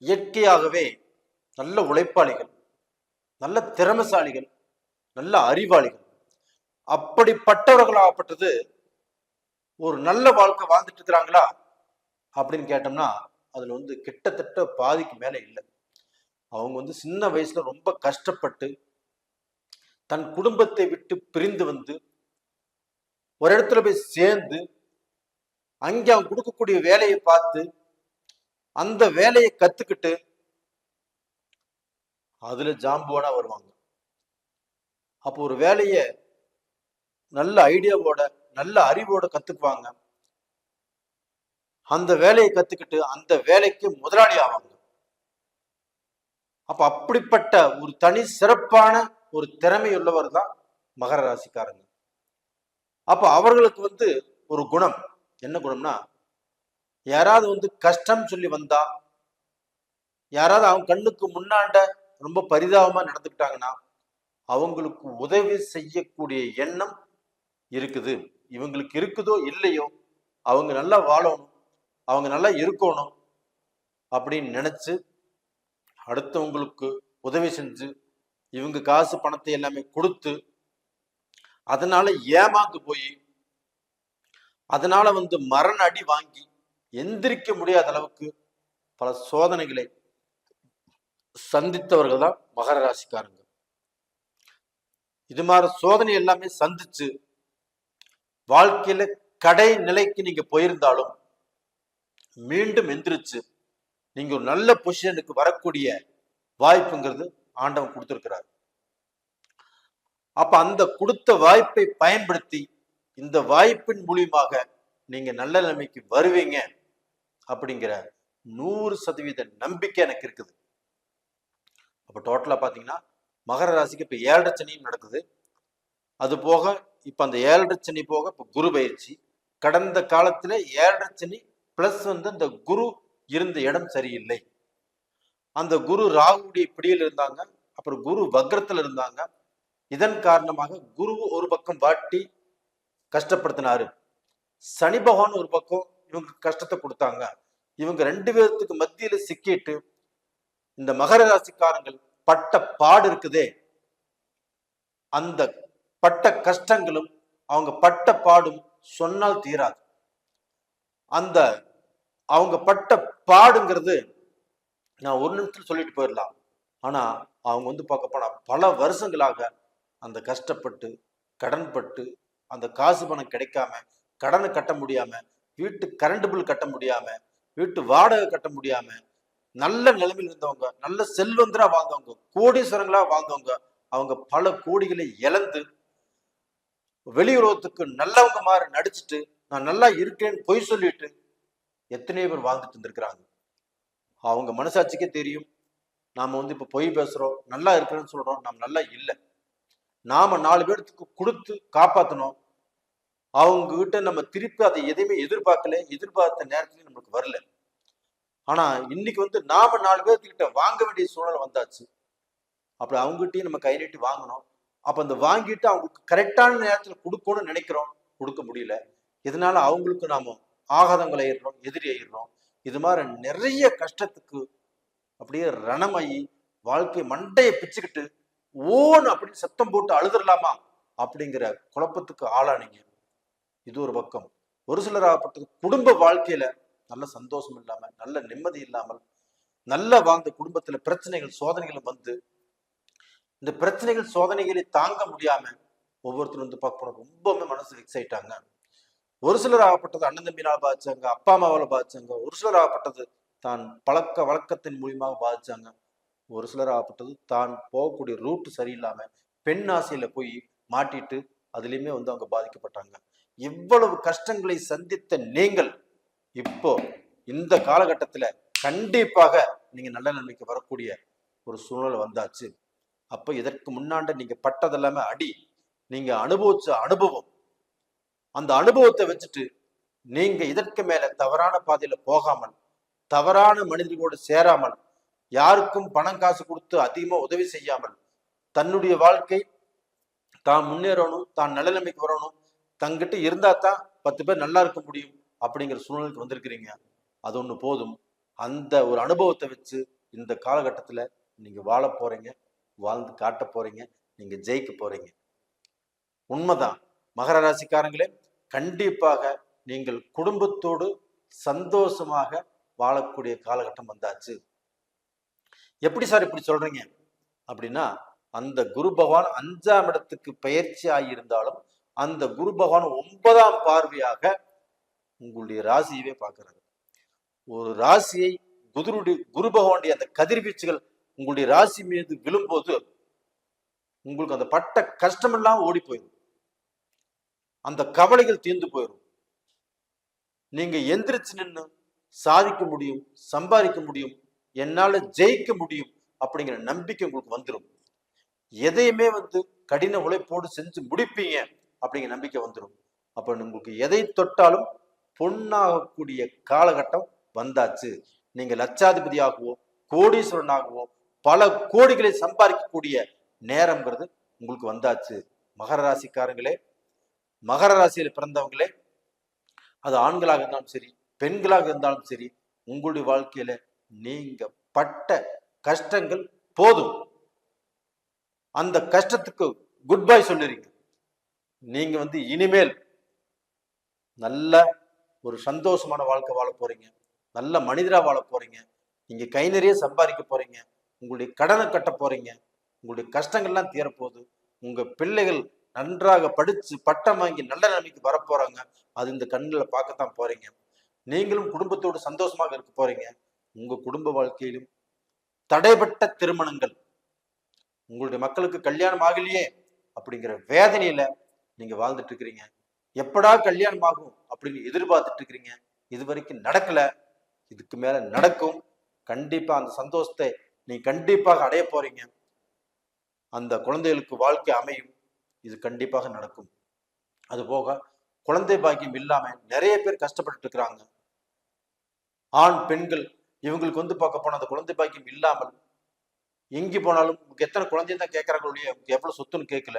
இயற்கையாகவே நல்ல உழைப்பாளிகள், நல்ல திறமைசாலிகள், நல்ல அறிவாளிகள். அப்படிப்பட்டவர்களாகப்பட்டது ஒரு நல்ல வாழ்க்கை வாழ்ந்துட்டு இருக்கிறாங்களா அப்படின்னு கேட்டோம்னா அதுல கிட்டத்தட்ட பாதிக்கு மேல இல்லை. அவங்க சின்ன வயசுல ரொம்ப கஷ்டப்பட்டு தன் குடும்பத்தை விட்டு பிரிந்து ஒரு இடத்துல போய் சேர்ந்து அங்கே அவங்க கொடுக்கக்கூடிய வேலையை பார்த்து அந்த வேலையை கத்துக்கிட்டு அதுல ஜாம்புவானா வருவாங்க. அப்போ ஒரு வேலையை நல்ல ஐடியாவோட நல்ல அறிவோட கத்துக்குவாங்க. அந்த வேலையை கத்துக்கிட்டு அந்த வேலைக்கு முதலாளி ஆவாங்க. அப்ப அப்படிப்பட்ட ஒரு தனி சிறப்பான ஒரு திறமை உள்ளவர் தான் மகர ராசிக்காரங்க. அப்ப அவர்களுக்கு வந்து ஒரு குணம், என்ன குணம்னா, யாராவது வந்து கஷ்டம் சொல்லி வந்தா, யாராவது அவங்க கண்ணுக்கு முன்னாண்ட ரொம்ப பரிதாபமா நடந்துக்கிட்டாங்கன்னா அவங்களுக்கு உதவி செய்யக்கூடிய எண்ணம் இருக்குது. இவங்களுக்கு இருக்குதோ இல்லையோ அவங்க நல்லா வாழணும், அவங்க நல்லா இருக்கணும் அப்படின்னு நினைச்சு அடுத்தவங்களுக்கு உதவி செஞ்சு இவங்க காசு பணத்தை எல்லாமே கொடுத்து அதனால ஏமாந்து போய் அதனால வந்து மரண அடி வாங்கி எந்திரிக்க முடியாத அளவுக்கு பல சோதனைகளை சந்தித்தவர்கள் தான் மகர ராசிக்காரங்க. இது மாதிரி சோதனை எல்லாமே சந்திச்சு வாழ்க்கையில கடை நிலைக்கு நீங்க போயிருந்தாலும் மீண்டும் எந்திரிச்சு நீங்க ஒரு நல்ல பொசிஷனுக்கு வரக்கூடிய வாய்ப்புங்கிறது ஆண்டவன் கொடுத்திருக்கிறார். அப்ப அந்த கொடுத்த வாய்ப்பை பயன்படுத்தி இந்த வாய்ப்பின் மூலியமாக நீங்க நல்ல நிலைமைக்கு வருவீங்க அப்படிங்கிற 100% நம்பிக்கை எனக்கு இருக்குது. அப்ப டோட்டலா பாத்தீங்கன்னா மகர ராசிக்கு இப்ப 7.5 சனியும் நடக்குது. அது போக இப்ப அந்த 7.5 சனி போக இப்ப குரு பயிற்சி. கடந்த காலத்துல 7.5 சனி பிளஸ் வந்து அந்த குரு இருந்த இடம் சரியில்லை. அந்த குரு ராகுடைய பிடியில் இருந்தாங்க, அப்புறம் குரு வக்ரத்துல இருந்தாங்க. இதன் காரணமாக குரு ஒரு பக்கம் வாட்டி கஷ்டப்படுத்தினாரு, சனி பகவான் ஒரு பக்கம் இவங்க கஷ்டத்தை கொடுத்தாங்க. இவங்க 2 பேர்த்துக்கு மத்தியில சிக்கிட்டு இந்த மகர ராசிக்காரங்கள் பட்ட பாடு இருக்குதே, அந்த பட்ட கஷ்டங்களும் அவங்க பட்ட பாடும் சொன்னால் தீராது. அந்த அவங்க பட்ட பாடுங்கிறது நான் ஒரு நிமிஷத்துல சொல்லிட்டு போயிடலாம். ஆனா அவங்க வந்து பார்க்க போனா பல வருஷங்களாக அந்த கஷ்டப்பட்டு கடன்பட்டு அந்த காசு பணம் கிடைக்காம, கடனை கட்ட முடியாம, வீட்டு கரண்ட் பில் கட்ட முடியாம, வீட்டு வாடகை கட்ட முடியாம, நல்ல நிலைமையில் இருந்தவங்க, நல்ல செல்வந்தரா வாழ்ந்தவங்க, கோடீஸ்வரங்களா வாழ்ந்தவங்க, அவங்க பல கோடிகளை இழந்து வெளியுறவுக்கு நல்லவங்க மாதிரி நடிச்சுட்டு நான் நல்லா இருக்கேன்னு பொய் சொல்லிட்டு எத்தனையோ பேர் வாழ்ந்துட்டு இருந்திருக்கிறாங்க. அவங்க மனசாட்சிக்கே தெரியும், நாம வந்து இப்ப பொய் பேசுறோம், நல்லா இருக்கிறேன்னு சொல்றோம், நாம் நல்லா இல்லை. நாம 4 பேருக்கு கொடுத்து காப்பாற்றணும். அவங்க கிட்ட நம்ம திருப்பி அதை எதையுமே எதிர்பார்த்த நேரத்துலயும் நம்மளுக்கு வரல. ஆனா இன்னைக்கு வந்து நாம 4 பேர்த்துக்கிட்ட வாங்க வேண்டிய சூழ்நிலை வந்தாச்சு. அப்படி அவங்ககிட்டயும் நம்ம கை நீட்டி வாங்கணும். அப்ப அந்த வாங்கிட்டு அவங்களுக்கு கரெக்டான நேரத்துல கொடுக்கணும்னு நினைக்கிறோம், கொடுக்க முடியல. இதனால அவங்களுக்கு நாம ஆகாதங்களை ஆயிடுறோம், எதிரி ஆயிடுறோம். இது மாதிரி நிறைய கஷ்டத்துக்கு அப்படியே ரணமாயி வாழ்க்கை மண்டையை பிச்சுக்கிட்டு ஓன் அப்படின்னு சத்தம் போட்டு அழுதுடலாமா அப்படிங்கிற குழப்பத்துக்கு ஆளானீங்க. இது ஒரு பக்கம். ஒரு சிலர் ஆகப்பட்டது குடும்ப வாழ்க்கையில நல்ல சந்தோஷம் இல்லாம, நல்ல நிம்மதி இல்லாமல், நல்ல வாழ்ந்த குடும்பத்துல பிரச்சனைகள் சோதனைகள் வந்து இந்த பிரச்சனைகள் சோதனைகளை தாங்க முடியாம ஒவ்வொருத்தரும் வந்து பார்க்க ரொம்பவுமே மனசு ஃபிக்ஸ் ஆயிட்டாங்க. ஒரு சிலர் ஆகப்பட்டது அண்ணன் தம்பினால் பாதிச்சாங்க, அப்பா அம்மாவால பாதிச்சாங்க. ஒரு சிலர் ஆகப்பட்டது தான் பழக்க வழக்கத்தின் மூலியமாக பாதிச்சாங்க. ஒரு சிலர் ஆகப்பட்டது தான் போகக்கூடிய ரூட் சரியில்லாம பெண் ஆசையில போய் மாட்டிட்டு அதுலயுமே வந்து அவங்க பாதிக்கப்பட்டாங்க. இவ்வளவு கஷ்டங்களை சந்தித்த நீங்கள் இப்போ இந்த காலகட்டத்துல கண்டிப்பாக நீங்க நல்ல நிலைமைக்கு வரக்கூடிய ஒரு சூழ்நிலை வந்தாச்சு. அப்ப இதற்கு முன்னாண்ட நீங்க பட்டதெல்லாமே அடி, நீங்க அனுபவிச்ச அனுபவம், அந்த அனுபவத்தை வச்சுட்டு நீங்க இதற்கு மேல தவறான பாதையில போகாமல், தவறான மனிதர்களோடு சேராமல், யாருக்கும் பணம் காசு கொடுத்து அதிகமா உதவி செய்யாமல், தன்னுடைய வாழ்க்கை தான் முன்னேறணும், தான் நல்ல நிலைமைக்கு வரணும், தங்கிட்ட இருந்தா தான் 10 பேர் நல்லா இருக்க முடியும் அப்படிங்கிற சூழ்நிலைக்கு வந்திருக்கிறீங்க. அது ஒண்ணு போதும். அந்த ஒரு அனுபவத்தை வச்சு இந்த காலகட்டத்துல நீங்க வாழ போறீங்க, வாழ்ந்து காட்ட போறீங்க, நீங்க ஜெயிக்க போறீங்க. உண்மைதான் மகர ராசிக்காரங்களே, கண்டிப்பாக நீங்கள் குடும்பத்தோடு சந்தோஷமாக வாழக்கூடிய காலகட்டம் வந்தாச்சு. எப்படி சார் இப்படி சொல்றீங்க அப்படின்னா, அந்த குரு பகவான் 5ஆம் இடத்துக்கு பயிற்சி ஆகியிருந்தாலும் அந்த குரு பகவான் 9ஆம் பார்வையாக உங்களுடைய ராசியவே பார்க்கிறாரு. ஒரு ராசியை குரு பகவானுடைய அந்த கதிர்வீச்சுகள் உங்களுடைய ராசி மீது விழும்போது உங்களுக்கு அந்த பட்ட கஷ்டமெல்லாம் ஓடி போயிடும், அந்த கவலைகள் தீர்ந்து போயிடும். நீங்க எந்திரிச்சு நின்று சாதிக்க முடியும், சம்பாதிக்க முடியும், என்னால ஜெயிக்க முடியும் அப்படிங்கிற நம்பிக்கை உங்களுக்கு வந்துடும். எதையுமே வந்து கடின உழைப்போடு செஞ்சு முடிப்பீங்க அப்படிங்கிற நம்பிக்கை வந்துடும். அப்ப உங்களுக்கு எதை தொட்டாலும் பொண்ணாகக்கூடிய காலகட்டம் வந்தாச்சு. நீங்க லட்சாதிபதியாகவோ கோடீஸ்வரனாகவோ பல கோடிகளை சம்பாதிக்கக்கூடிய நேரம்ங்கிறது உங்களுக்கு வந்தாச்சு. மகர ராசிக்காரங்களே, மகர ராசியில பிறந்தவங்களே, அது ஆண்களாக இருந்தாலும் சரி பெண்களாக இருந்தாலும் சரி, உங்களுடைய வாழ்க்கையில நீங்க பட்ட கஷ்டங்கள் போதும். அந்த கஷ்டத்துக்கு குட் பை சொல்லுறீங்க. நீங்க இனிமேல் நல்ல ஒரு சந்தோஷமான வாழ்க்கை வாழ போறீங்க. நல்ல மனிதரா வாழ போறீங்க. நீங்க கை நிறைய சம்பாதிக்க போறீங்க. உங்களுடைய கடனை கட்ட போறீங்க. உங்களுடைய கஷ்டங்கள்லாம் தீரப்போகுது. உங்க பிள்ளைகள் நன்றாக படிச்சு பட்டம் வாங்கி நல்ல நிலைமைக்கு வரப்போறாங்க. அது இந்த கண்ணில் பார்க்கத்தான் போறீங்க. நீங்களும் குடும்பத்தோடு சந்தோஷமாக இருக்க போறீங்க. உங்க குடும்ப வாழ்க்கையிலும் தடைப்பட்ட திருமணங்கள், உங்களுடைய மக்களுக்கு கல்யாணம் ஆகலையே அப்படிங்கிற வேதனையில நீங்க வாழ்ந்துட்டு இருக்கிறீங்க. எப்படா கல்யாணம் ஆகும் அப்படின்னு எதிர்பார்த்துட்டு இருக்கிறீங்க. இது வரைக்கும் நடக்கல, இதுக்கு மேல நடக்கும். கண்டிப்பா அந்த சந்தோஷத்தை நீ கண்டிப்பாக அடைய போறீங்க. அந்த குழந்தைகளுக்கு வாழ்க்கை அமையும். இது கண்டிப்பாக நடக்கும். அது போக குழந்தை பாக்கியம் இல்லாம நிறைய பேர் கஷ்டப்பட்டு இருக்கிறாங்க. ஆண் பெண்கள் இவங்களுக்கு பார்க்க போன அந்த குழந்தை பாக்கியம் இல்லாமல் எங்கே போனாலும் எத்தனை குழந்தைய தான் கேட்கறாங்களுடைய எவ்வளவு சொத்துன்னு கேட்கல.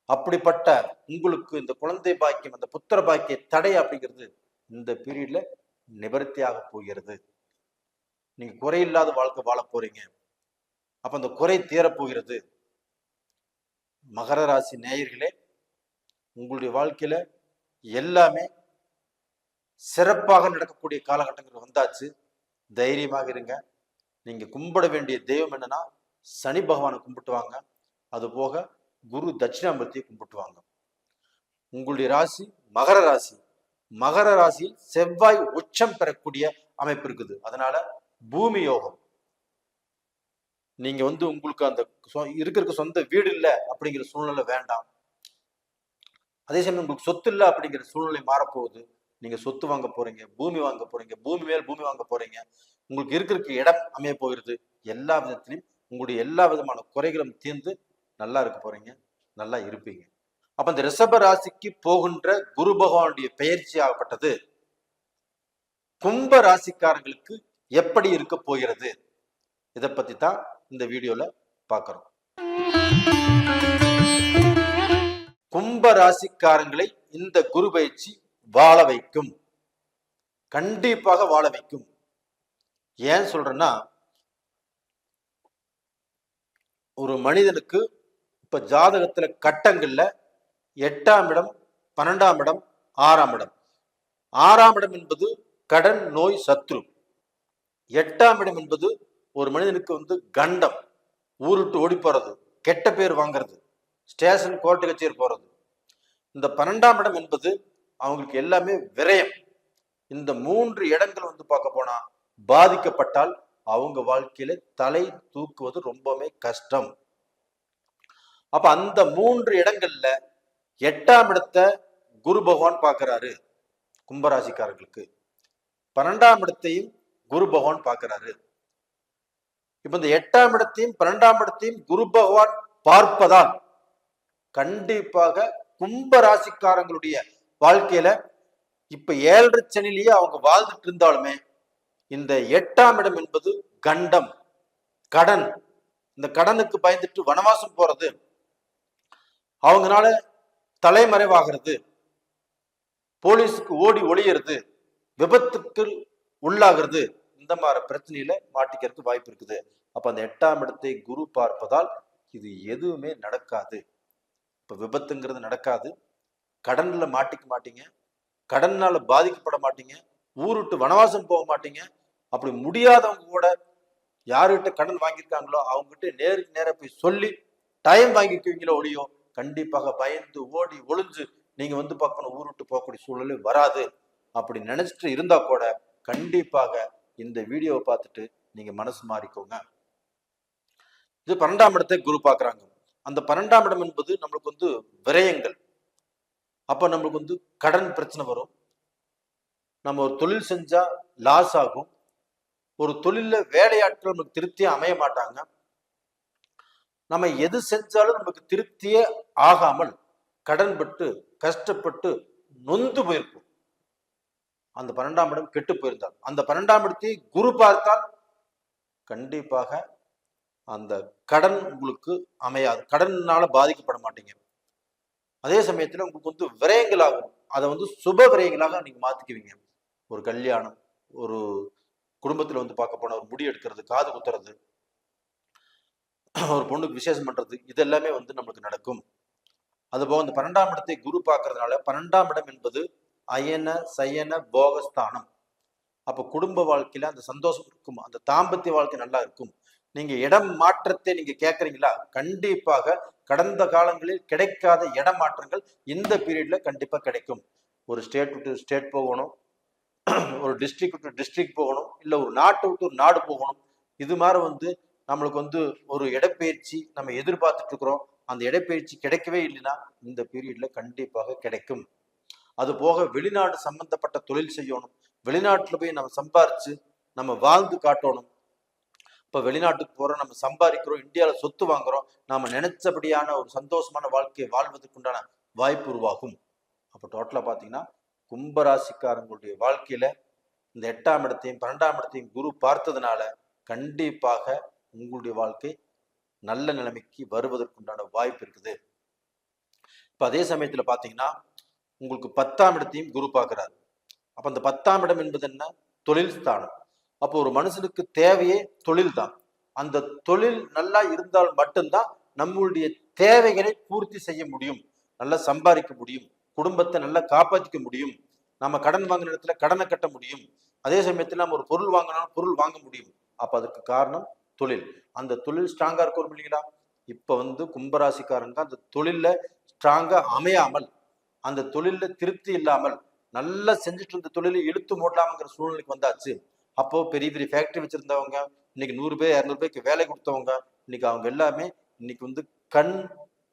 அப்படிப்பட்ட உங்களுக்கு இந்த குழந்தை பாக்கியம், அந்த புத்திர பாக்கிய தடை அப்படிங்கிறது இந்த பீரியட்ல நிவர்த்தியாக போகிறது. நீங்க குறையில்லாத வாழ்க்கை வாழ போறீங்க. அப்ப அந்த குறை தீரப்போகிறது. மகர ராசி நேயர்களே, உங்களுடைய வாழ்க்கையில எல்லாமே சிறப்பாக நடக்கக்கூடிய காலகட்டங்கள் வந்தாச்சு. தைரியமாக இருங்க. நீங்க கும்பிட வேண்டிய தெய்வம் என்னன்னா சனி பகவானை கும்பிட்டுவாங்க. அது போக குரு தட்சிணாமூர்த்தியை கும்பிட்டுவாங்க. உங்களுடைய ராசி மகர ராசி. மகர ராசியில் செவ்வாய் உச்சம் பெறக்கூடிய அமைப்பு இருக்குது. அதனால பூமி யோகம். நீங்க உங்களுக்கு அந்த இருக்கிற சொந்த வீடு இல்லை அப்படிங்கிற சூழ்நிலை வேண்டாம். அதே சமயம் உங்களுக்கு சொத்து இல்லை அப்படிங்கிற சூழ்நிலை மாறப்போகுது. நீங்க சொத்து வாங்க போறீங்க, பூமி வாங்க போறீங்க, பூமி மேல் பூமி வாங்க போறீங்க. உங்களுக்கு இருக்கிற இடம் அமைய போகிறது. எல்லா விதத்திலையும் உங்களுடைய எல்லா விதமான குறைகளும் தீர்ந்து நல்லா இருக்க போறீங்க, நல்லா இருப்பீங்க. அப்ப இந்த ரிஷப ராசிக்கு போகின்ற குரு பகவானுடைய பெயர்ச்சி ஆகப்பட்டது கும்ப ராசிக்காரங்களுக்கு எப்படி இருக்க போகிறது, இதை பத்தி தான் இந்த வீடியோல பார்க்கிறோம். கும்ப ராசிக்காரங்களை இந்த குரு பயிற்சி வாழ வைக்கும், கண்டிப்பாக வாழ வைக்கும். ஏன் சொல்றேன்னா, ஒரு மனிதனுக்கு இப்ப ஜாதகத்துல கட்டங்கள்ல 8ஆம் இடம், 12ஆம் இடம், 6ஆம் இடம். 6ஆம் இடம் என்பது கடன், நோய், சத்ரு. 8ஆம் இடம் என்பது ஒரு மனிதனுக்கு கண்டம், ஊருட்டு ஓடி போறது, கெட்ட பேர் வாங்கிறது, ஸ்டேஷன் கோர்ட்டு கச்சேரி போறது. இந்த 12ஆம் இடம் என்பது அவங்களுக்கு எல்லாமே விரயம். இந்த 3 இடங்கள் பார்க்க போனா பாதிக்கப்பட்டால் அவங்க வாழ்க்கையில தலை தூக்குவது ரொம்பவே கஷ்டம். அப்ப அந்த 3 இடங்கள்ல 8ஆம் இடத்தை குரு பகவான் பார்க்கிறாரு கும்பராசிக்காரர்களுக்கு. 12ஆம் இடத்தையும் குரு பகவான் பார்க்கிறாரு. இப்ப இந்த 8ஆம் இடத்தையும் 12ஆம் இடத்தையும் குரு பகவான் பார்ப்பதால் கண்டிப்பாக கும்பராசிக்காரங்களுடைய வாழ்க்கையில இப்ப 7.5 சனிலேயே அவங்க வாழ்ந்துட்டு இருந்தாலுமே இந்த 8ஆம் இடம் என்பது கண்டம், கடன். இந்த கடனுக்கு பயந்துட்டு வனவாசம் போறது, அவங்களால தலைமறைவாகிறது, போலீஸுக்கு ஓடி ஒளியறது, விபத்துக்கு உள்ளாகிறது, இந்த மாதிரி பிரச்சனையில மாட்டிக்கிறதுக்கு வாய்ப்பு இருக்குது. அப்ப அந்த 8ஆம் இடத்தை குரு பார்ப்பதால் இது எதுவுமே நடக்காது. இப்ப விபத்துங்கிறது நடக்காது, கடன்ல மாட்டிக்க மாட்டீங்க, கடன்னால பாதிக்கப்பட மாட்டீங்க, ஊருட்டு வனவாசம் போக மாட்டீங்க. அப்படி முடியாதவங்க கூட யாருகிட்ட கடன் வாங்கியிருக்காங்களோ அவங்ககிட்ட நேருக்கு நேர போய் சொல்லி டைம் வாங்கிக்குவீங்களோ ஒழியோ கண்டிப்பாக பயந்து ஓடி ஒளிஞ்சு நீங்க பார்க்கணும் ஊருட்டு போகக்கூடிய சூழ்நிலை வராது. அப்படி நினைச்சிட்டு இருந்தா கூட கண்டிப்பாக இந்த வீடியோவை பார்த்துட்டு நீங்க மனசு மாறிக்கோங்க. இது 12ஆம் இடத்தை குரு பார்க்குறாங்க. அந்த 12ஆம் இடம் என்பது நம்மளுக்கு விரயங்கள். அப்ப நம்மளுக்கு கடன் பிரச்சனை வரும். நம்ம ஒரு தொழில் செஞ்சா லாஸ் ஆகும். ஒரு தொழில வேலையாட்கள் நமக்கு திருப்தியே அமைய மாட்டாங்க. நம்ம எது செஞ்சாலும் நமக்கு திருப்தியே ஆகாமல் கடன் பட்டு கஷ்டப்பட்டு நொந்து போயிருக்கும். அந்த 12ஆம் இடம் கெட்டு போயிருந்தால், அந்த 12ஆம் இடத்தை குரு பார்த்தால் கண்டிப்பாக அந்த கடன் உங்களுக்கு அமையாது, கடனால பாதிக்கப்பட மாட்டீங்க. அதே சமயத்துல உங்களுக்கு வந்து விரயங்கள் ஆகும், அதை வந்து சுப விரயங்களாக நீங்க மாத்திக்குவீங்க. ஒரு கல்யாணம், ஒரு குடும்பத்துல வந்து பார்க்க போன ஒரு முடி எடுக்கிறது, காது குத்துறது, ஒரு பொண்ணுக்கு விசேஷம் பண்றது, இது எல்லாமே வந்து நமக்கு நடக்கும். அதுபோக இந்த 12ஆம் இடத்தை குரு பார்க்கறதுனால, 12ஆம் இடம் என்பது அயன சயன போகஸ்தானம். அப்ப குடும்ப வாழ்க்கையில அந்த சந்தோஷம் இருக்கும், அந்த தாம்பத்திய வாழ்க்கை நல்லா இருக்கும். நீங்க இடம் மாற்றத்தை நீங்க கேட்கறீங்களா, கண்டிப்பாக கடந்த காலங்களில் கிடைக்காத இடம் மாற்றங்கள் இந்த பீரியட்ல கண்டிப்பா கிடைக்கும். ஒரு ஸ்டேட் விட்டு ஸ்டேட் போகணும், ஒரு டிஸ்ட்ரிக்ட் விட்டு டிஸ்ட்ரிக்ட் போகணும், இல்ல ஒரு நாட்டை விட்டு ஒரு நாடு போகணும். இது மாதிரி வந்து நம்மளுக்கு வந்து ஒரு இடப்பெயர்ச்சி நம்ம எதிர்பார்த்துட்டு இருக்கிறோம். அந்த இடப்பெயர்ச்சி கிடைக்கவே இல்லைன்னா இந்த பீரியட்ல கண்டிப்பாக கிடைக்கும். அது போக வெளிநாடு சம்பந்தப்பட்ட தொழில் செய்யணும், வெளிநாட்டுல போய் நம்ம சம்பாரிச்சு நம்ம வாழ்ந்து காட்டணும். இப்ப வெளிநாட்டுக்கு போறோம், நம்ம சம்பாதிக்கிறோம், இந்தியாவில சொத்து வாங்குறோம், நாம நினைச்சபடியான ஒரு சந்தோஷமான வாழ்க்கையை வாழ்வதற்கு உண்டான வாய்ப்பு உருவாகும். அப்ப டோட்டலா பாத்தீங்கன்னா கும்பராசிக்காரங்களுடைய வாழ்க்கையில இந்த 8ஆம் இடத்தையும் 12ஆம் இடத்தையும் குரு பார்த்ததுனால கண்டிப்பாக உங்களுடைய வாழ்க்கை நல்ல நிலைமைக்கு வருவதற்குண்டான வாய்ப்பு இருக்குது. இப்ப அதே சமயத்துல பாத்தீங்கன்னா உங்களுக்கு 10ஆம் இடத்தையும் குரு பார்க்கிறார். அப்ப அந்த 10ஆம் இடம் என்பது என்ன, தொழில் ஸ்தானம். அப்போ ஒரு மனுஷனுக்கு தேவையே தொழில் தான். அந்த தொழில் நல்லா இருந்தால் மட்டும்தான் நம்மளுடைய தேவைகளை பூர்த்தி செய்ய முடியும், நல்லா சம்பாதிக்க முடியும், குடும்பத்தை நல்லா காப்பாற்றிக்க முடியும், நம்ம கடன் வாங்கின இடத்துல கடனை கட்ட முடியும், அதே சமயத்துல நம்ம ஒரு பொருள் வாங்கினாலும் பொருள் வாங்க முடியும். அப்ப அதுக்கு காரணம் தொழில். அந்த தொழில் ஸ்ட்ராங்கா இருக்கும் இல்லைங்களா. இப்ப வந்து கும்பராசிக்காரங்க அந்த தொழில்ல ஸ்ட்ராங்கா அமையாமல், அந்த தொழில்ல திருப்தி இல்லாமல், நல்லா செஞ்சுட்டு இருந்த தொழிலை இழுத்து மூடலாம்ங்கிற சூழ்நிலைக்கு வந்தாச்சு. அப்போ பெரிய பெரிய ஃபேக்டரி வச்சிருந்தவங்க, இன்னைக்கு 100 பேர் 200 பேருக்கு வேலை கொடுத்தவங்க, இன்னைக்கு அவங்க எல்லாமே இன்னைக்கு வந்து கண்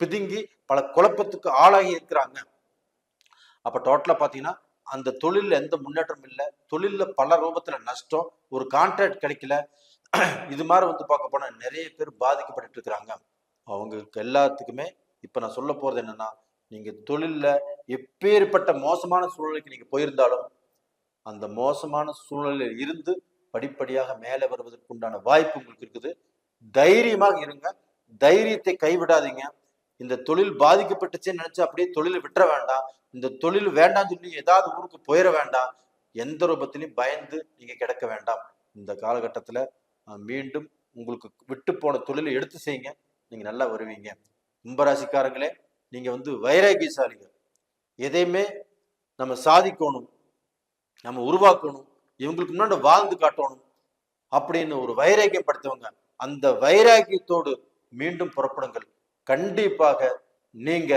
பிதுங்கி பல குழப்பத்துக்கு ஆளாகி இருக்கிறாங்க. அப்ப டோட்டலா பாத்தீங்கன்னா அந்த தொழில்ல எந்த முன்னேற்றம் இல்லை, தொழில்ல பல ரூபத்துல நஷ்டம், ஒரு கான்ட்ராக்ட் கிடைக்கல. இது மாதிரி வந்து பார்க்க போனா நிறைய பேர் பாதிக்கப்பட்டு இருக்கிறாங்க. அவங்களுக்கு எல்லாத்துக்குமே இப்ப நான் சொல்ல போறது என்னன்னா, நீங்க தொழில்ல எப்பேற்பட்ட மோசமான சூழ்நிலைக்கு நீங்க போயிருந்தாலும் அந்த மோசமான சூழ்நிலையில் இருந்து படிப்படியாக மேலே வருவதற்கு உண்டான வாய்ப்பு உங்களுக்கு இருக்குது. தைரியமாக இருங்க, தைரியத்தை கைவிடாதீங்க. இந்த தொழில் பாதிக்கப்பட்டுச்சுன்னு நினைச்சு அப்படியே தொழிலை விட்டுற வேண்டாம். இந்த தொழில் வேண்டாம் சொல்லி ஏதாவது ஊருக்கு போயிட வேண்டாம். எந்த ரூபத்திலையும் பயந்து நீங்க கிடக்க வேண்டாம். இந்த காலகட்டத்துல மீண்டும் உங்களுக்கு விட்டு போன தொழிலை எடுத்து செய்யுங்க, நீங்க நல்லா வருவீங்க. கும்பராசிக்காரங்களே, நீங்க வந்து வைராகியசாலிகள். எதையுமே நம்ம சாதிக்கணும், நம்ம உருவாக்கணும், இவங்களுக்கு முன்னாடி வாழ்ந்து காட்டணும் அப்படின்னு ஒரு வைராகியம் படுத்தவங்க. அந்த வைராகியத்தோடு மீண்டும் புறப்படுங்கள். கண்டிப்பாக நீங்க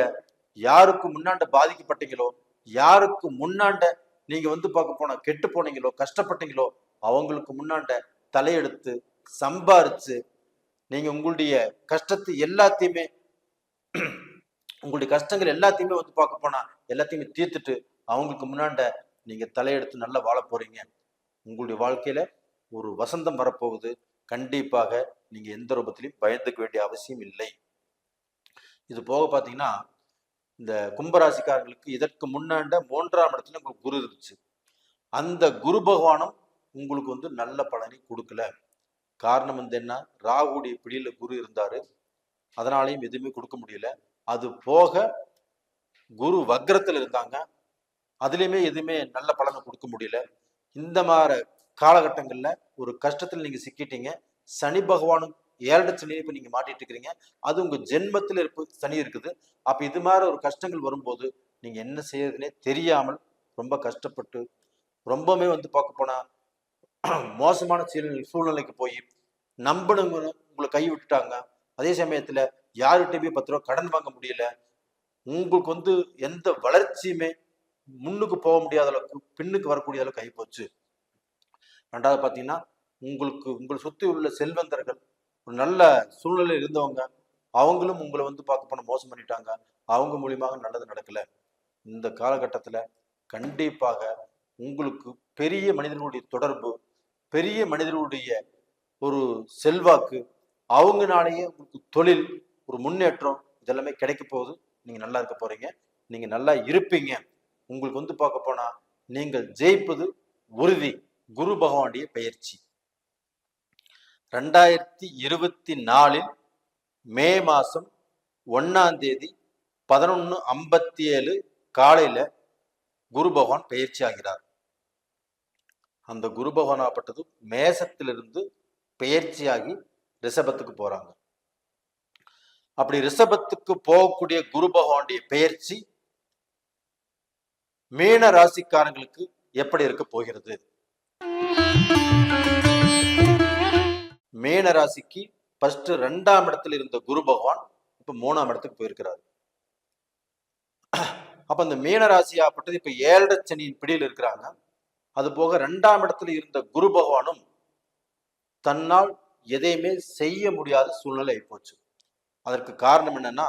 யாருக்கு முன்னாண்ட பாதிக்கப்பட்டீங்களோ, யாருக்கு முன்னாண்ட நீங்க வந்து பார்க்க போன கெட்டு போனீங்களோ, கஷ்டப்பட்டீங்களோ, அவங்களுக்கு முன்னாண்ட தலையெடுத்து சம்பாரிச்சு நீங்க உங்களுடைய கஷ்டத்தை எல்லாத்தையுமே உங்களுடைய கஷ்டங்கள் எல்லாத்தையுமே வந்து பார்க்க போனா எல்லாத்தையுமே தீர்த்துட்டு அவங்களுக்கு முன்னாண்ட நீங்க தலையெடுத்து நல்லா வாழ போறீங்க. உங்களுடைய வாழ்க்கையில ஒரு வசந்தம் வரப்போகுது. கண்டிப்பாக நீங்க எந்த ரூபத்திலையும் பயந்துக்க வேண்டிய அவசியம் இல்லை. இது போக பாத்தீங்கன்னா இந்த கும்பராசிக்காரங்களுக்கு இதற்கு முன்னாண்ட 3ஆம் இடத்துல உங்களுக்கு குரு இருந்துச்சு. அந்த குரு பகவானும் உங்களுக்கு வந்து நல்ல பலனை கொடுக்கல. காரணம் வந்து என்ன, ராகுடைய பிடியில குரு இருந்தாரு, அதனாலையும் எதுவுமே கொடுக்க முடியல. அது போக குரு வக்ரத்துல இருந்தாங்க, அதுலயுமே எதுவுமே நல்ல பலனை கொடுக்க முடியல. இந்த மாதிரி காலகட்டங்கள்ல ஒரு கஷ்டத்துல நீங்க சிக்கிட்டீங்க. சனி பகவானும் 7 சனி இப்ப நீங்க மாட்டிட்டு இருக்கிறீங்க. அது உங்க ஜென்மத்துல சனி இருக்குது. அப்ப இது மாதிரி ஒரு கஷ்டங்கள் வரும்போது நீங்க என்ன செய்யறதுன்னே தெரியாமல் ரொம்ப கஷ்டப்பட்டு ரொம்பவே வந்து பார்க்க போனா மோசமான சூழ்நிலைக்கு போய் நம்பணுங்க உங்களை கை விட்டுட்டாங்க. அதே சமயத்துல யாருகிட்டயுமே 10 ரூபா கடன் வாங்க முடியல. உங்களுக்கு வந்து எந்த வளர்ச்சியுமே முன்னுக்கு போக முடியாத அளவுக்கு, பின்னுக்கு வரக்கூடிய அளவுக்கு ஆகி போச்சு. ரெண்டாவது பாத்தீங்கன்னா உங்களை சுத்தி உள்ள செல்வந்தர்கள், ஒரு நல்ல சூழ்நிலை இருந்தவங்க, அவங்களும் உங்களை வந்து பார்க்க போன மோசம் பண்ணிட்டாங்க. அவங்க மூலியமாக நல்லது நடக்கல. இந்த காலகட்டத்துல கண்டிப்பாக உங்களுக்கு பெரிய மனிதர்களுடைய தொடர்பு, பெரிய மனிதர்களுடைய ஒரு செல்வாக்கு, அவங்கனாலேயே உங்களுக்கு தொழில், ஒரு முன்னேற்றம் இதெல்லாமே கிடைக்க போகுது. நீங்க நல்லா இருக்க போறீங்க, நீங்க நல்லா இருப்பீங்க. உங்களுக்கு வந்து பார்க்க போனா நீங்கள் ஜெயிப்பது உறுதி. குரு பகவானுடைய பெயர்ச்சி 2024 மே மாசம் 1ஆம் தேதி 11:57 காலையில குரு பகவான் பெயர்ச்சி ஆகிறார். அந்த குரு பகவான் ஆப்பட்டது மேசத்திலிருந்து பெயர்ச்சியாகி ரிஷபத்துக்கு போறாங்க. அப்படி ரிஷபத்துக்கு போகக்கூடிய குரு பகவானுடைய பெயர்ச்சி மீன ராசிக்காரங்களுக்கு எப்படி இருக்க போகிறது? மீன ராசிக்கு ஃபர்ஸ்ட் 2ஆம் இடத்துல இருந்த குரு பகவான் இப்ப 3ஆம் இடத்துக்கு போயிருக்கிறார். அப்ப அந்த மீன ராசியாப்பட்டது இப்ப 7 சனியின் பிடியில் இருக்கிறாங்க. அது போக 2ஆம் இடத்துல இருந்த குரு பகவானும் தன்னால் எதையுமே செய்ய முடியாத சூழ்நிலை போச்சு. அதற்கு காரணம் என்னன்னா,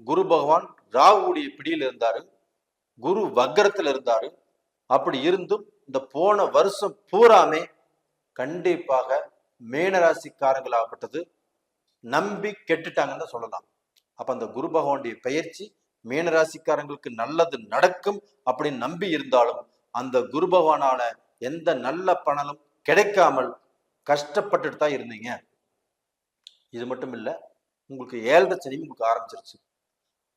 குரு பகவான் ராகுடைய பிடியில் இருந்தாரு, குரு வக்கரத்துல இருந்தாரு. அப்படி இருந்தும் இந்த போன வருஷம் பூராமே கண்டிப்பாக மீனராசிக்காரங்களாகப்பட்டது நம்பி கெட்டுட்டாங்கன்னு சொல்லலாம். அப்ப அந்த குரு பகவானுடைய பெயர்ச்சி மீனராசிக்காரங்களுக்கு நல்லது நடக்கும் அப்படின்னு நம்பி இருந்தாலும் அந்த குரு பகவானால எந்த நல்ல பலனும் கிடைக்காமல் கஷ்டப்பட்டுட்டு தான் இருந்தீங்க. இது மட்டும் இல்ல, உங்களுக்கு 7 சனி உங்களுக்கு ஆரம்பிச்சிருச்சு.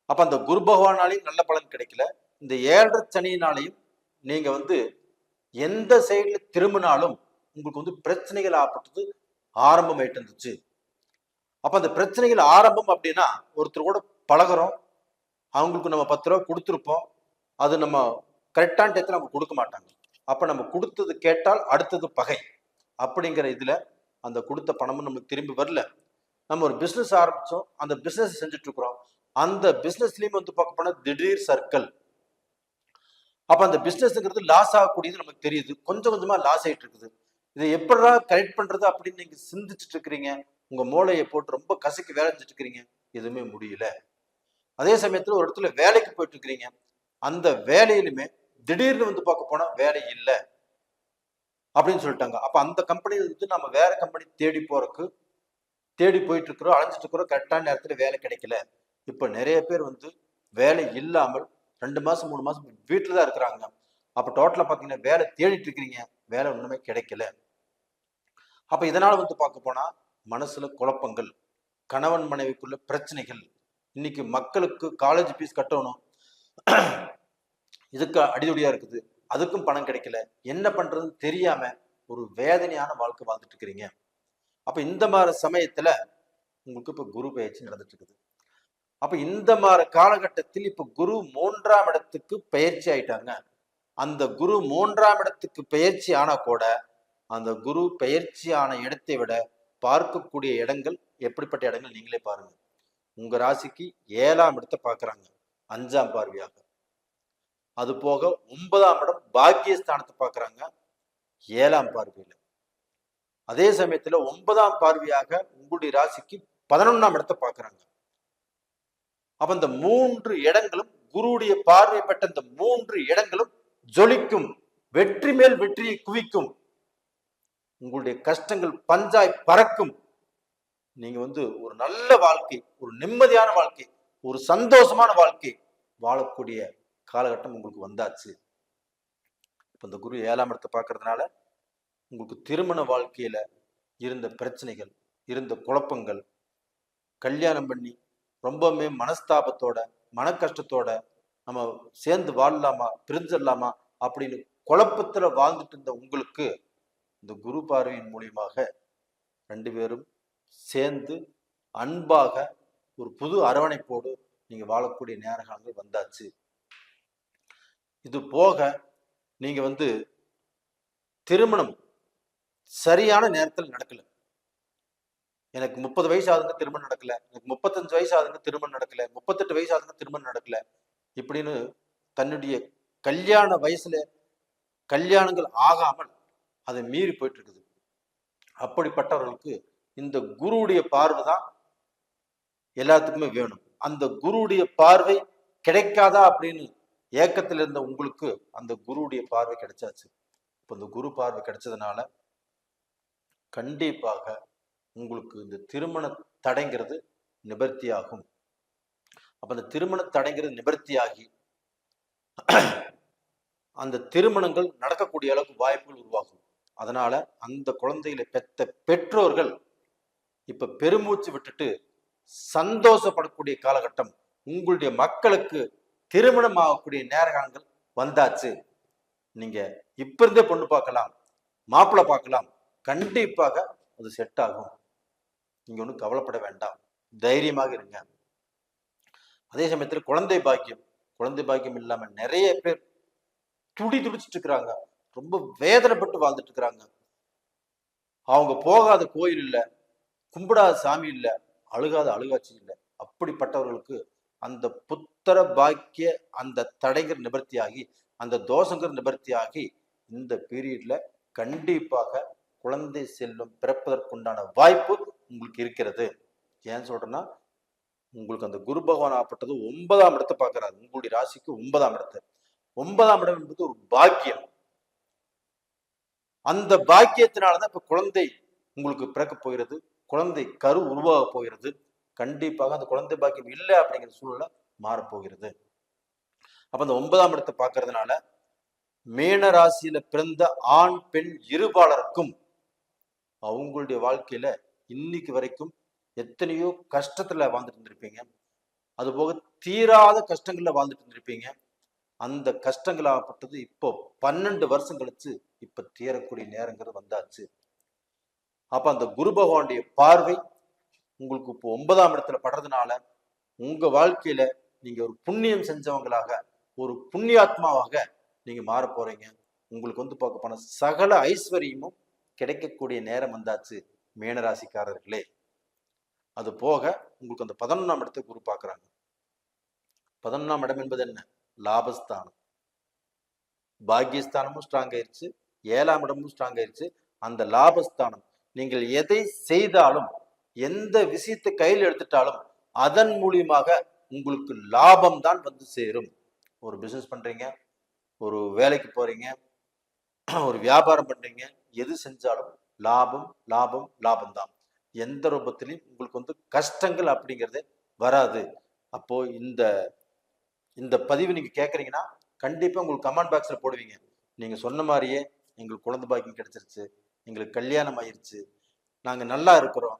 அப்ப அந்த குரு பகவானாலையும் நல்ல பலன் கிடைக்கல. இந்த 7 சனியினாலையும் நீங்க எந்த சைட்ல திரும்பினாலும் உங்களுக்கு பிரச்சனைகள் ஆப்பட்டது ஆரம்பமாயிட்டு இருந்துச்சு. அப்ப அந்த பிரச்சனைகள் ஆரம்பம் அப்படின்னா, ஒருத்தர் கூட பழகிறோம், அவங்களுக்கு நம்ம 10 ரூபா கொடுத்துருப்போம், அது நம்ம கரெக்டான டயத்துல அவங்க கொடுக்க மாட்டாங்க. அப்ப நம்ம கொடுத்தது கேட்டால் அடுத்தது பகை அப்படிங்கிற இதுல அந்த கொடுத்த பணமும் நமக்கு திரும்பி வரல. நம்ம ஒரு பிசினஸ் ஆரம்பிச்சோம், அந்த பிசினஸ் செஞ்சுட்டு இருக்கிறோம், அந்த பிசினஸ்லயும் பார்க்க போனா திடீர் சர்க்கிள். அப்ப அந்த பிசினஸ்ங்கிறது லாஸ் ஆகக்கூடியது நமக்கு தெரியுது, கொஞ்சம் கொஞ்சமா லாஸ் ஆயிட்டு இருக்குது. இதை எப்படா கரெக்ட் பண்றது அப்படின்னு நீங்க சிந்திச்சுட்டு இருக்கிறீங்க, உங்க மூளையை போட்டு ரொம்ப கசக்கி வேலை செஞ்சுட்டு இருக்கிறீங்க, எதுவுமே முடியல. அதே சமயத்துல ஒரு இடத்துல வேலைக்கு போயிட்டு இருக்கிறீங்க, அந்த வேலையிலுமே திடீர்னு பார்க்க போனா வேலை இல்லை அப்படின்னு சொல்லிட்டாங்க. அப்ப அந்த கம்பெனி நம்ம வேற கம்பெனி தேடி போயிட்டு இருக்கிறோம், அலைஞ்சிட்டு இருக்கிறோம், கரெக்டான நேரத்துல வேலை கிடைக்கல. இப்ப நிறைய பேர் வேலை இல்லாமல் 2 மாசம் 3 மாசம் வீட்டுல தான் இருக்கிறாங்க. அப்ப டோட்டலா பாத்தீங்கன்னா வேலை தேடிட்டு இருக்கிறீங்க, வேலை ஒண்ணுமே கிடைக்கல. அப்ப இதனால பார்க்க போனா மனசுல குழப்பங்கள், கணவன் மனைவிக்குள்ள பிரச்சனைகள். இன்னைக்கு மக்களுக்கு காலேஜ் ஃபீஸ் கட்டணும், இதுக்கு அடிதொடியா இருக்குது, அதுக்கும் பணம் கிடைக்கல, என்ன பண்றதுன்னு தெரியாம ஒரு வேதனையான வாழ்க்கை வாழ்ந்துட்டு இருக்கிறீங்க. அப்ப இந்த மாதிரி சமயத்துல உங்களுக்கு இப்ப குரு பயிற்சி நடந்துட்டு இருக்குது. அப்ப இந்த மாதிரி காலகட்டத்தில் இப்ப குரு 3ஆம் இடத்துக்கு பயிற்சி ஆயிட்டாங்க. அந்த குரு 3ஆம் இடத்துக்கு பயிற்சி ஆனா கூட அந்த குரு பயிற்சி ஆன இடத்தை விட பார்க்கக்கூடிய இடங்கள் எப்படிப்பட்ட இடங்கள் நீங்களே பாருங்க. உங்க ராசிக்கு 7ஆம் இடத்தை பார்க்கறாங்க 5ஆம் பார்வையாக. அது போக 9ஆம் இடம் பாக்கியஸ்தானத்தை பார்க்கறாங்க 7ஆம் பார்வையில. அதே சமயத்துல 9ஆம் பார்வையாக உங்களுடைய ராசிக்கு 11ஆம் இடத்தை பார்க்கறாங்க. அப்ப இந்த 3 இடங்களும் குருவுடைய பார்வை பெற்ற இந்த 3 இடங்களும் ஜொலிக்கும், வெற்றி மேல் வெற்றியை குவிக்கும். உங்களுடைய கஷ்டங்கள் பஞ்சாய் பறக்கும். நீங்க ஒரு நல்ல வாழ்க்கை, ஒரு நிம்மதியான வாழ்க்கை, ஒரு சந்தோஷமான வாழ்க்கை வாழக்கூடிய காலகட்டம் உங்களுக்கு வந்தாச்சு. இப்ப இந்த குரு 7ஆம் இடத்தை பார்க்கறதுனால உங்களுக்கு திருமண வாழ்க்கையில இருந்த பிரச்சனைகள், இருந்த குழப்பங்கள், கல்யாணம் பண்ணி ரொம்பவுமே மனஸ்தாபத்தோட மன கஷ்டத்தோட நம்ம சேர்ந்து வாழலாமா பிரிஞ்சிடலாமா அப்படின்னு குழப்பத்துல வாழ்ந்துட்டு இருந்த உங்களுக்கு இந்த குரு பார்வையின் மூலியமாக 2 பேரும் சேர்ந்து அன்பாக ஒரு புது அரவணைப்போடு நீங்க வாழக்கூடிய நேரங்கள் வந்தாச்சு. இது போக நீங்க திருமணம் சரியான நேரத்தில் நடக்கல. எனக்கு 30 வயசு ஆகுதுங்க திருமணம் நடக்கல, எனக்கு 35 வயசு ஆகுதுங்க திருமணம் நடக்கல, 38 வயசு ஆகுதுங்க திருமணம் நடக்கல இப்படின்னு தன்னுடைய கல்யாண வயசுல கல்யாணங்கள் ஆகாமல் அதை மீறி போயிட்டு இருக்குது. அப்படிப்பட்டவர்களுக்கு இந்த குருவுடைய பார்வை தான் எல்லாத்துக்குமே வேணும். அந்த குருவுடைய பார்வை கிடைக்காதா அப்படின்னு ஏக்கத்தில் இருந்த உங்களுக்கு அந்த குருவுடைய பார்வை கிடைச்சாச்சு. இப்ப இந்த குரு பார்வை கிடைச்சதுனால கண்டிப்பாக உங்களுக்கு இந்த திருமண தடைங்கிறது நிவர்த்தியாகும். அப்ப அந்த திருமண தடைங்கிறது நிவர்த்தியாகி அந்த திருமணங்கள் நடக்கக்கூடிய அளவுக்கு வாய்ப்புகள் உருவாகும். அதனால அந்த குழந்தைகளை பெற்ற பெற்றோர்கள் இப்ப பெருமூச்சு விட்டுட்டு சந்தோஷப்படக்கூடிய காலகட்டம். உங்களுடைய மக்களுக்கு திருமணம் ஆகக்கூடிய நேரகாலங்கள் வந்தாச்சு. நீங்க இப்ப இருந்தே பொண்ணு பார்க்கலாம், மாப்பிள்ளை பார்க்கலாம். கண்டிப்பாக அது செட் ஆகும். நீங்க ஒன்றும் கவலைப்பட வேண்டாம், தைரியமாக இருங்க. அதே சமயத்தில் குழந்தை பாக்கியம் இல்லாம நிறைய பேர் துடிச்சிட்டு இருக்கிறாங்க, ரொம்ப வேதனைப்பட்டு வாழ்ந்துட்டு இருக்கிறாங்க. அவங்க போகாத கோயில் இல்ல, கும்பிடாத சாமி இல்ல, அழுகாத அழுகாட்சி இல்லை. அப்படிப்பட்டவர்களுக்கு அந்த புத்திர பாக்கிய அந்த தடைகள் நிவர்த்தியாகி, அந்த தோஷங்கள் நிவர்த்தியாகி இந்த பீரியட்ல கண்டிப்பாக குழந்தை செல்வம் பிறப்பதற்குண்டான வாய்ப்பு உங்களுக்கு இருக்கிறது. ஏன் சொல்றேன்னா, உங்களுக்கு அந்த குரு பகவான் ஆப்பட்டது 9ஆம் இடத்தை பார்க்கிறாரு. உங்களுடைய ராசிக்கு 9ஆம் இடத்தை. 9ஆம் இடம் என்பது ஒரு பாக்கியம். அந்த பாக்கியத்தினாலதான் இப்ப குழந்தை உங்களுக்கு பிறக்க போகிறது, குழந்ை கரு உருவாக போகிறது. கண்டிப்பாக அந்த குழந்தை பாக்கியம் இல்லை அப்படிங்கிற சூழ்நிலை மாறப்போகிறது. அப்ப அந்த 9ஆம் இடத்தை பார்க்கறதுனால மீன ராசியில பிறந்த ஆண் பெண் இருபாலருக்கும் அவங்களுடைய வாழ்க்கையில இன்னைக்கு வரைக்கும் எத்தனையோ கஷ்டத்துல வாழ்ந்துட்டு இருந்திருப்பீங்க. அது போக தீராத கஷ்டங்கள்ல வாழ்ந்துட்டு இருந்திருப்பீங்க. அந்த கஷ்டங்கள் ஆகப்பட்டது இப்போ 12 வருஷம் கழிச்சு இப்ப தீரக்கூடிய நேரங்கிறது வந்தாச்சு. அப்ப அந்த குரு பகவானுடைய பார்வை உங்களுக்கு இப்போ 9ஆம் இடத்துல படுறதுனால உங்க வாழ்க்கையில நீங்க ஒரு புண்ணியம் செஞ்சவங்களாக, ஒரு புண்ணியாத்மாவாக நீங்க மாற போறீங்க. உங்களுக்கு பார்க்க போன சகல ஐஸ்வர்யமும் கிடைக்கக்கூடிய நேரம் வந்தாச்சு மீனராசிக்காரர்களே. அது போக உங்களுக்கு அந்த 11ஆம் இடத்தை குரு பார்க்கறாங்க. 11ஆம் இடம் என்பது என்ன? லாபஸ்தானம். பாக்கியஸ்தானமும் ஸ்ட்ராங் ஆயிருச்சு, 7ஆம் இடமும் ஸ்ட்ராங் ஆயிருச்சு. அந்த லாபஸ்தானம் நீங்கள் எதை செய்தாலும், எந்த விஷயத்தை கையில் எடுத்துட்டாலும் அதன் மூலியமாக உங்களுக்கு லாபம் தான் வந்து சேரும். ஒரு பிசினஸ் பண்றீங்க, ஒரு வேலைக்கு போறீங்க, ஒரு வியாபாரம் பண்றீங்க, எது செஞ்சாலும் லாபம் லாபம் லாபம் தான். எந்த ரூபத்திலையும் உங்களுக்கு கஷ்டங்கள் அப்படிங்கிறதே வராது. அப்போ இந்த இந்த பதிவு நீங்க கேட்கறீங்கன்னா கண்டிப்பா உங்களுக்கு கமெண்ட் பாக்ஸ்ல போடுவீங்க. நீங்க சொன்ன மாதிரியே எங்களுக்கு குழந்தை பாக்கியம் கிடைச்சிருச்சு, எங்களுக்கு கல்யாணம் ஆயிருச்சு, நாங்க நல்லா இருக்கிறோம்,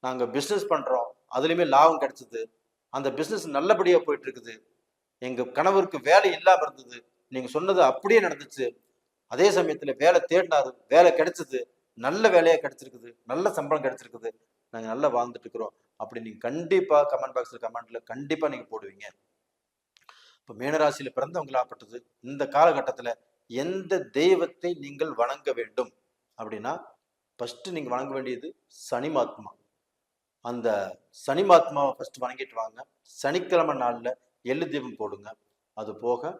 நாங்க பிசினஸ் பண்றோம், அதுலயுமே லாபம் கிடைச்சது, அந்த பிசினஸ் நல்லபடியா போயிட்டு இருக்குது, எங்க கணவருக்கு வேலை இல்லாம இருந்தது, நீங்க சொன்னது அப்படியே நடந்துச்சு, அதே சமயத்துல வேலை தேடினாரு, வேலை கிடைச்சது, நல்ல வேலையா கிடைச்சிருக்குது, நல்ல சம்பளம் கிடைச்சிருக்குது, நாங்க நல்லா வாழ்ந்துட்டு இருக்கிறோம் அப்படி நீங்க கண்டிப்பா கமெண்ட் பாக்ஸ்ல கமெண்ட்ல கண்டிப்பா நீங்க போடுவீங்க. இப்ப மீனராசியில பிறந்தவங்களாப்பட்டது இந்த காலகட்டத்துல எந்த தெய்வத்தை நீங்கள் வணங்க வேண்டும் அப்படின்னா, ஃபர்ஸ்ட் நீங்க வணங்க வேண்டியது சனிமாத்மா. அந்த சனிமாத்மாவை ஃபர்ஸ்ட் வணங்கிட்டு வாங்க. சனிக்கிழமை நாள்ல எள்ளு தீபம் போடுங்க. அது போக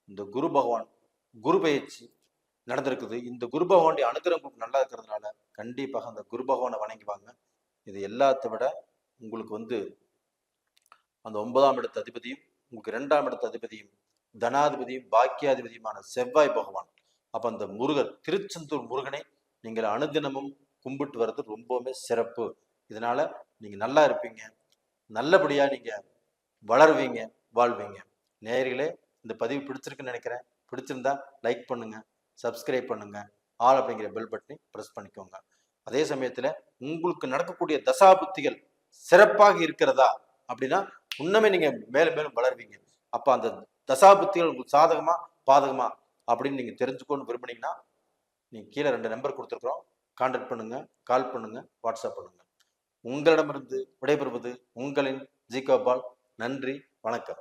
இந்த குரு பகவான் குரு பயிற்சி நடந்திருக்குது. இந்த குரு பகவானுடைய அனுகிரகம் நல்லா இருக்கிறதுனால கண்டிப்பாக அந்த குரு பகவானை வணங்கிவாங்க. இது எல்லாத்தை விட உங்களுக்கு அந்த 9ஆம் இடத்து அதிபதியும், உங்களுக்கு 2ஆம் இடத்து அதிபதியும், தனாதிபதியும், பாக்கியாதிபதியுமான செவ்வாய் பகவான். அப்ப அந்த முருகர், திருச்செந்தூர் முருகனை நீங்கள் அனுதினமும் கும்பிட்டு வர்றது ரொம்பவுமே சிறப்பு. இதனால நீங்க நல்லா இருப்பீங்க, நல்லபடியா நீங்க வளருவீங்க, வாழ்வீங்க. நேயர்களே, இந்த பதிவு பிடிச்சிருக்குன்னு நினைக்கிறேன். பிடிச்சிருந்தா லைக் பண்ணுங்க, சப்ஸ்கிரைப் பண்ணுங்க, ஆல் அப்படிங்கிற பெல் பட்டனை பிரஸ் பண்ணிக்கோங்க. அதே சமயத்துல உங்களுக்கு நடக்கக்கூடிய தசாபுத்திகள் சிறப்பாக இருக்கிறதா அப்படின்னா இன்னுமே நீங்க மேலும் மேலும் வளர்வீங்க. அப்ப அந்த தசாபுத்திகள் உங்களுக்கு சாதகமா பாதகமா அப்படின்னு நீங்க தெரிஞ்சுக்கணும்னு விரும்புனீங்கன்னா நீங்க கீழே 2 நம்பர் கொடுத்துருக்குறோம், கான்டாக்ட் பண்ணுங்க, கால் பண்ணுங்க, வாட்ஸ்அப் பண்ணுங்க. உங்களிடமிருந்து விடைபெறுவது உங்களின் ஜி கோபால். நன்றி, வணக்கம்.